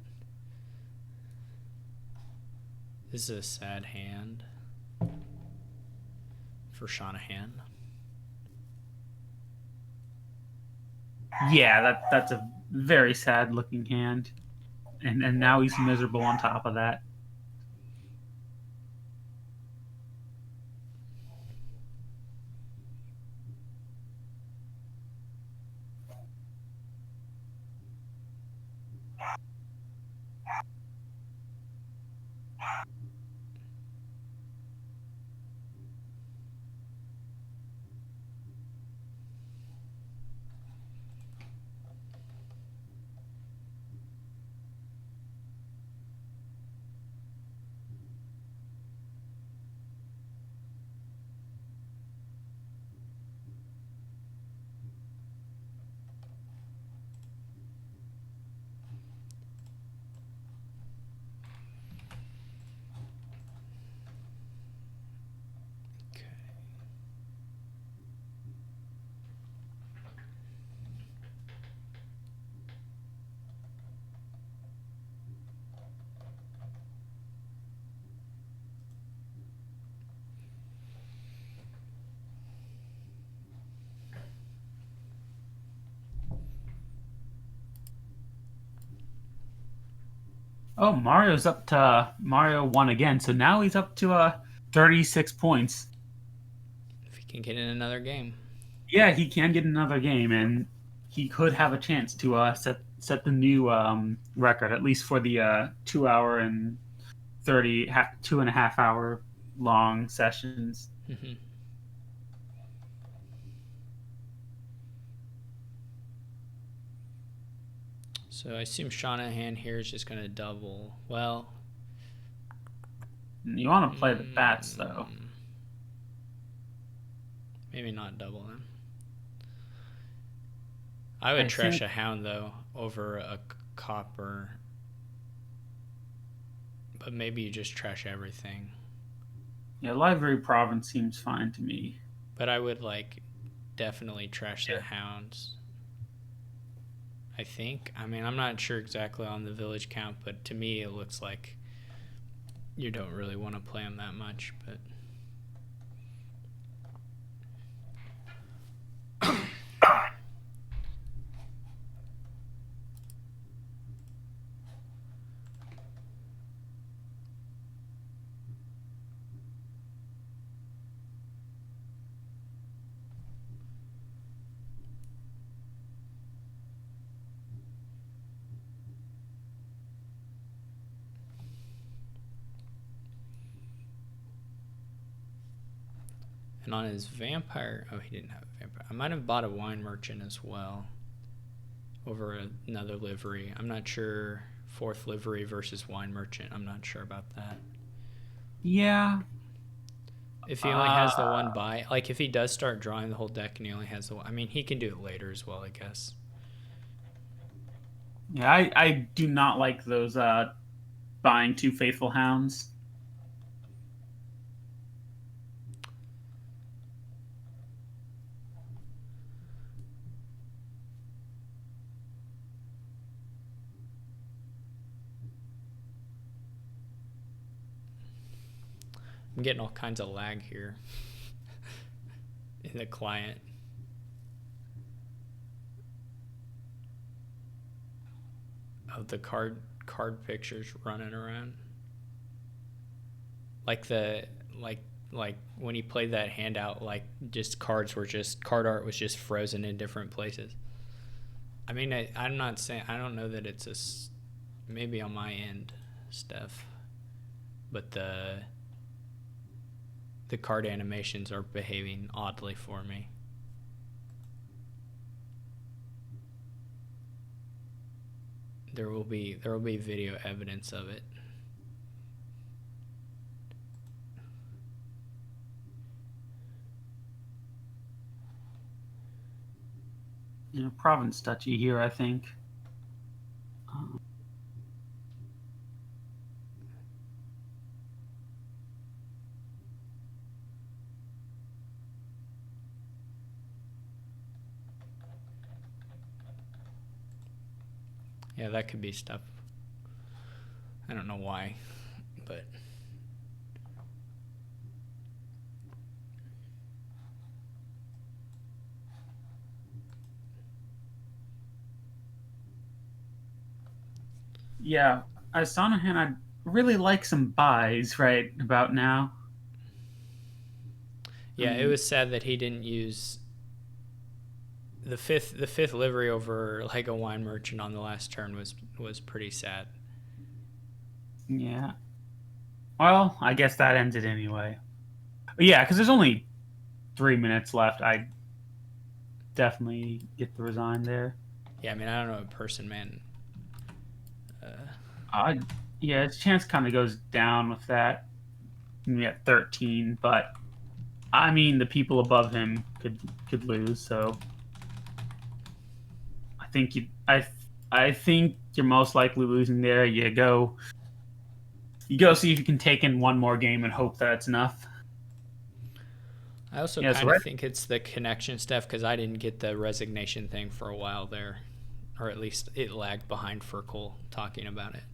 this is a sad hand for Shanahan.
Yeah, that's a very sad looking hand. And now he's miserable on top of that.
Okay.
Oh, Mario won again, so now he's up to 36 points.
If he can get in another game.
Yeah, he can get another game, and he could have a chance to set the new record, at least for the 2 hour and 2.5 hour long sessions.
Mm-hmm. So I assume Shanahan here is just going to double. Well,
You want to play the bats though.
Maybe not double them. I would trash a hound though over a copper, but maybe you just trash everything.
Yeah, Library Province seems fine to me.
But I would definitely trash the hounds. I think. I mean, I'm not sure exactly on the village count, but to me it looks like you don't really want to play them that much, but And on his vampire, oh, he didn't have a vampire. I might have bought a wine merchant as well over another livery. I'm not sure. Fourth livery versus wine merchant. I'm not sure about that.
Yeah.
If he only has the one buy, like if he does start drawing the whole deck and he only has the one, I mean, he can do it later as well, I guess.
Yeah, I do not like those buying two faithful hounds.
I'm getting all kinds of lag here in the client. Of the card pictures running around. Like like when he played that handout, like just card art was just frozen in different places. I mean, I'm not saying, I don't know that it's maybe on my end, Steph, but the card animations are behaving oddly for me. There will be video evidence of it.
Province Duchy here, I think.
Yeah, that could be stuff. I don't know why, but
Yeah, as Sonahan, I'd really like some buys right about now.
yeah, it was sad that he didn't use the fifth livery over like a wine merchant on the last turn was pretty sad.
Yeah. Well, I guess that ends it anyway. But yeah, because there's only 3 minutes left. I definitely get the resign there.
Yeah, I mean, I don't know, a person, man.
Yeah, his chance kind of goes down with that. Maybe at 13, but I mean, the people above him could lose. So I think I think you're most likely losing there. You go see if you can take in one more game and hope that's enough.
I also
Yeah, so
kind of
right.
think it's the connection stuff because I didn't get the resignation thing for a while there, or at least it lagged behind Fircoal talking about it.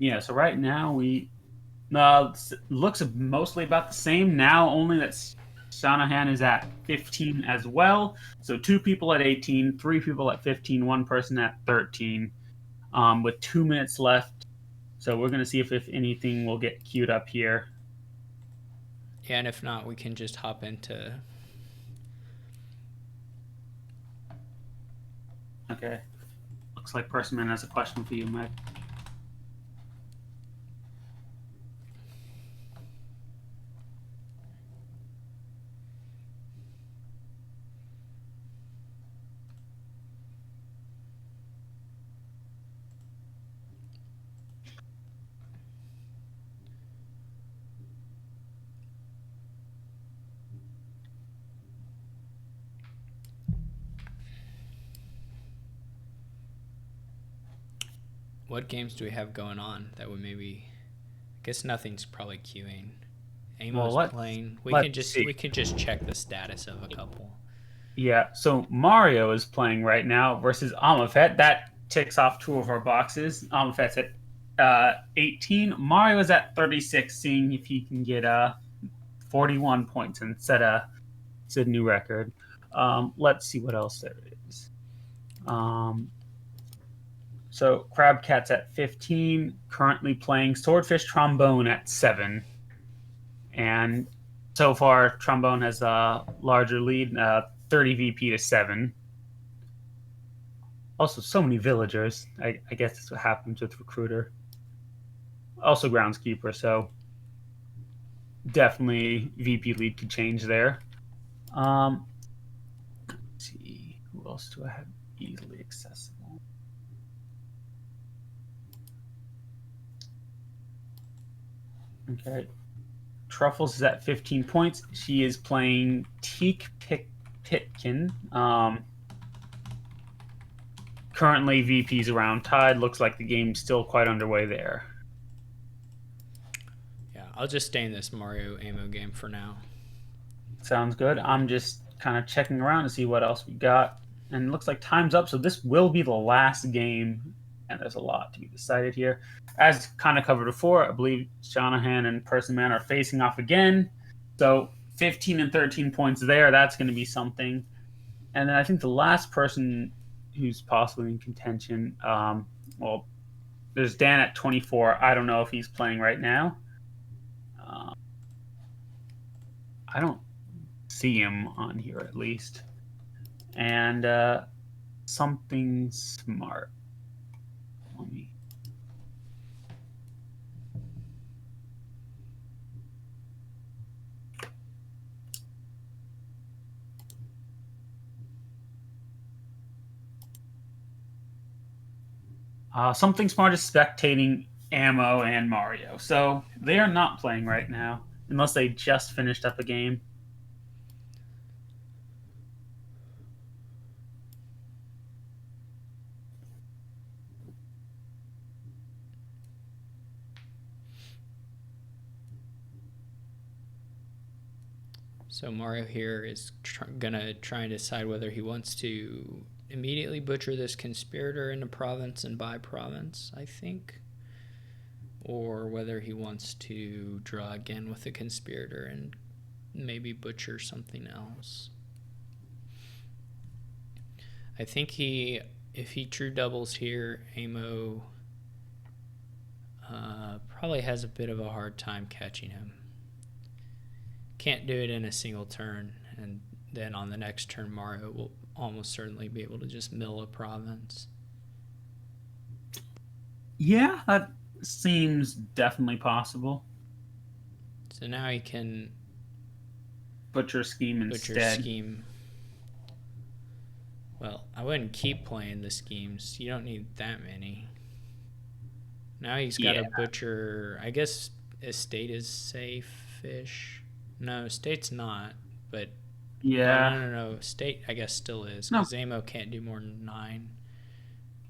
Yeah, so right now we looks mostly about the same now, only that Shanahan is at 15 as well. So 2 people at 18, 3 people at 15, one person at 13, with 2 minutes left. So we're going to see if anything will get queued up here.
Yeah, and if not, we can just hop into.
Okay. Looks like Persimmon has a question for you, Mike.
What games do we have going on that would maybe? I guess nothing's probably queuing. Amo's playing. We can just check the status of a couple.
Yeah, so Mario is playing right now versus Amafet. That ticks off 2 of our boxes. Amafet's at 18. Mario is at 36, seeing if he can get 41 points and set a new record. Let's see what else there is. So Crabcat's at 15, currently playing Swordfish Trombone at 7. And so far, Trombone has a larger lead, 30 VP to 7. Also, so many villagers. I guess that's what happens with Recruiter. Also, Groundskeeper, so definitely VP lead could change there. Let's see, who else do I have easily accessible? Okay, Truffles is at 15 points. She is playing Pitkin. Currently, VP's around tied. Looks like the game's still quite underway there.
Yeah, I'll just stay in this Mario Amo game for now.
Sounds good. I'm just kind of checking around to see what else we got. And it looks like time's up, so this will be the last game, and there's a lot to be decided here. As kind of covered before, I believe Shanahan and Person Man are facing off again. So 15 and 13 points there. That's going to be something. And then I think the last person who's possibly in contention, well, there's Dan at 24. I don't know if he's playing right now. I don't see him on here at least. And something smart. Let me. Something smart is spectating Ammo and Mario, so they are not playing right now unless they just finished up a game.
So Mario here is gonna try and decide whether he wants to immediately butcher this conspirator into province and buy province, I think, or whether he wants to draw again with the conspirator and maybe butcher something else. I think if he true doubles here, Amo probably has a bit of a hard time catching him. Can't do it in a single turn, and then on the next turn Mario will almost certainly be able to just mill a province.
Yeah, that seems definitely possible.
So now he can
Butcher scheme instead.
scheme. Well, I wouldn't keep playing the schemes. You don't need that many. Now he's got a butcher. I guess estate is safe-ish. No, estate's not, but
yeah,
no. Estate I guess still is because Amo can't do more than 9.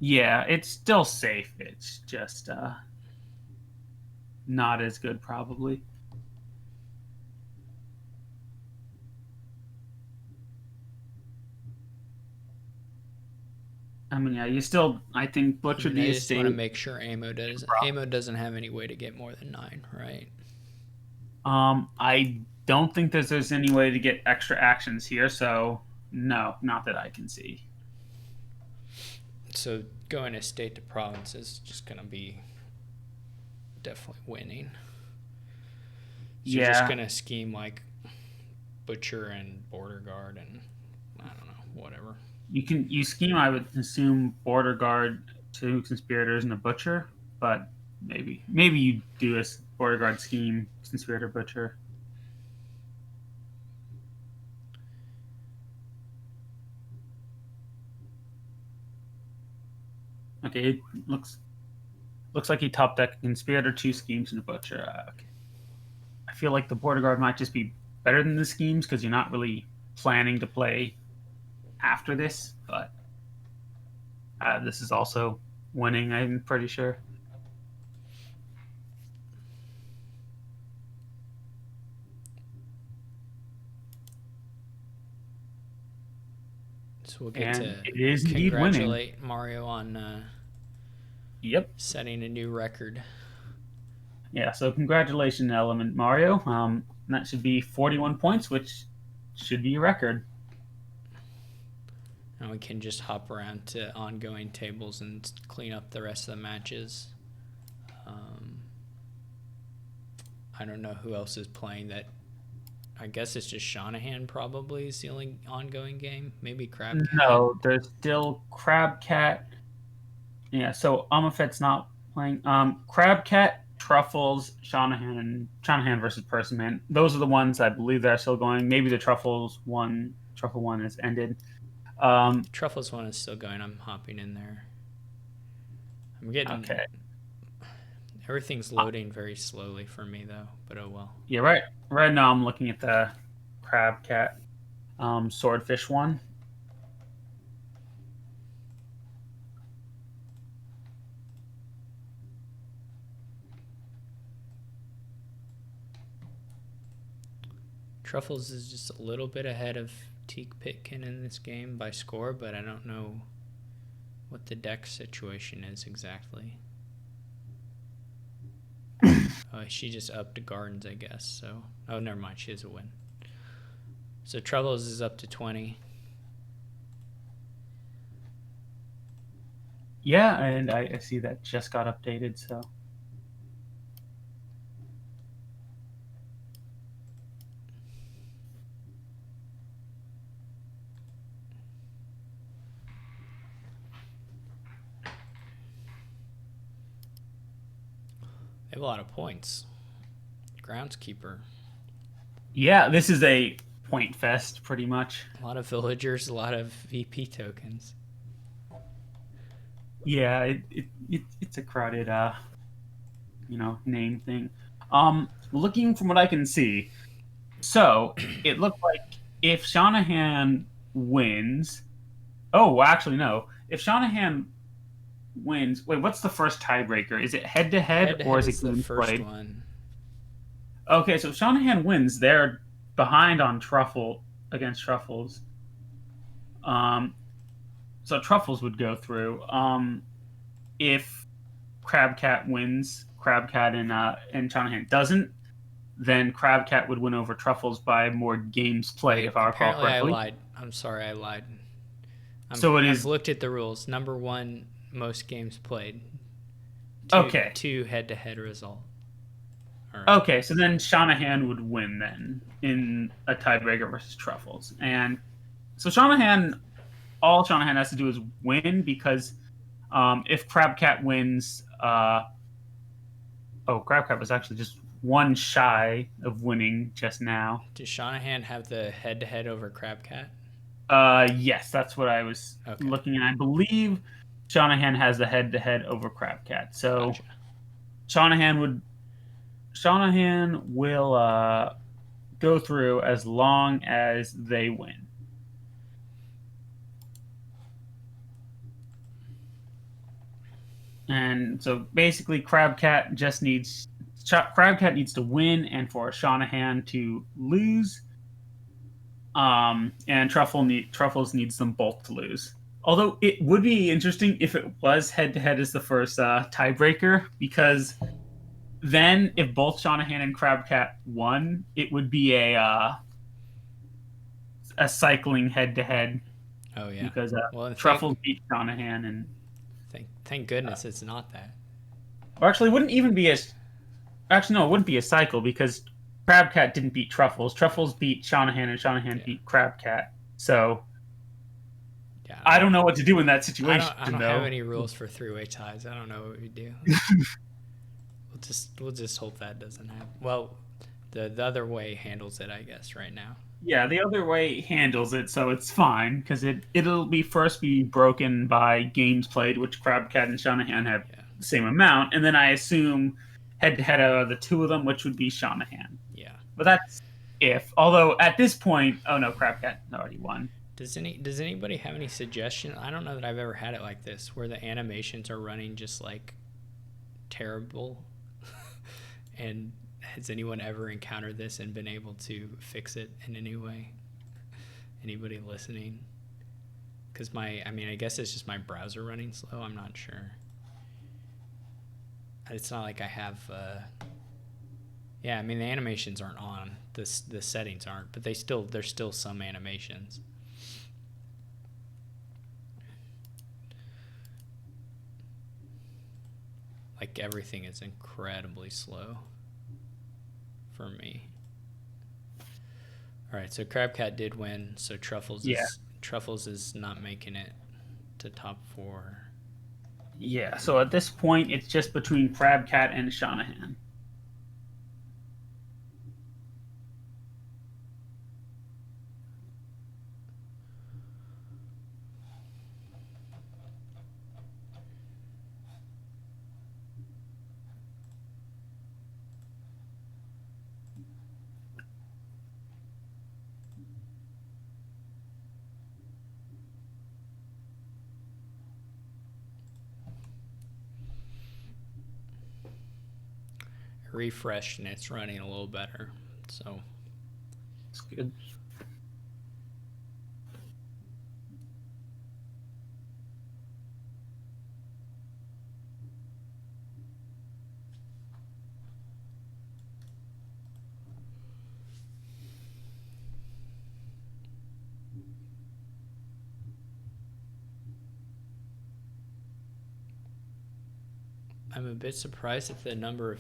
Yeah, it's still safe. It's just not as good, probably. I mean, yeah, you still, I think, butcher the
I just want to
estate.
make sure Amo doesn't have any way to get more than 9, right?
I don't think there's any way to get extra actions here, so no, not that I can see.
So going estate to province is just gonna be definitely winning. So you're just gonna scheme like butcher and border guard and I don't know, whatever.
You scheme, I would assume, border guard, 2 conspirators, and a butcher, but maybe you do a border guard scheme, conspirator, butcher. Okay, it looks like he top decked conspirator, 2 schemes, and a butcher. Okay. I feel like the border guard might just be better than the schemes because you're not really planning to play after this, but this is also winning, I'm pretty sure.
So we'll get
to it is
congratulate
winning.
Mario on setting a new record.
Yeah, so congratulations, Element Mario. That should be 41 points, which should be a record.
And we can just hop around to ongoing tables and clean up the rest of the matches. I don't know who else is playing that. I guess it's just Shanahan probably is the only ongoing game. Maybe Crab Cat.
No, there's still Crab Cat. Yeah, so Amafet's not playing. Crab Cat, Truffles, Shanahan versus Persimmon. Those are the ones I believe that are still going. Maybe the Truffle one has ended.
The Truffles one is still going. I'm hopping in there. I'm getting
Okay.
everything's loading very slowly for me though, but oh well.
Yeah, right. Right now I'm looking at the Crab Cat, Swordfish one.
Truffles is just a little bit ahead of Teak Pitkin in this game by score, but I don't know what the deck situation is exactly. She just upped Gardens, I guess. So, oh, never mind. She has a win. So Truffles is up to 20.
Yeah, and I see that just got updated. So
They have a lot of points. Groundskeeper.
yeah, this is a point fest, pretty much.
A lot of villagers, a lot of VP tokens.
Yeah, it's a crowded name thing. Looking from what I can see, so it looked like if Shanahan wins. Oh, actually, no. If Shanahan wins, wait, what's the first tiebreaker? Is it head to head
Head to
or
head
is
is
it
the
games
first
played?
one.
Okay, so if Shanahan wins, they're behind on Truffle against Truffles. Um, so Truffles would go through. If Crabcat wins, Crabcat and Shanahan doesn't, then Crabcat would win over Truffles by more games played, if I recall
Apparently I
correctly.
lied. I'm sorry, I lied.
So it
I've
is
looked at the rules. Number one, most games played.
okay.
Two head-to-head result.
All right. Okay, so then Shanahan would win then in a tiebreaker versus Truffles, and so all Shanahan has to do is win because if Crabcat wins, Crabcat was actually just one shy of winning just now.
Does Shanahan have the head-to-head over Crabcat?
Yes, that's what I was
Okay.
looking at. I believe Shanahan has the head-to-head over Crabcat. So
Gotcha.
Shanahan will go through as long as they win. And so basically, Crabcat needs to win, and for Shanahan to lose. And Truffles needs them both to lose. Although it would be interesting if it was head to head as the first tiebreaker, because then if both Shanahan and Crabcat won, it would be a cycling head to head.
Oh yeah.
Because
Well,
Truffles beat Shanahan, and
thank goodness it's not that.
or actually, it wouldn't even be as actually no, it wouldn't be a cycle because Crabcat didn't beat Truffles. Truffles beat Shanahan, and Shanahan beat Crabcat. So
yeah,
I don't know what to do in that situation.
I don't have any rules for three-way ties. I don't know what we do. we'll just hope that doesn't happen. Well, the other way handles it, I guess, right now.
Yeah, the other way handles it, so it's fine because it'll be first be broken by games played, which Crabcat and Shanahan have the same amount, and then I assume head to head out of the two of them, which would be Shanahan.
Yeah.
But that's if. Although at this point, oh no, Crabcat already won.
Does anybody have any suggestion? I don't know that I've ever had it like this, where the animations are running just like terrible. And has anyone ever encountered this and been able to fix it in any way? Anybody listening? Because I guess it's just my browser running slow. I'm not sure. It's not like I have. Yeah, I mean the animations aren't on. The settings aren't, but there's still some animations. Like everything is incredibly slow for me. All right, so Crabcat did win. So Truffles is not making it to top 4.
Yeah, so at this point, it's just between Crabcat and Shanahan.
Refreshed and it's running a little better. So
It's good.
I'm a bit surprised at the number of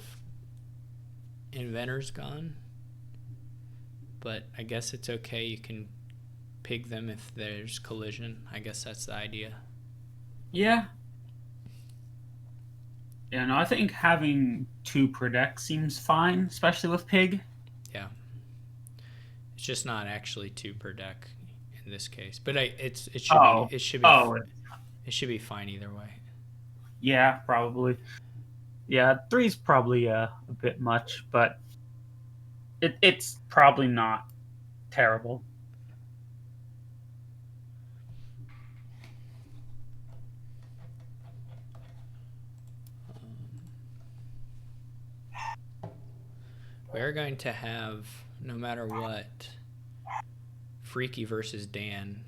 inventors gone, but I guess it's okay. You can pig them if there's collision. I guess that's the idea.
Yeah. Yeah, no, I think having 2 per deck seems fine, especially with Pig.
Yeah, it's just not actually 2 per deck in this case, but it should be
Oh. Oh,
it should be fine either way.
yeah, probably. Yeah, 3's probably a bit much, but it's probably not terrible.
We're going to have, no matter what, Freaky versus Dan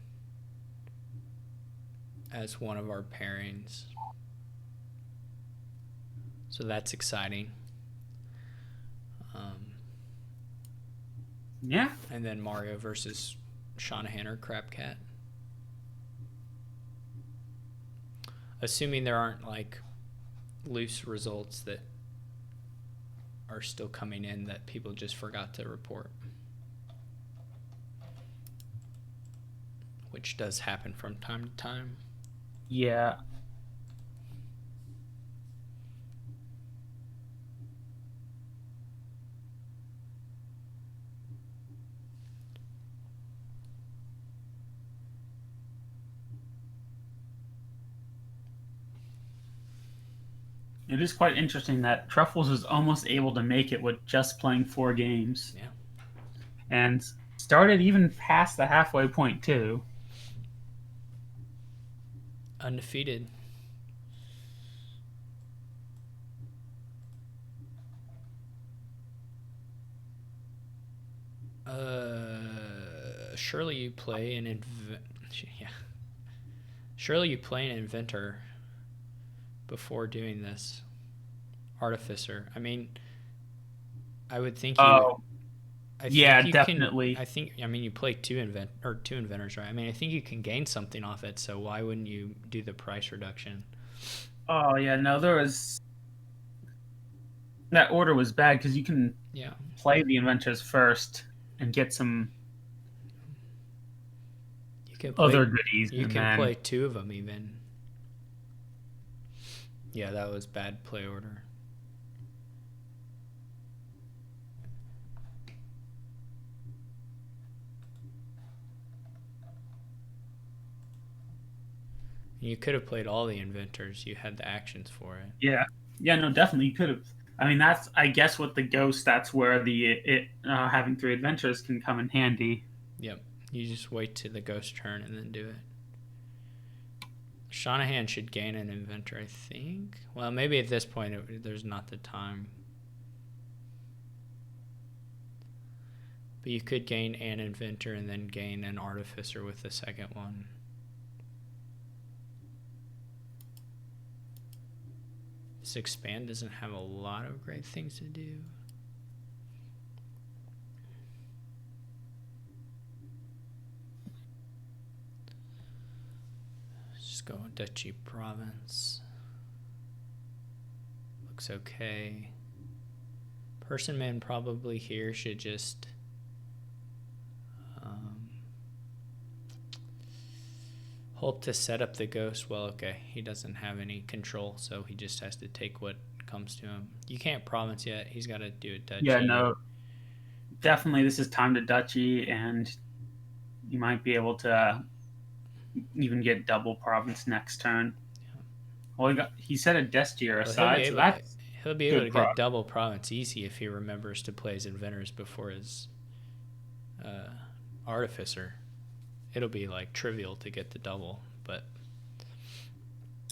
as one of our pairings. So that's exciting.
Yeah.
And then Mario versus Shanahan or Crabcat. Assuming there aren't like loose results that are still coming in that people just forgot to report. Which does happen from time to time.
Yeah. It is quite interesting that Truffles was almost able to make it with just playing 4 games.
Yeah.
And started even past the halfway point, too.
Undefeated. Surely you play an Surely you play an inventor before doing this. Artificer. I mean, I would think you.
Oh,
I
yeah,
think you can.
definitely.
I mean, you play two inventors, right? I mean, I think you can gain something off it. So why wouldn't you do the price reduction?
Oh, yeah, no, there was. That order was bad because you can
Yeah.
play the inventors first and get some
You can
other
play.
goodies,
You
and
can
then
play two of them even. Yeah, that was bad play order. You could have played all the inventors. You had the actions for it.
yeah, yeah, no, definitely you could have. I mean, that's I guess with the ghost, that's where having 3 adventures can come in handy.
Yep. You just wait to the ghost turn and then do it. Shanahan should gain an inventor, I think. Well, maybe at this point there's not the time. But you could gain an inventor and then gain an artificer with the second one. This expand doesn't have a lot of great things to do. Just go Duchy Province. Looks okay. Person man probably here should just Hope to set up the ghost. Well, okay, he doesn't have any control, so he just has to take what comes to him. You can't province yet. He's got to do a
Yeah,
duchy.
no, definitely this is time to duchy, and you might be able to even get double province next turn. Well, he set a Destier
Well,
aside, so that's
he'll be able
good
to get
progress.
double province easy if he remembers to play his inventors before his uh, artificer. It'll be like trivial to get the double, but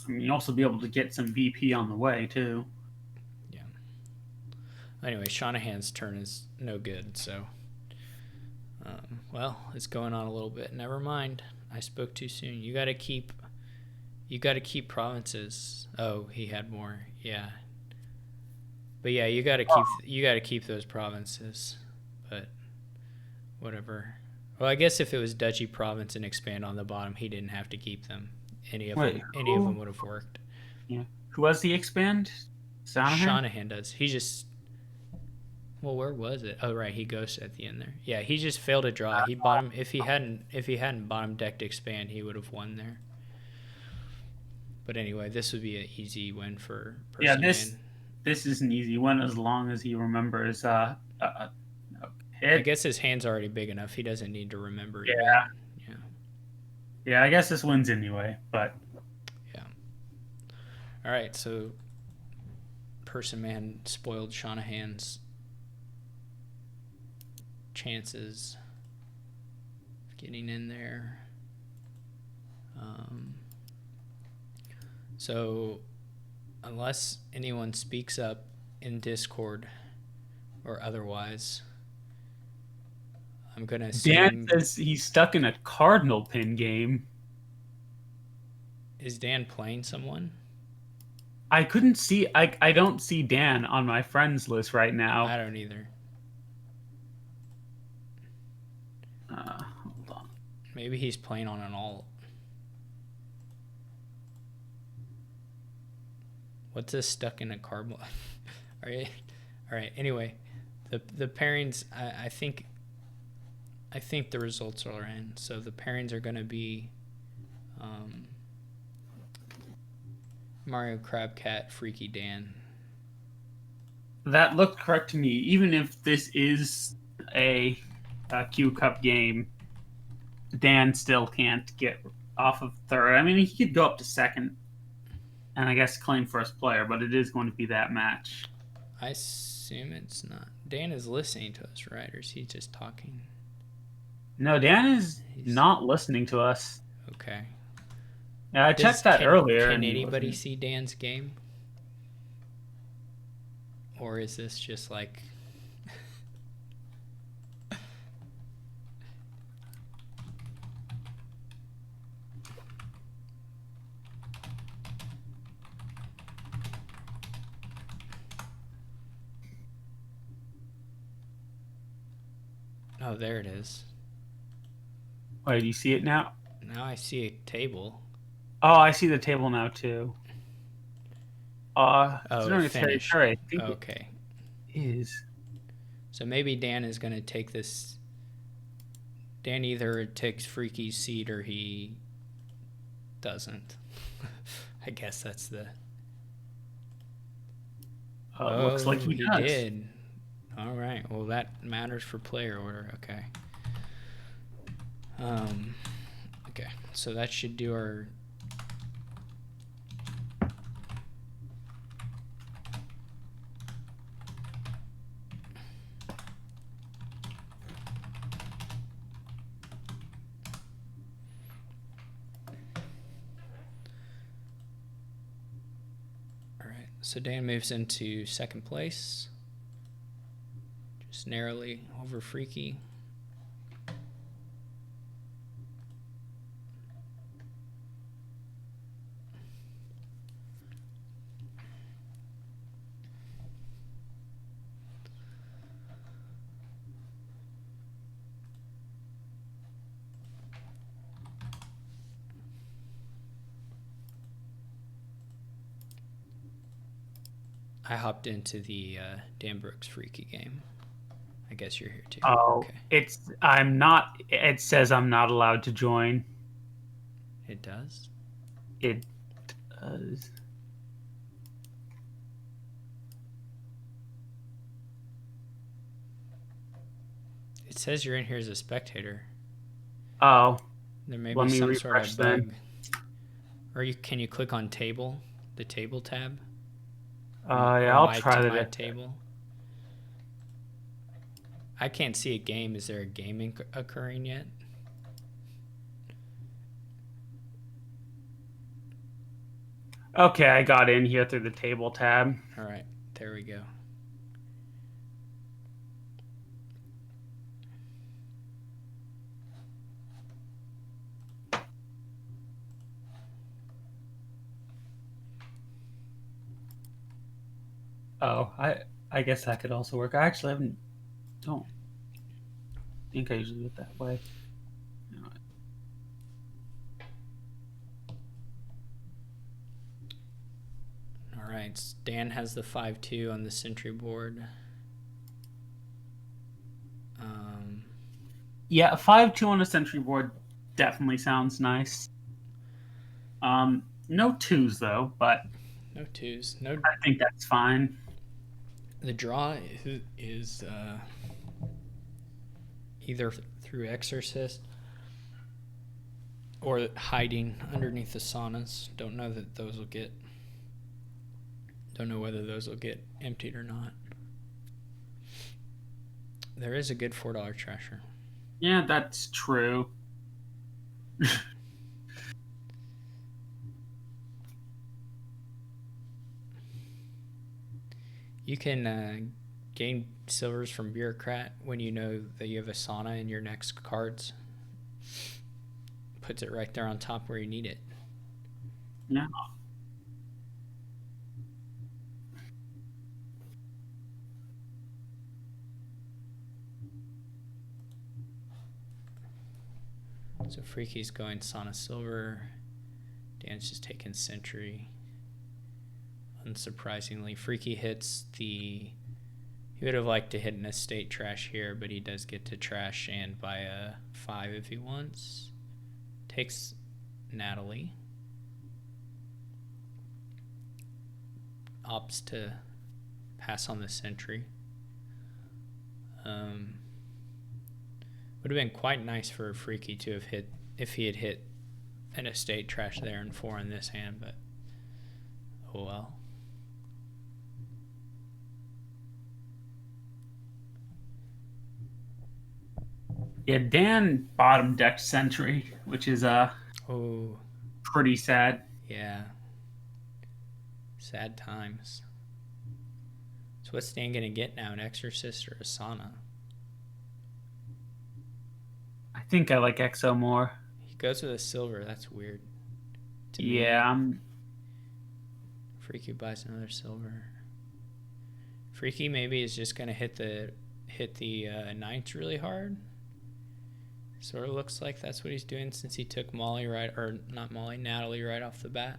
I mean, you'll also be able to get some VP on the way too.
yeah. Anyway, Shanahan's turn is no good, so well, it's going on a little bit. Never mind. I spoke too soon. You got to keep provinces. Oh, he had more. Yeah. But yeah, you got to keep those provinces. But whatever. Well, I guess if it was Duchy province and expand on the bottom, he didn't have to keep them.
Wait,
Any of them
who?
would have worked.
Yeah, who has the expand? Sanahan?
Shanahan does. He just well, where was it? Oh, right, he goes at the end there. Yeah, he just failed to draw. He bottom if he hadn't bottom decked expand, he would have won there. But anyway, this would be an easy win for
Yeah,
Person
this is an easy one as long as he remembers.
I
Hit.
guess his hand's already big enough. He doesn't need to remember
Yeah,
even. Yeah.
yeah. I guess this wins anyway, but
Yeah. All right, so Person Man spoiled Shanahan's chances of getting in there. So, unless anyone speaks up in Discord or otherwise, I'm going to
Dan
assume.
says he's stuck in a cardinal pin game.
Is Dan playing someone?
I couldn't see. I don't see Dan on my friends list right
I
now.
don't either.
Hold on.
Maybe he's playing on an alt. What's this stuck in a card? All right, all right. Anyway, the pairings. I think the results are in. So the pairings are going to be Mario Crab Cat, Freaky Dan.
That looked correct to me. Even if this is a Q Cup game, Dan still can't get off of third. I mean, he could go up to second, and I guess claim first player, but it is going to be that match.
I assume it's not. Dan is listening to us, right? Or is he just talking?
No, Dan is
He's
not listening to us.
okay.
Yeah, I checked that earlier.
Can
And he
anybody
wasn't.
see Dan's game? Or is this just like oh, there it is.
Wait, do you see it now?
Now I see a table.
Oh, I see the table now too. It's
Oh,
not
it
a
finished.
territory. I think it
Okay.
is.
So maybe Dan is going to take this. Dan either takes Freaky's seat or he doesn't. I guess that's the.
Looks like he does.
did. All right. Well, that matters for player order. Okay. Okay. So that should do our. All right. So Dan moves into second place. Just narrowly over Freaky. I hopped into the Dan Brooks Freaky game. I guess you're here too.
Oh,
Okay.
I'm not. It says I'm not allowed to join.
It does?
It does.
It says you're in here as a spectator.
Oh,
There may
let
be
me
some sort
refresh
of
then.
bug. Or can you click on table? The table tab? Or
Yeah, I'll try
my
that.
table? I can't see a game. Is there a game occurring yet?
Okay, I got in here through the table tab.
All right, there we go.
Oh, I guess that could also work. I actually don't think I usually do it that way.
All right, Dan has the 5-2 on the Sentry board.
Yeah, 5-2 on a Sentry board definitely sounds nice. No twos though, but
No twos. No.
I think that's fine.
The draw is either through Exorcist or hiding underneath the saunas. Don't know that those will get. Don't know whether those will get emptied or not. There is a good $4 trasher.
Yeah, that's true.
You can gain silvers from Bureaucrat when you know that you have a sauna in your next cards. Puts it right there on top where you need it.
Yeah.
So Freaky's going sauna silver. Dan's just taking Sentry. Unsurprisingly, Freaky hits the. He would have liked to hit an estate trash here, but he does get to trash and buy a 5 if he wants. Takes Natalie. Opts to pass on the Sentry. Would have been quite nice for Freaky to have hit if he had hit an estate trash there and 4 in this hand, but oh well.
Yeah, Dan bottom decked Sentry, which is
Oh
pretty sad.
yeah. Sad times. So what's Dan gonna get now? An Exorcist or a sauna?
I think I like Exo more.
He goes with a silver. That's weird. To
Yeah,
me, Freaky buys another silver. Freaky maybe is just gonna hit the ninths really hard. Sort of looks like that's what he's doing since he took Natalie right off the bat.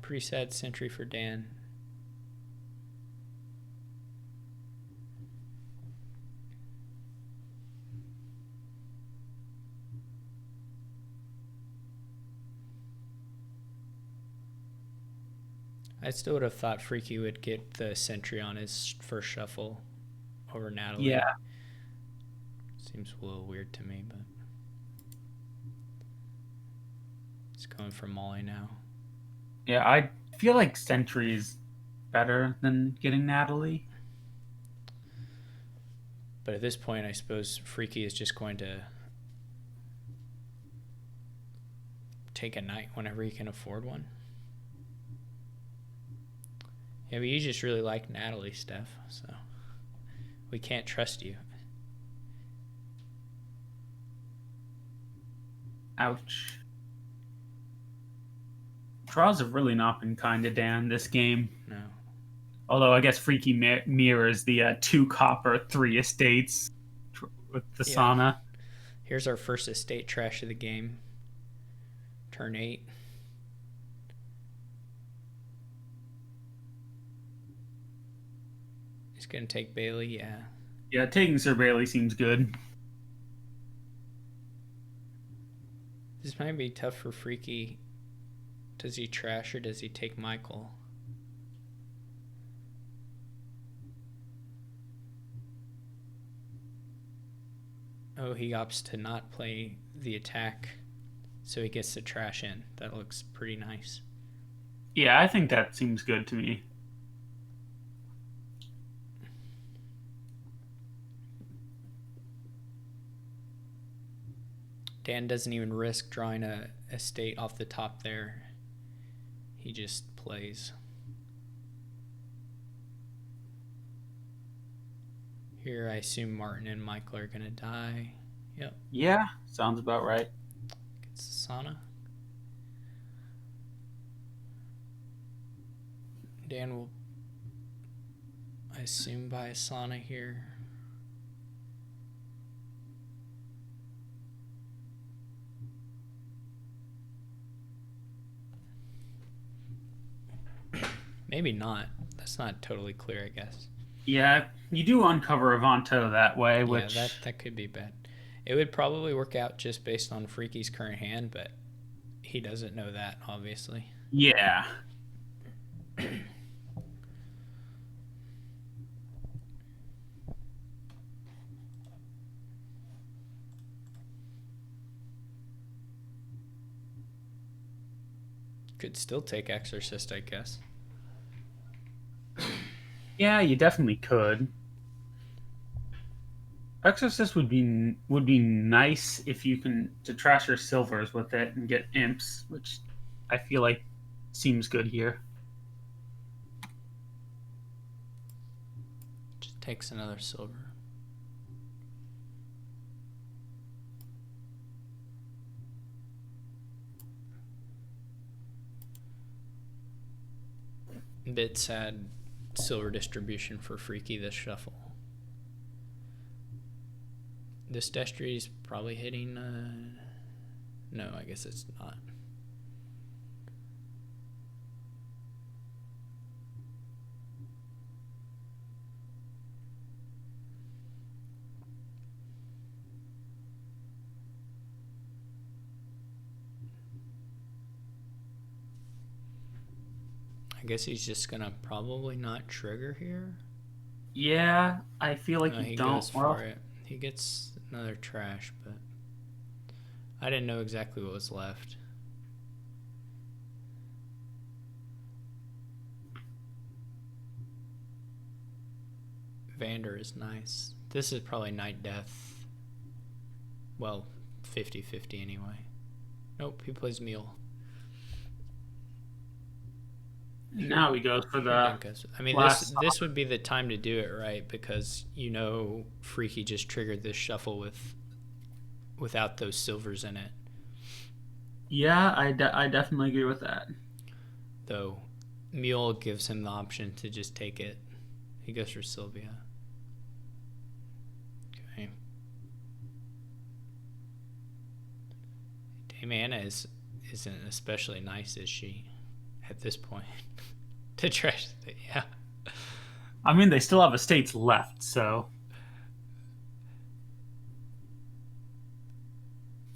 Pretty sad Sentry for Dan. I still would have thought Freaky would get the Sentry on his first shuffle over Natalie.
yeah.
Seems a little weird to me, but it's going for Molly now.
Yeah, I feel like Sentry is better than getting Natalie.
But at this point, I suppose Freaky is just going to take a night whenever he can afford one. Yeah, but you just really like Natalie, Steph, so we can't trust you.
Ouch. Draws have really not been kind to Dan this game.
No.
Although I guess Freaky mirrors the 2 copper, 3 estates with the sauna.
Here's our first estate trash of the game. Turn 8. He's going to take Bailey, yeah.
Yeah, taking Sir Bailey seems good.
This might be tough for Freaky. Does he trash or does he take Michael? Oh, he opts to not play the attack, so he gets to trash in. That looks pretty nice.
Yeah, I think that seems good to me.
Dan doesn't even risk drawing a estate off the top there. He just plays. Here, I assume Martin and Michael are going to die. Yep.
Yeah, sounds about right.
Gets Asana. Dan will, I assume, buy Asana here. Maybe not. That's not totally clear, I guess.
Yeah, you do uncover Avanto that way, which...
Yeah, that could be bad. It would probably work out just based on Freaky's current hand, but he doesn't know that, obviously.
Yeah.
Could still take Exorcist, I guess.
Yeah, you definitely could. Exorcist would be nice if you can to trash your silvers with it and get imps, which I feel like seems good here.
Just takes another silver. Bit sad silver distribution for Freaky this shuffle. This Destry is probably hitting. No, I guess it's not. I guess he's just gonna probably not trigger here.
Yeah, I feel like
He
don't.
goes for it. He gets another trash, but I didn't know exactly what was left. Vander is nice. This is probably Night Death. Well, 50-50 anyway. Nope, he plays Mule.
Now he goes for the...
I mean, this would be the time to do it, right? Because Freaky just triggered this shuffle without those silvers in it.
Yeah, I definitely agree with that.
Though, Mule gives him the option to just take it. He goes for Sylvia. Okay. Dame Anna isn't especially nice, is she? At this point. To trash it, yeah.
I mean, they still have estates left, so...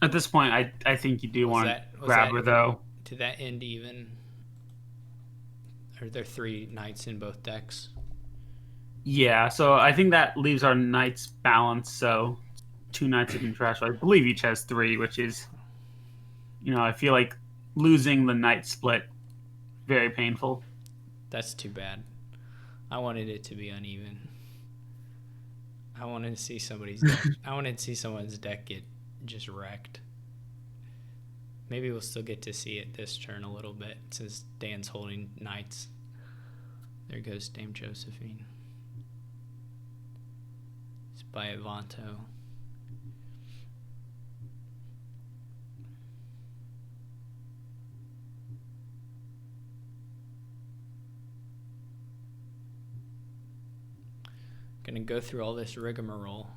At this point, I think you do want to grab her, though.
Did that end even? Are there 3 knights in both decks?
Yeah, so I think that leaves our knights balanced, so 2 knights you can trash. I believe each has 3, which is... I feel like losing the knight split, very painful.
That's too bad. I wanted it to be uneven. I wanted to see somebody's deck. I wanted to see someone's deck get just wrecked. Maybe we'll still get to see it this turn a little bit since Dan's holding knights. There goes Dame Josephine. It's by Avanto. Gonna go through all this rigmarole.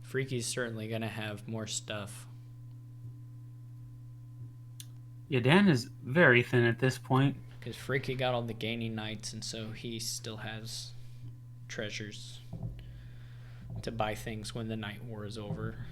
Freaky's certainly gonna have more stuff.
Yeah, Dan is very thin at this point.
Because Freaky got all the gaining knights, and so he still has treasures to buy things when the Night War is over.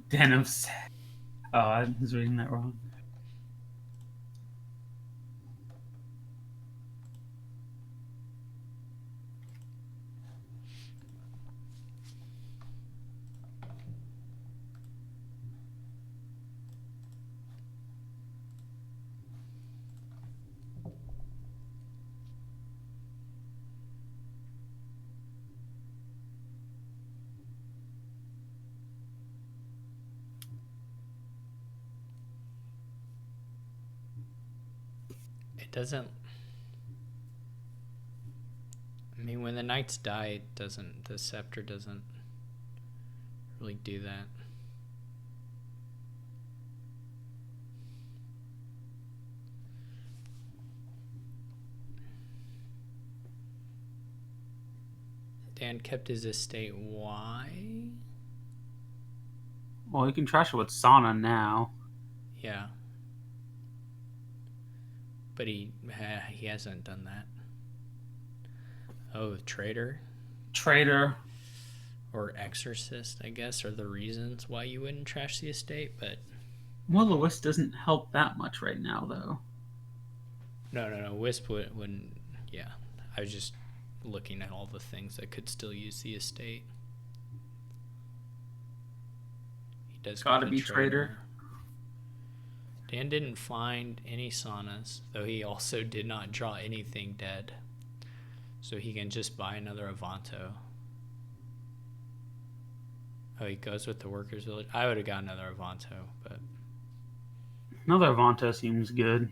Den of Oh, I was reading that wrong.
It doesn't. I mean, when the knights die, it doesn't. The scepter doesn't really do that. Dan kept his estate. Why?
Well, you can trash it with sauna now.
Yeah. But he hasn't done that. Oh, traitor
Traitor.
or exorcist, I guess, are the reasons why you wouldn't trash the estate. But
Will-O-Wisp doesn't help that much right now, though.
no. Wisp wouldn't. Yeah, I was just looking at all the things that could still use the estate. He does
Gotta be traitor.
Dan didn't find any saunas, though he also did not draw anything dead. So he can just buy another Avanto. Oh, he goes with the workers' village. I would have got another Avanto, but
Another Avanto seems good.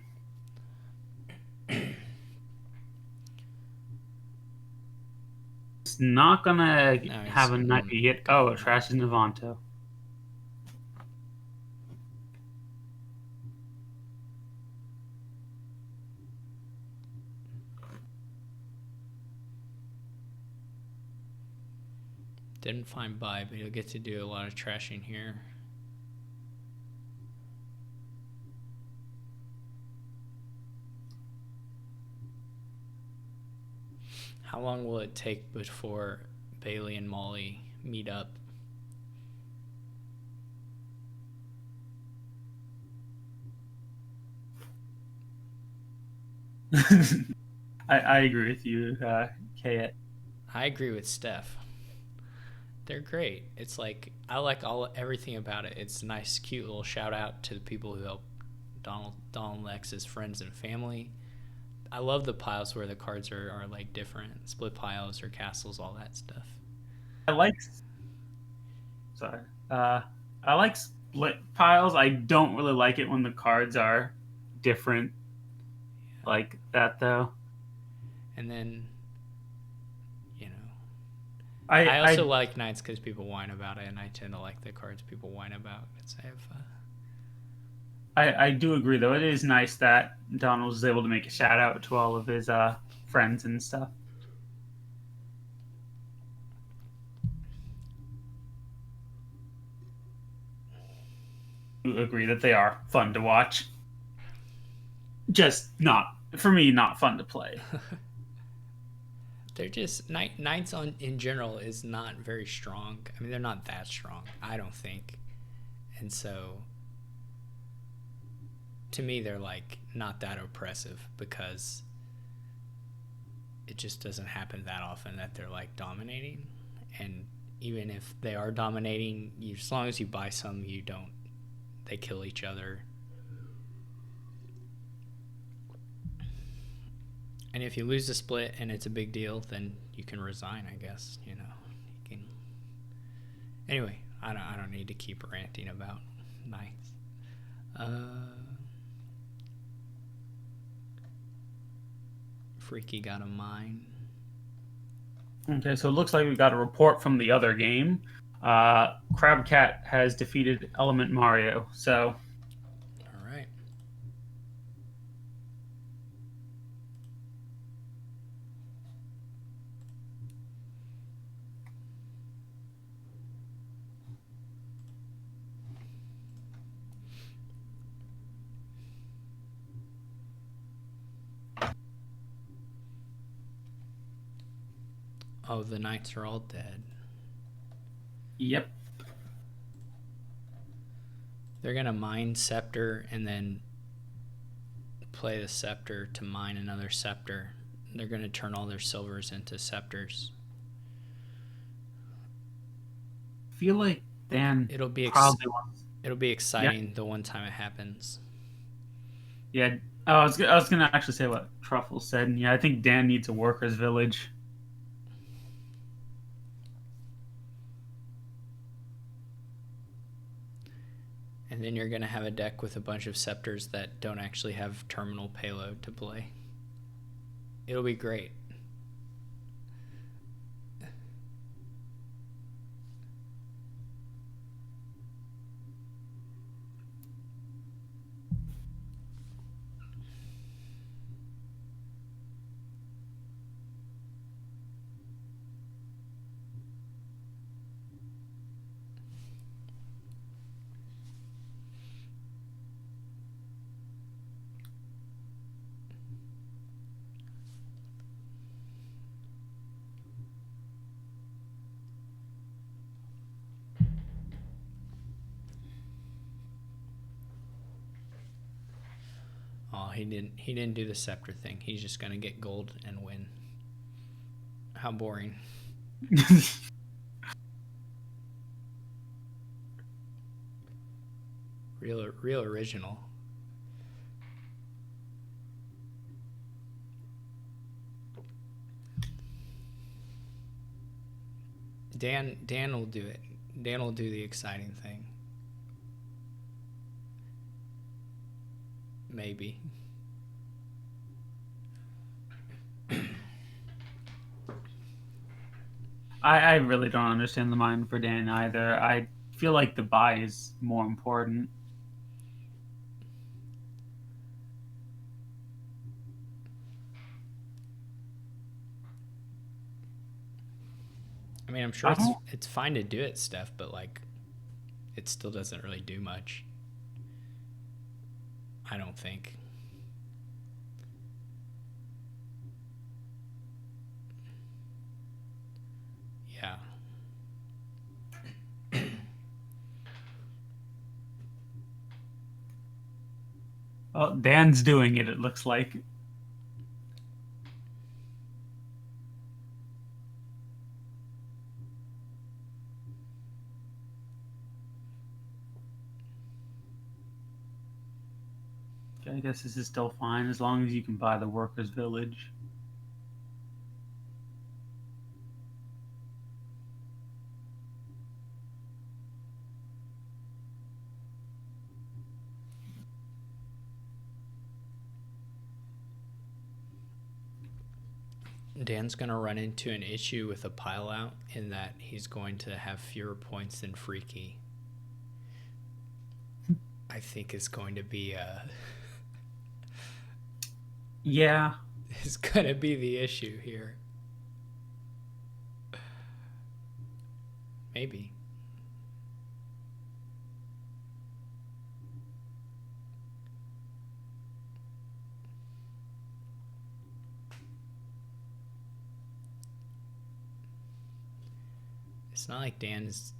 It's not gonna have a night yet. Oh, it trashes an Avanto.
didn't find buy, but he'll get to do a lot of trashing here. How long will it take before Bailey and Molly meet up?
I agree with you, Kayet.
I agree with Steph. They're great. It's like I like everything about it. It's a nice, cute little shout out to the people who help Donald and Lex's friends and family. I love the piles where the cards are like different, split piles or castles, all that stuff.
I like. Sorry. I like split piles. I don't really like it when the cards are different, like that, though.
And then,
I
also like Knights because people whine about it, and I tend to like the cards people whine about.
I do agree, though. It is nice that Donald was able to make a shout out to all of his friends and stuff. I agree that they are fun to watch. Just not, for me, not fun to play.
They're just Knights in general is not very strong. I mean, they're not that strong, I don't think. And so to me they're like not that oppressive because it just doesn't happen that often that they're like dominating. And even if they are dominating, as long as you buy some, they kill each other. And if you lose the split and it's a big deal, then you can resign, I guess. You can. Anyway, I don't need to keep ranting about Knights. Freaky got a mine.
Okay, so it looks like we got a report from the other game. Crabcat has defeated Element Mario. So,
all right. Oh, the knights are all dead.
yep.
They're gonna mine scepter and then play the scepter to mine another scepter. They're gonna turn all their silvers into scepters.
I feel like Dan
It'll be
probably wants.
it'll be
Yeah,
exciting the one time it happens.
yeah. Oh, I was gonna actually say what Truffle said, and yeah, I think Dan needs a workers' village.
And then you're gonna have a deck with a bunch of scepters that don't actually have terminal payload to play. It'll be great. Oh, he didn't do the scepter thing. He's just gonna get gold and win. How boring. Real original. Dan will do it. Dan will do the exciting thing. Maybe.
I really don't understand the mind for Dan either. I feel like the buy is more important.
I mean, I'm sure
I
it's
don't.
it's fine to do it, Steph, but like, it still doesn't really do much. I don't think. Yeah.
Oh, Dan's doing it. It looks like. Okay, I guess this is still fine as long as you can buy the workers' village.
Dan's going to run into an issue with a pile out in that he's going to have fewer points than Freaky. I think is going to be
Yeah.
is going to be the issue here. Maybe. It's not like Dan's.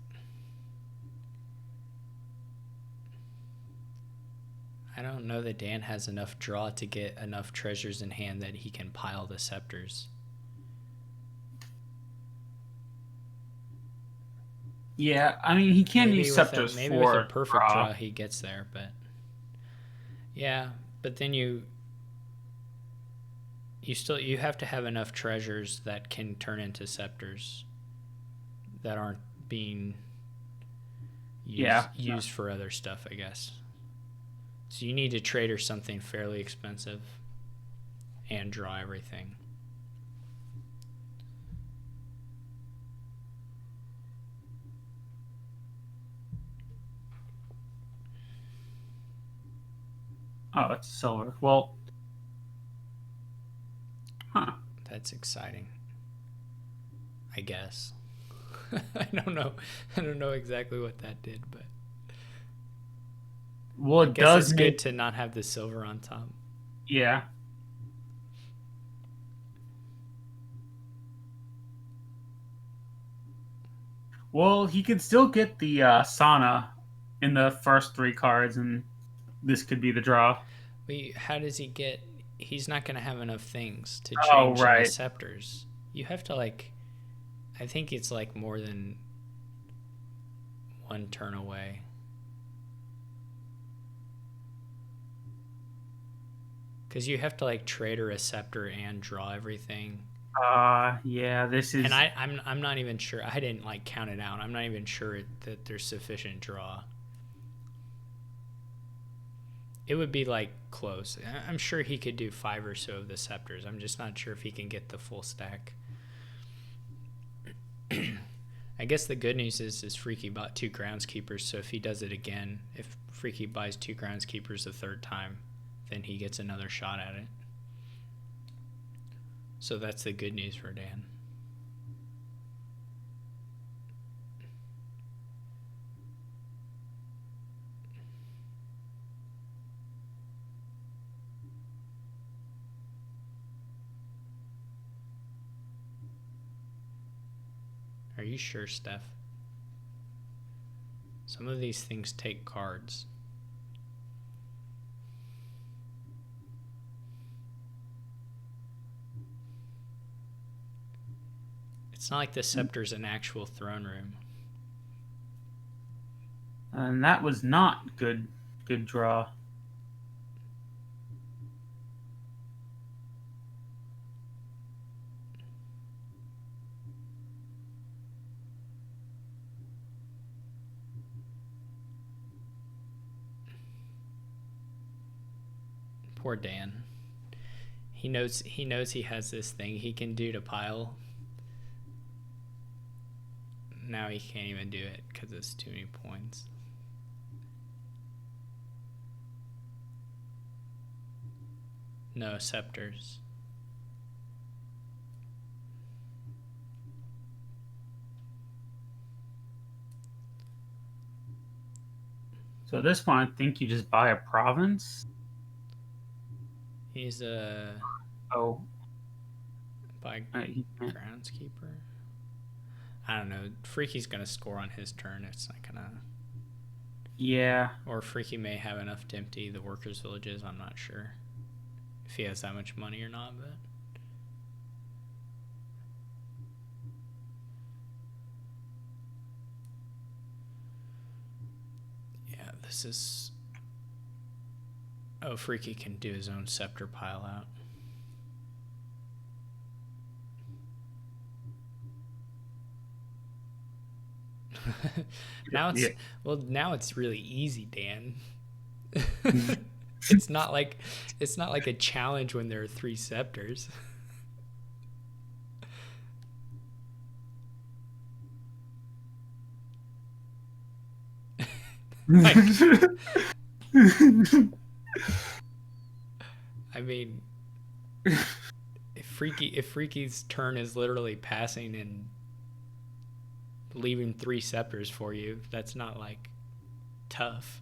I don't know that Dan has enough draw to get enough treasures in hand that he can pile the scepters.
Yeah, I mean he can use scepters
Maybe with a
for
perfect
draw.
draw he gets there, but yeah, but then you have to have enough treasures that can turn into scepters that aren't being
Yeah.
used for other stuff, I guess. So you need to trade or something fairly expensive and draw everything.
Oh, it's silver. Well, huh.
That's exciting. I guess. I don't know. I don't know exactly what that did, but
Well,
I
it
guess it's
does
good
make.
to not have the silver on top.
Yeah. Well, he could still get the sauna in the first 3 cards, and this could be the draw.
Wait, how does he get? He's not going to have enough things to
Oh,
change into
right.
scepters. You have to like. I think it's like more than one turn away. Because you have to like trade or a scepter and draw everything.
Yeah, this
And
is.
I'm not even sure. I didn't like count it out. I'm not even sure that there's sufficient draw. It would be like close. I'm sure he could do 5 or so of the scepters. I'm just not sure if he can get the full stack. I guess the good news is Freaky bought 2 groundskeepers, so if he does it again, if Freaky buys 2 groundskeepers the third time, then he gets another shot at it. So that's the good news for Dan. Are you sure, Steph? Some of these things take cards. It's not like the scepter's an actual throne room.
And that was not good. Good draw.
Poor Dan. He knows he has this thing he can do to pile. Now he can't even do it because it's too many points. No scepters.
So at this point, I think you just buy a province.
He's a
Oh,
by
he can't.
groundskeeper. I don't know. Freaky's gonna score on his turn. It's not gonna.
Yeah.
Or Freaky may have enough to empty the workers' villages. I'm not sure if he has that much money or not, but. Yeah, this is. Oh, Freaky can do his own scepter pile out. Now it's
Yeah.
now it's really easy, Dan. it's not like a challenge when there are 3 scepters. Like, I mean, if Freaky's turn is literally passing and leaving 3 scepters for you, that's not like tough.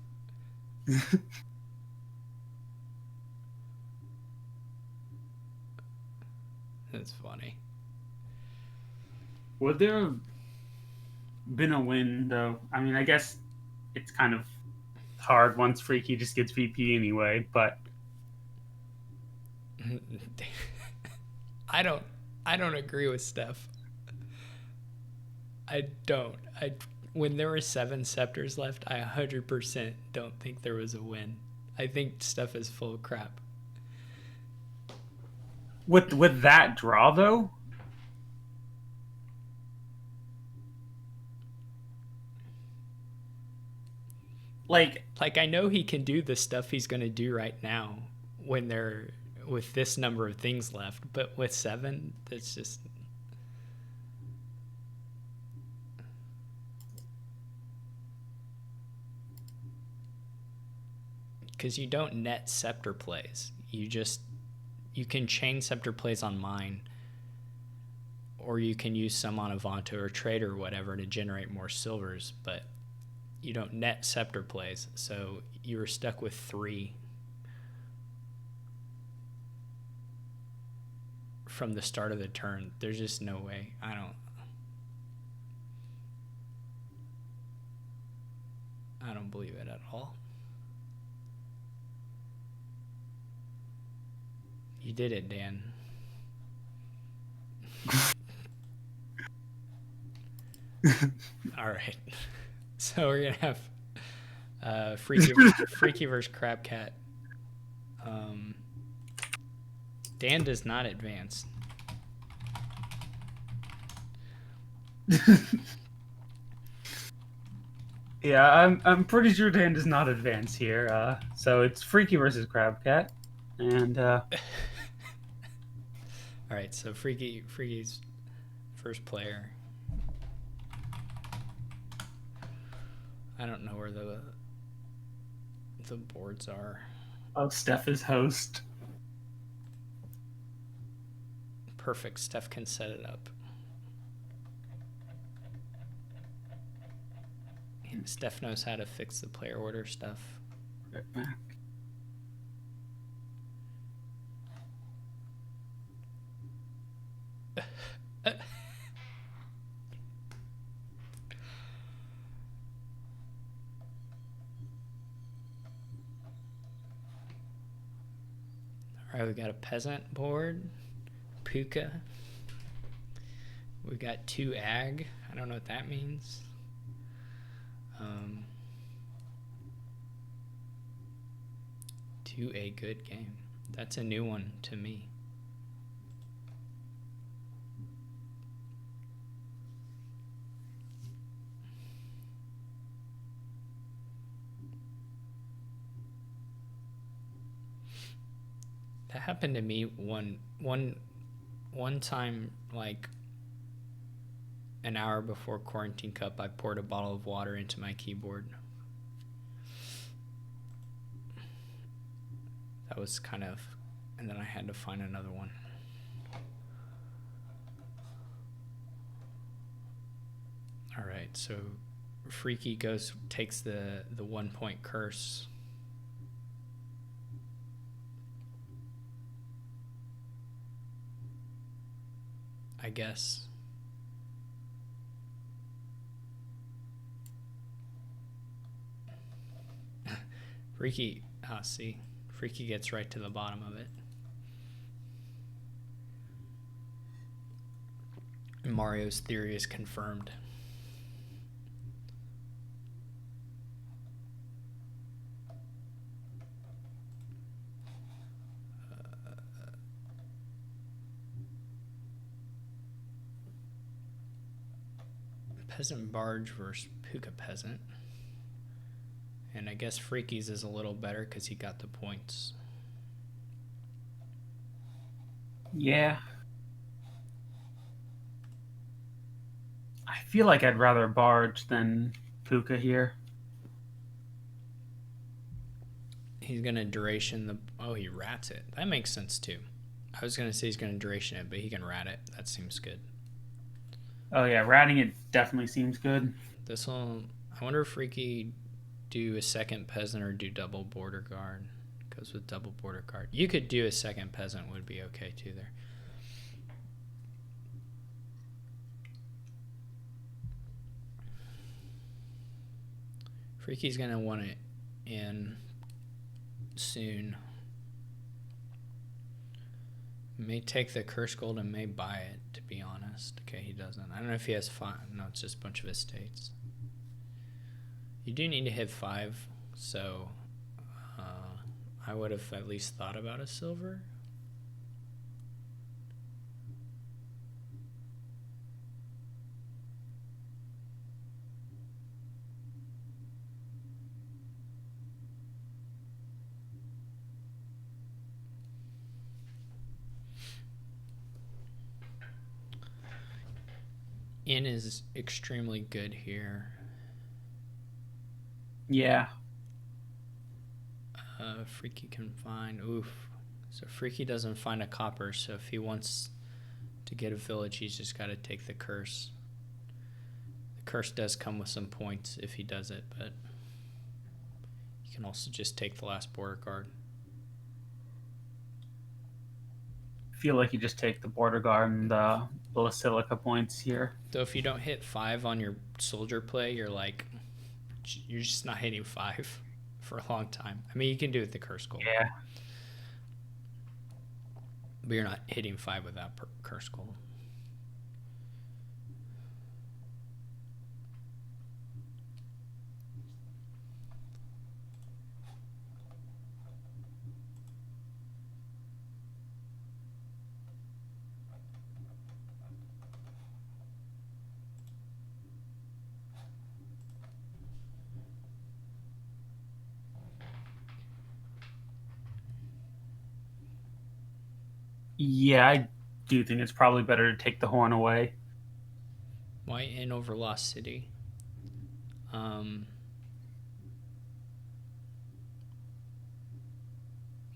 That's funny.
Would there have been a win though? I mean, I guess it's kind of hard once Freaky just gets VP anyway, but
I don't agree with Steph. I don't. I when there were 7 scepters left, I 100% don't think there was a win. I think Steph is full of crap.
with that draw though, like
Like I know he can do the stuff he's going to do right now when they're with this number of things left, but with 7, that's just because you don't net scepter plays. You can chain scepter plays on mine, or you can use some on Avanto or Trader or whatever to generate more silvers, but you don't net scepter plays, so you were stuck with 3 from the start of the turn. There's just no way. I don't believe it at all. You did it, Dan. All right. So we're gonna have Freaky versus Crab Cat. Dan does not advance.
Yeah, I'm pretty sure Dan does not advance here. So it's Freaky versus Crab Cat, and
All right, so Freaky's first player. I don't know where the boards are.
oh, Steph is host.
Perfect. Steph can set it up. And Steph knows how to fix the player order stuff.
Right back.
All right, we got a peasant board, puka. We got 2 ag. I don't know what that means. To a good game. That's a new one to me. That happened to me one time, like an hour before Quarantine Cup. I poured a bottle of water into my keyboard. That was kind of, and then I had to find another one. All right, so Freaky takes the 1 point curse. I guess. Freaky, see, Freaky gets right to the bottom of it. Mario's theory is confirmed. Peasant Barge versus Puka Peasant. And I guess Freaky's is a little better because he got the points.
Yeah. I feel like I'd rather Barge than Puka here.
He's going to duration the... Oh, he rats it. That makes sense too. I was going to say he's going to duration it, but he can rat it. That seems good.
Oh yeah, ratting it definitely seems good.
This will... I wonder if Freaky do a second peasant or do double border guard. Goes with double border guard. You could do a second peasant, would be okay too there. Freaky's going to want it in soon. May take the curse gold and may buy it, to be honest. Okay, he doesn't. I don't know if he has 5. No, it's just a bunch of estates. You do need to hit 5, so I would have at least thought about a silver. In is extremely good here.
Yeah.
Freaky can find... Oof. So Freaky doesn't find a copper, so if he wants to get a village, he's just got to take the curse. The curse does come with some points if he does it, but you can also just take the last border guard.
I feel like you just take the border guard and the Basilica points here.
So if you don't hit 5 on your soldier play, you're like you're just not hitting 5 for a long time. I mean, you can do it with the curse gold,
Yeah.
but you're not hitting 5 without curse gold.
Yeah, I do think it's probably better to take the horn away.
White in over Lost City.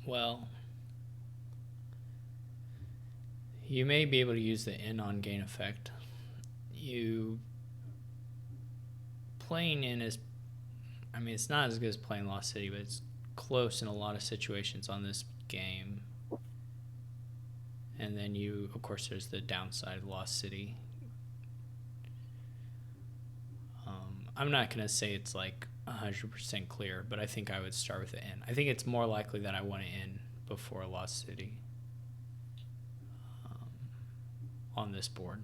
Well, you may be able to use the in on gain effect. You playing in is, I mean, it's not as good as playing Lost City, but it's close in a lot of situations on this game. And then of course, there's the downside of Lost City. I'm not going to say it's like 100% clear, but I think I would start with the in. I think it's more likely that I want to in before Lost City on this board.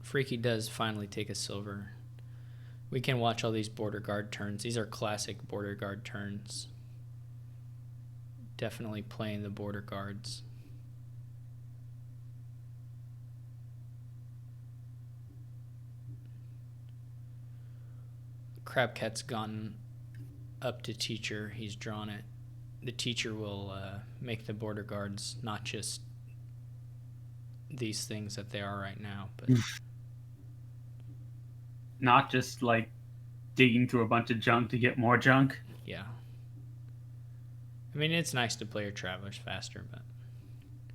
Freaky does finally take a silver. We can watch all these border guard turns. These are classic border guard turns. Definitely playing the border guards. Crabcat's gone up to teacher. He's drawn it. The teacher will make the border guards not just these things that they are right now, but
not just like digging through a bunch of junk to get more junk.
Yeah. I mean, it's nice to play your travelers faster, but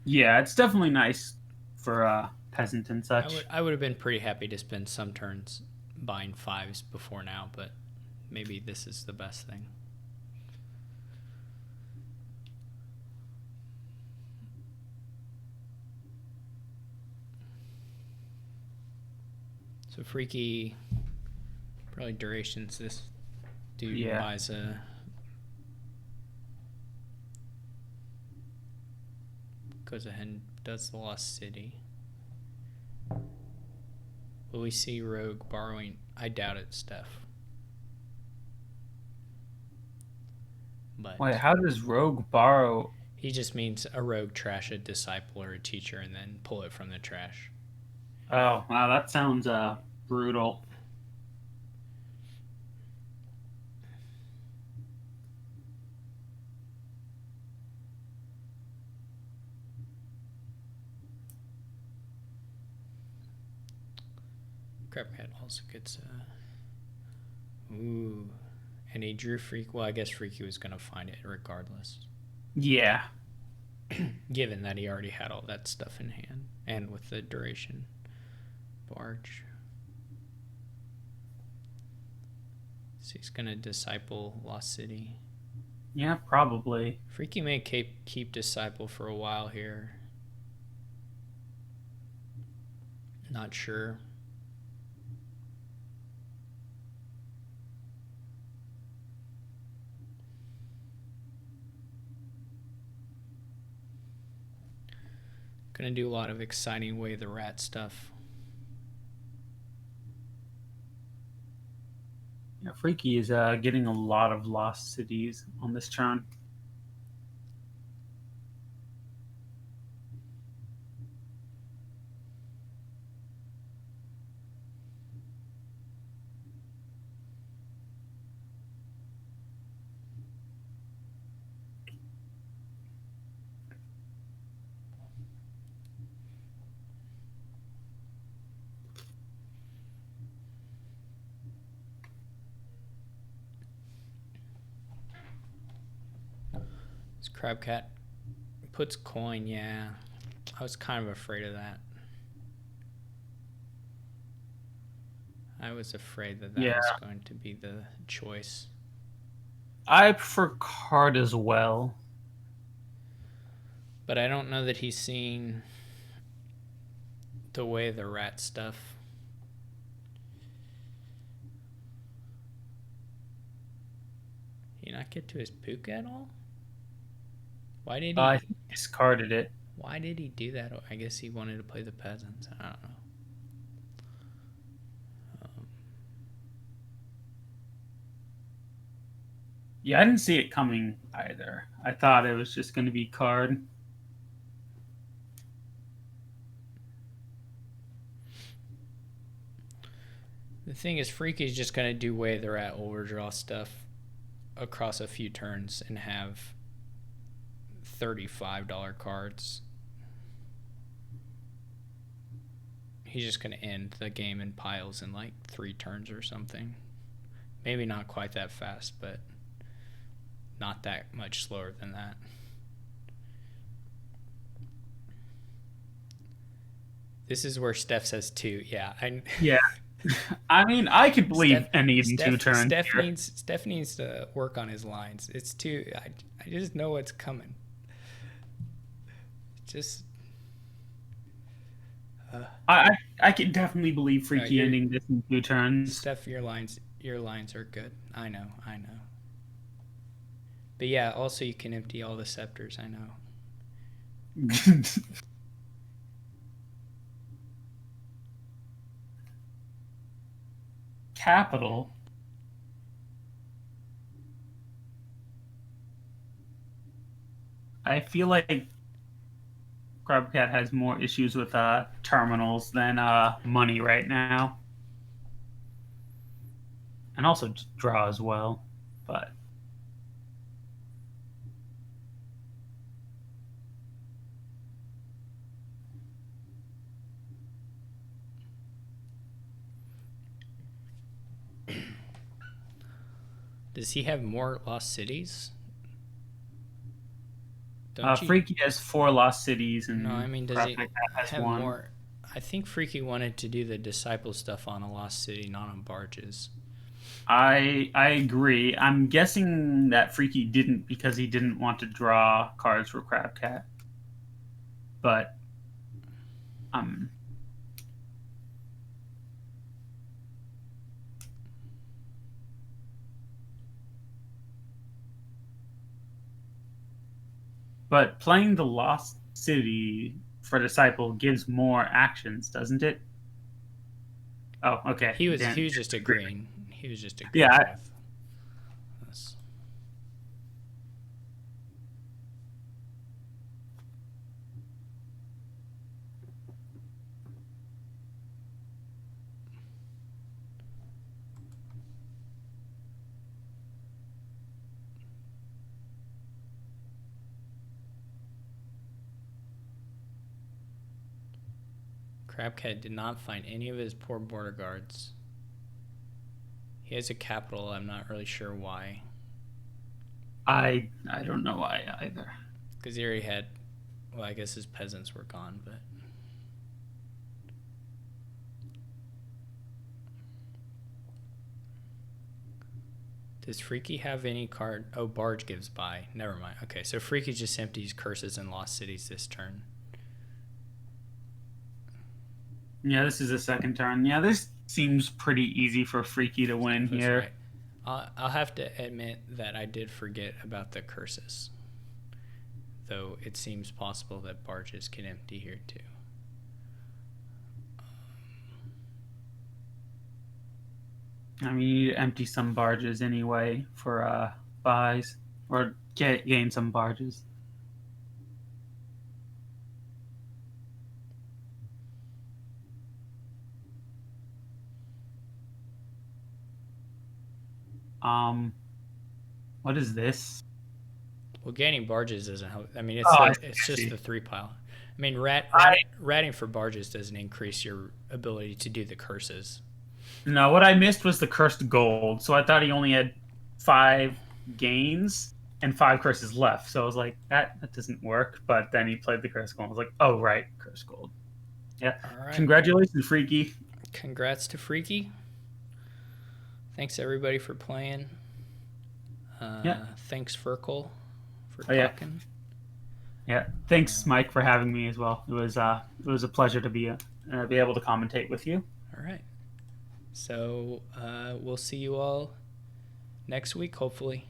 yeah, it's definitely nice for peasant and such.
I would have been pretty happy to spend some turns buying 5s before now, but maybe this is the best thing. So Freaky, probably durations. This dude buys goes ahead and does the Lost City. Will we see Rogue borrowing? I doubt it, Steph. But
wait, how does Rogue borrow?
He just means a rogue trash a disciple or a teacher and then pull it from the trash.
Oh, wow, that sounds brutal.
Crabcat also gets ooh. And he drew Freak. Well, I guess Freaky was going to find it regardless.
Yeah.
Given that he already had all that stuff in hand. And with the duration. Barge. So he's going to disciple Lost City.
Yeah, probably.
Freaky may keep disciple for a while here. Not sure. Gonna do a lot of exciting Way of the Rat stuff.
Yeah, Freaky is getting a lot of lost cities on this turn.
This Crabcat puts coin, yeah. I was kind of afraid of that. I was afraid that was going to be the choice.
I prefer card as well.
But I don't know that he's seeing to weigh the rat stuff. Did he not get to his puka at all? Why did
I
he?
think he discarded it.
Why did he do that? I guess he wanted to play the peasants. I don't know.
Yeah, I didn't see it coming either. I thought it was just going to be card.
The thing is, Freaky's just gonna do way the rat overdraw stuff across a few turns and have $35 cards. He's just gonna end the game in piles in like 3 turns or something. Maybe not quite that fast, but not that much slower than that. This is where Steph says 2. Yeah,
Yeah. I mean, I could believe any even 2 turns.
Steph needs to work on his lines. It's too. I just know what's coming. Just.
I can definitely believe Freaky ending this in 2 turns.
Steph, your lines are good. I know. But yeah, also you can empty all the scepters. I know.
Capital. I feel like Crabcat has more issues with terminals than money right now, and also draw as well. But
does he have more lost cities?
Freaky has 4 lost cities, and
no, I mean, does he
has
have
1.
more? I think Freaky wanted to do the disciple stuff on a lost city, not on barges.
I agree. I'm guessing that Freaky didn't because he didn't want to draw cards for Crabcat. But but playing the Lost City for Disciple gives more actions, doesn't it? Oh, okay.
He was just agreeing. He was just agreeing
Yeah.
with us. Crabcat did not find any of his poor border guards. He has a capital. I'm not really sure why.
I don't know why either.
Because he already had. Well, I guess his peasants were gone, but. Does Freaky have any card? Oh, Barge gives by. Never mind. Okay, so Freaky just empties curses and lost cities this turn.
Yeah, this is the second turn. Yeah, this seems pretty easy for Freaky to win here.
Right. I'll have to admit that I did forget about the curses. Though it seems possible that barges can empty here too.
I mean, you need to empty some barges anyway for buys or gain some barges. What is this?
Well, gaining barges doesn't help. I mean, it's just the 3 pile. I mean, ratting for barges doesn't increase your ability to do the curses.
No, what I missed was the cursed gold. So I thought he only had 5 gains and 5 curses left. So I was like, that doesn't work. But then he played the cursed gold. I was like, oh right, cursed gold. Yeah. All right. Congratulations, Freaky.
Congrats to Freaky. Thanks everybody for playing. Yeah. Thanks Fircoal for talking.
Yeah. Yeah. Thanks, Mike, for having me as well. It was a pleasure to be able to commentate with you.
All right. So we'll see you all next week, hopefully.